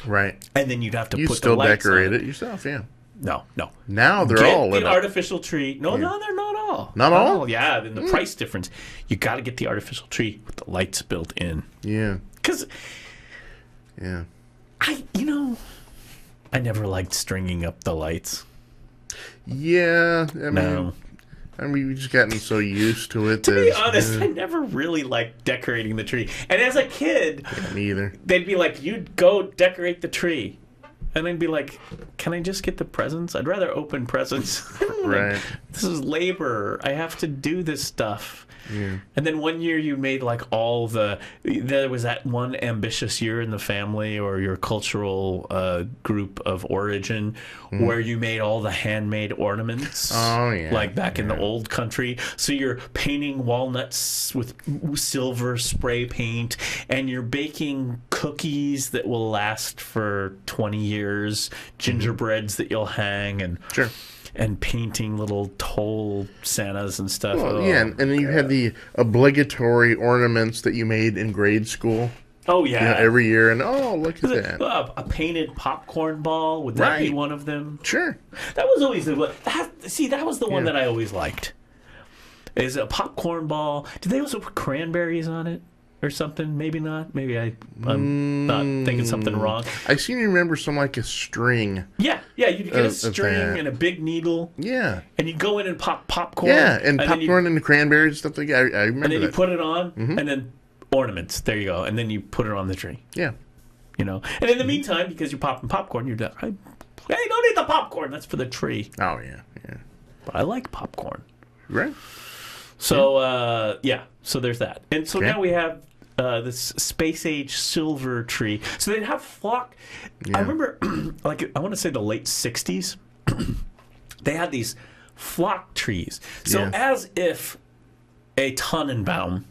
Right. And then you'd have to put the still lights decorate on it yourself, yeah. No. Now they're all lit the up. artificial tree. No, they're not all. Not all? Yeah, then the price difference. You got to get the artificial tree with the lights built in. Yeah. Because... Yeah. I never liked stringing up the lights. Yeah. I mean, we've just gotten so used to it. To be honest, I never really liked decorating the tree. And as a kid... Yeah, me either. They'd be like, you'd go decorate the tree. And I'd be like, can I just get the presents? I'd rather open presents. Right. This is labor. I have to do this stuff. Yeah. And then one year you made like there was that one ambitious year in the family or your cultural group of origin where you made all the handmade ornaments. Oh, yeah. Like back in the old country. So you're painting walnuts with silver spray paint and you're baking cookies that will last for 20 years, gingerbreads that you'll hang and... Sure. And painting little toll Santas and stuff. Well, and then you had the obligatory ornaments that you made in grade school. Oh, yeah. Every year. And, look at that. A painted popcorn ball. Would that be one of them? Sure. That was always the one. That was the one that I always liked. Is a popcorn ball. Did they also put cranberries on it? Or something? Maybe not. Maybe I'm not thinking something wrong. I seem to remember some like a string. Yeah. You'd get a string and a big needle. Yeah. And you go in and pop popcorn. Yeah, and popcorn and the cranberries and stuff like that. I remember and then that. you put it on, and then ornaments. There you go. And then you put it on the tree. Yeah. And in the meantime, because you're popping popcorn, you're done. Hey, don't eat the popcorn. That's for the tree. Oh, yeah. But I like popcorn. Right. So, so there's that. And so now we have this space age silver tree. So they'd have flock. I remember, I want to say the late 60s. they had these flock trees. So Yeah. as if a Tannenbaum,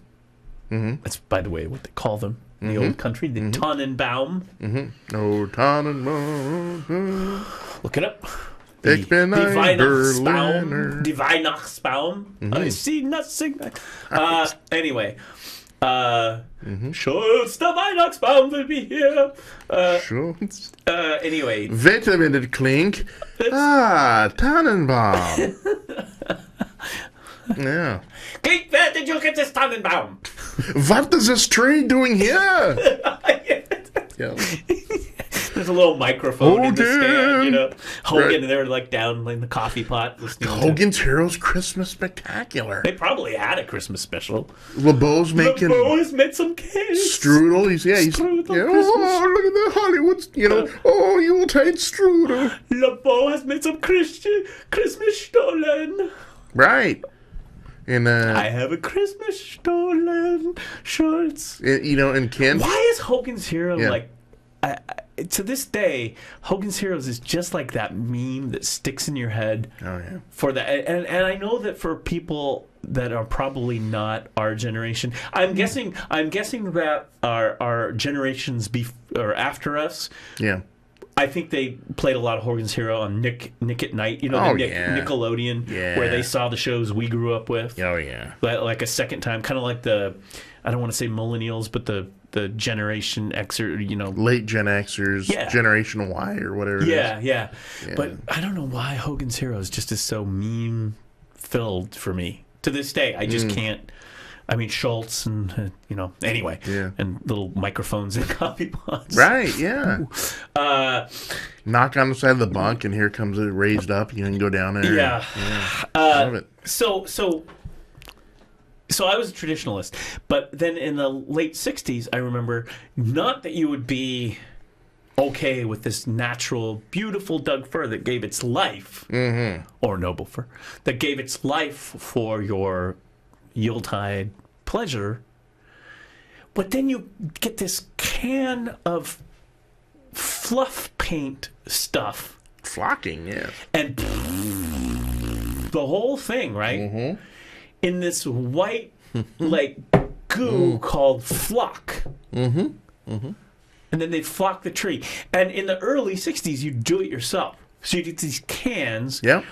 that's, by the way, what they call them in the old country, the Tannenbaum. Oh, Tannenbaum. Look it up. Ich bin ein Berliner. Die Weihnachtsbaum. I see nothing. Anyway. Schulz, der Weihnachtsbaum will be here. Schulz. Anyway. Wetter, wenn es klingt. Tannenbaum. Yeah. Klingt, where did you get this Tannenbaum? What is this tree doing here? Yeah. There's a little microphone in the stand, Hogan! you know. Hogan, Right. and they're like down in the coffee pot listening to... Hogan's Heroes Christmas Spectacular. They probably had a Christmas special. LeBeau's making LeBeau has made some cakes. strudel. He's Strudel yeah, Christmas. oh, look at the Hollywood, oh, Yuletide strudel. LeBeau has made some Christmas Stollen. Right. And I have a Christmas Stollen, Schultz. and Ken. Why is Hogan's Hero Yeah. like... to this day, Hogan's Heroes is just like that meme that sticks in your head. Oh yeah. For that, and I know that for people that are probably not our generation, I'm guessing that our generations or after us, Yeah. I think they played a lot of Hogan's Hero on Nick at Night, the Nickelodeon, Yeah. where they saw the shows we grew up with. Oh yeah. Like a second time, kind of like I don't want to say millennials, but the Generation X or Late Gen Xers, Yeah. Generation Y or whatever. yeah, It yeah. Yeah. But I don't know why Hogan's Heroes just is so meme filled for me. To this day, I just can't. I mean, Schultz and anyway, Yeah. and little microphones and coffee pots. is. Right. Yeah. Knock on the side of the bunk, and here comes it raised up. You can go down there. Yeah. Love it. So I was a traditionalist, but then in the late 60s, I remember not that you would be okay with this natural, beautiful Doug fir that gave its life, or noble fir, that gave its life for your Yuletide pleasure, but then you get this can of fluff paint stuff. Flocking, yeah. And the whole thing, right? In this white, like, goo called flock. And then they'd flock the tree. And in the early 60s, you'd do it yourself. So you'd get these cans. Yeah.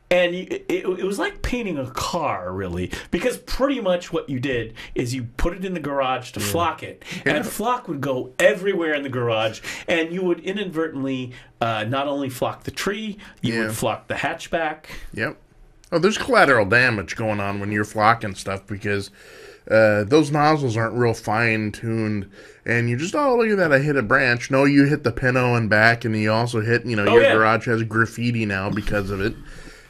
And it was like painting a car, really. Because pretty much what you did is you put it in the garage to flock it. And flock would go everywhere in the garage. And you would inadvertently not only flock the tree, you would flock the hatchback. Yep. Oh, there's collateral damage going on when you're flocking stuff because those nozzles aren't real fine-tuned. And you just, look at that, I hit a branch. No, you hit the pinot and back, and you also hit, your garage has graffiti now because of it.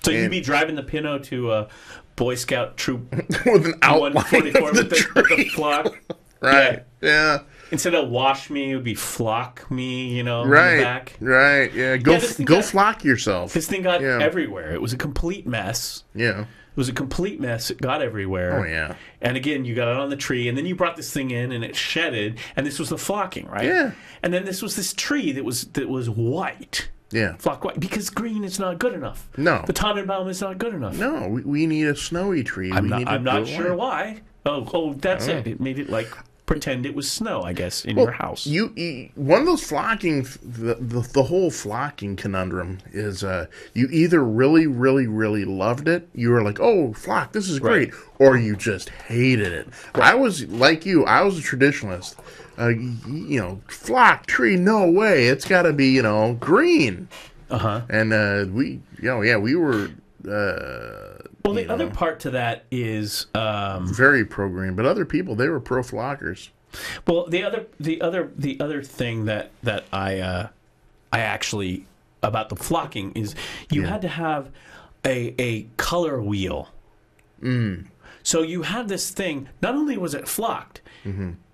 So you'd be driving the Pinot to a Boy Scout troop with an outline 144 of the with tree. the flock. Right, yeah. Instead of wash me, it would be flock me, in the Right, back. right, yeah. Go flock yourself. This thing got everywhere. It was a complete mess. Yeah. It was a complete mess. It got everywhere. Oh, yeah. And again, you got it on the tree, and then you brought this thing in, and it shedded, and this was the flocking, right? Yeah. And then this was this tree that was white. Yeah. Flock white. Because green is not good enough. No. The Tannenbaum is not good enough. No, we need a snowy tree. I'm not sure why. Oh, that's it. It made it like pretend it was snow, I guess, in your house. You one of those flocking, the whole flocking conundrum is you either really, really, really loved it, you were like, oh, flock, this is great, or you just hated it. Right. I was like you. I was a traditionalist. Flock tree, no way. It's got to be, green. And we were. Well, the other part to that is very pro green, but other people, they were pro flockers. Well, the other thing that I actually about the flocking is you had to have a color wheel. So you had this thing. Not only was it flocked,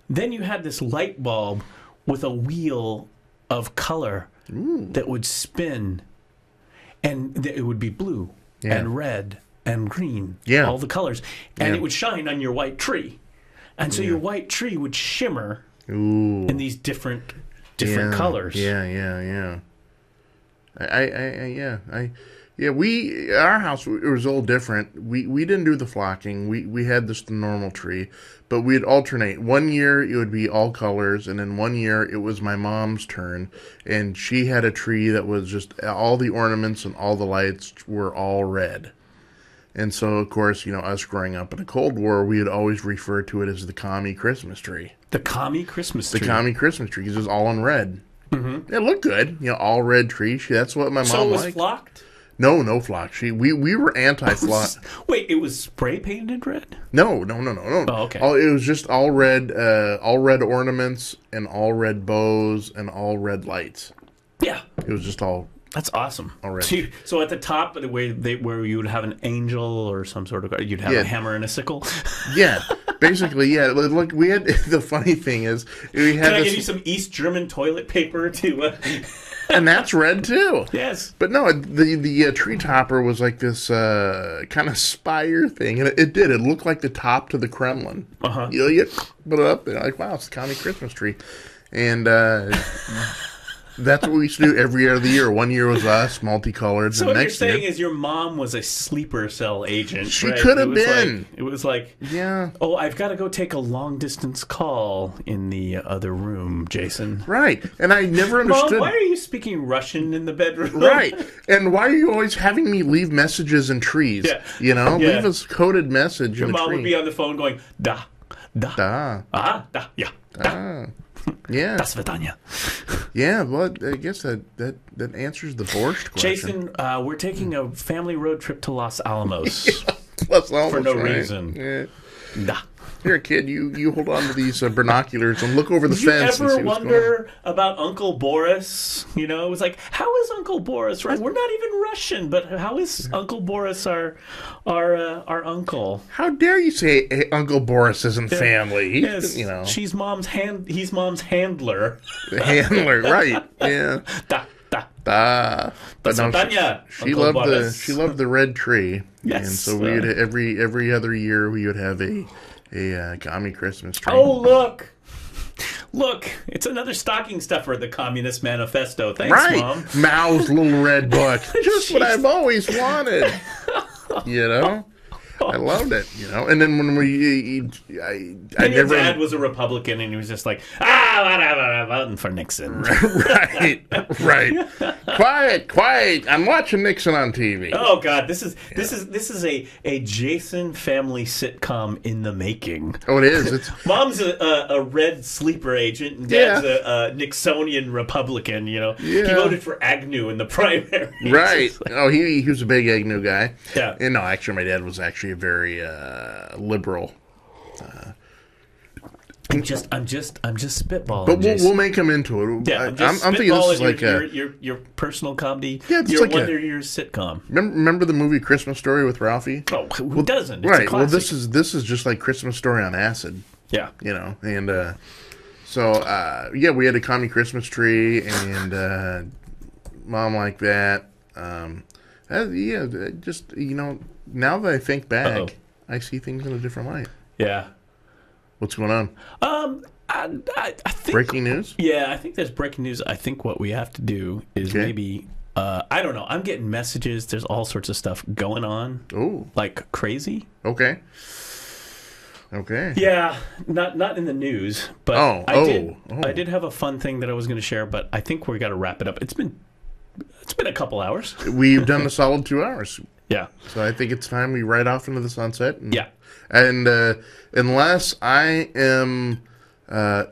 then you had this light bulb with a wheel of color that would spin, and it would be blue and red and green, all the colors, and it would shine on your white tree, and so your white tree would shimmer in these different colors. Yeah. Yeah, our house, it was a little different. We didn't do the flocking. We had this normal tree, but we'd alternate. One year it would be all colors, and then one year it was my mom's turn, and she had a tree that was just all the ornaments and all the lights were all red. And so, of course, us growing up in the Cold War, we would always refer to it as the commie Christmas tree. The commie Christmas tree. The commie Christmas tree, because it was all in red. Mm-hmm. It looked good, all red tree. That's what my mom liked. So it was flocked? No flock. We were anti-flock. Wait, it was spray painted red? No. Oh, okay. It was just all red ornaments and all red bows and all red lights. Yeah. It was just all. That's awesome. All red. So at the top, where you would have an angel or some sort of, you'd have a hammer and a sickle. Yeah, basically, yeah. Look, we had the funny thing is we had. Can I give you some East German toilet paper to? And that's red too. Yes. But no, the tree topper was like this kind of spire thing, and it looked like the top to the Kremlin. Uh-huh. You put it up there, like, wow, it's a commie Christmas tree, and that's what we used to do every other year. One year was us, multicolored. So and what next you're saying year, is your mom was a sleeper cell agent. She right? could have been. It was like, yeah. Oh, I've got to go take a long distance call in the other room, Jason. Right, and I never understood. Mom, why are you speaking Russian in the bedroom? Right, and why are you always having me leave messages in trees? Yeah. Leave a coded message Your in a tree. mom would be on the phone going, da, Da. da, yeah, da. Yeah. Das Vidanya. Yeah, well, I guess that answers the borscht question. Jason, we're taking a family road trip to Los Alamos. Los Alamos, for no right. reason. Yeah. Da. Here, kid, you hold on to these binoculars and look over the Did you fence. ever and see what's wonder about Uncle Boris? It was like, how is Uncle Boris? Right? We're not even Russian, but how is Uncle Boris our uncle? How dare you say Uncle Boris isn't family? Yes, he's mom's handler. Handler, right? Yeah. Da. But no, she loved the red tree. Yes. And so we would every other year we would have a commie Christmas tree. Oh, look, it's another stocking stuffer, the Communist Manifesto. Thanks, right. Mom. Mao's little red book. Just what I've always wanted. I loved it, And then when your dad was a Republican, and he was just like, I'm voting for Nixon. Right. Quiet. I'm watching Nixon on TV. Oh God, this is a Jason family sitcom in the making. Oh, it is. Mom's a red sleeper agent, and Dad's a Nixonian Republican. He voted for Agnew in the primary. Right. He was a big Agnew guy. Yeah. And no, actually, my dad was actually a very liberal. I'm just spitballing. But we'll make him into it. Yeah, I'm thinking this is like your personal comedy. Yeah, it's your like Wonder Years sitcom. Remember the movie Christmas Story with Ralphie? Oh, who doesn't? It's right. a classic. Well, this is just like Christmas Story on acid. Yeah. And so we had a commie Christmas tree, and Mom liked that. Just now that I think back, I see things in a different light. Yeah. What's going on? I think breaking news? Yeah, I think there's breaking news. I think what we have to do is maybe I don't know. I'm getting messages. There's all sorts of stuff going on. Oh, like crazy. Okay. Yeah, not in the news, but I did have a fun thing that I was going to share, but I think we got to wrap it up. It's been a couple hours. We've done a solid 2 hours. Yeah. So I think it's time we ride off into the sunset. Yeah. And unless I am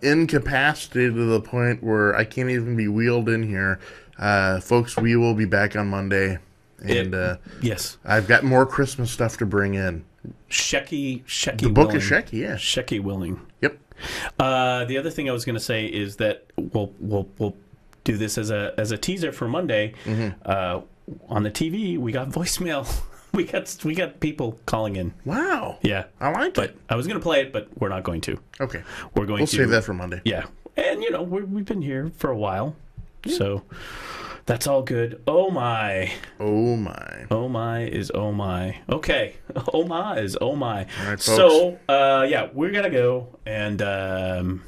incapacitated to the point where I can't even be wheeled in here, folks, we will be back on Monday. And yes, I've got more Christmas stuff to bring in. Shecky, the book of Shecky, yeah. Shecky willing. Yep. The other thing I was going to say is that we'll do this as a teaser for Monday. Mm-hmm. On the TV, we got voicemail. We got people calling in. Wow. Yeah. I like it. I was going to play it, but we're not going to. Okay. We'll save that for Monday. Yeah. And, we've been here for a while. Yeah. So that's all good. Oh, my. Oh, my. Oh, my is oh, my. Okay. Oh, my is oh, my. All right, folks. So, we're going to go and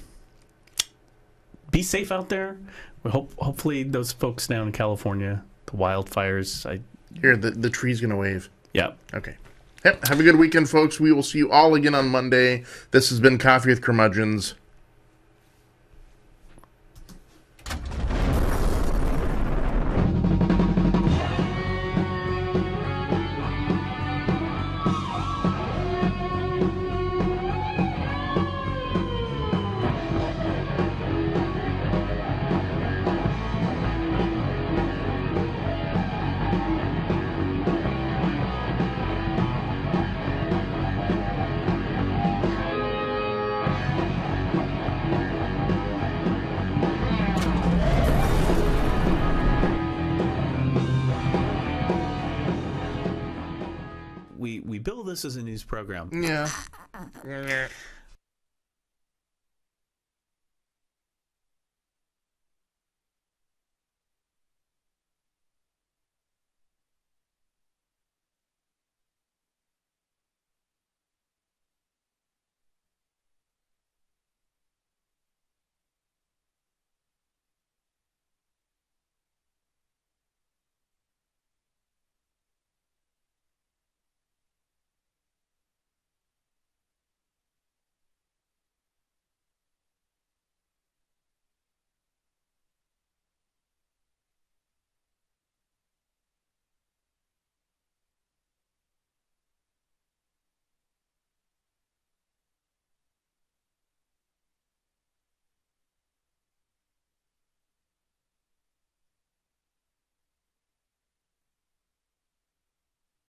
be safe out there. We hopefully those folks down in California, the wildfires, Here, the tree's going to wave. Yeah. Okay. Yep. Have a good weekend, folks. We will see you all again on Monday. This has been Coffee with Curmudgeons. We bill this as a news program. Yeah.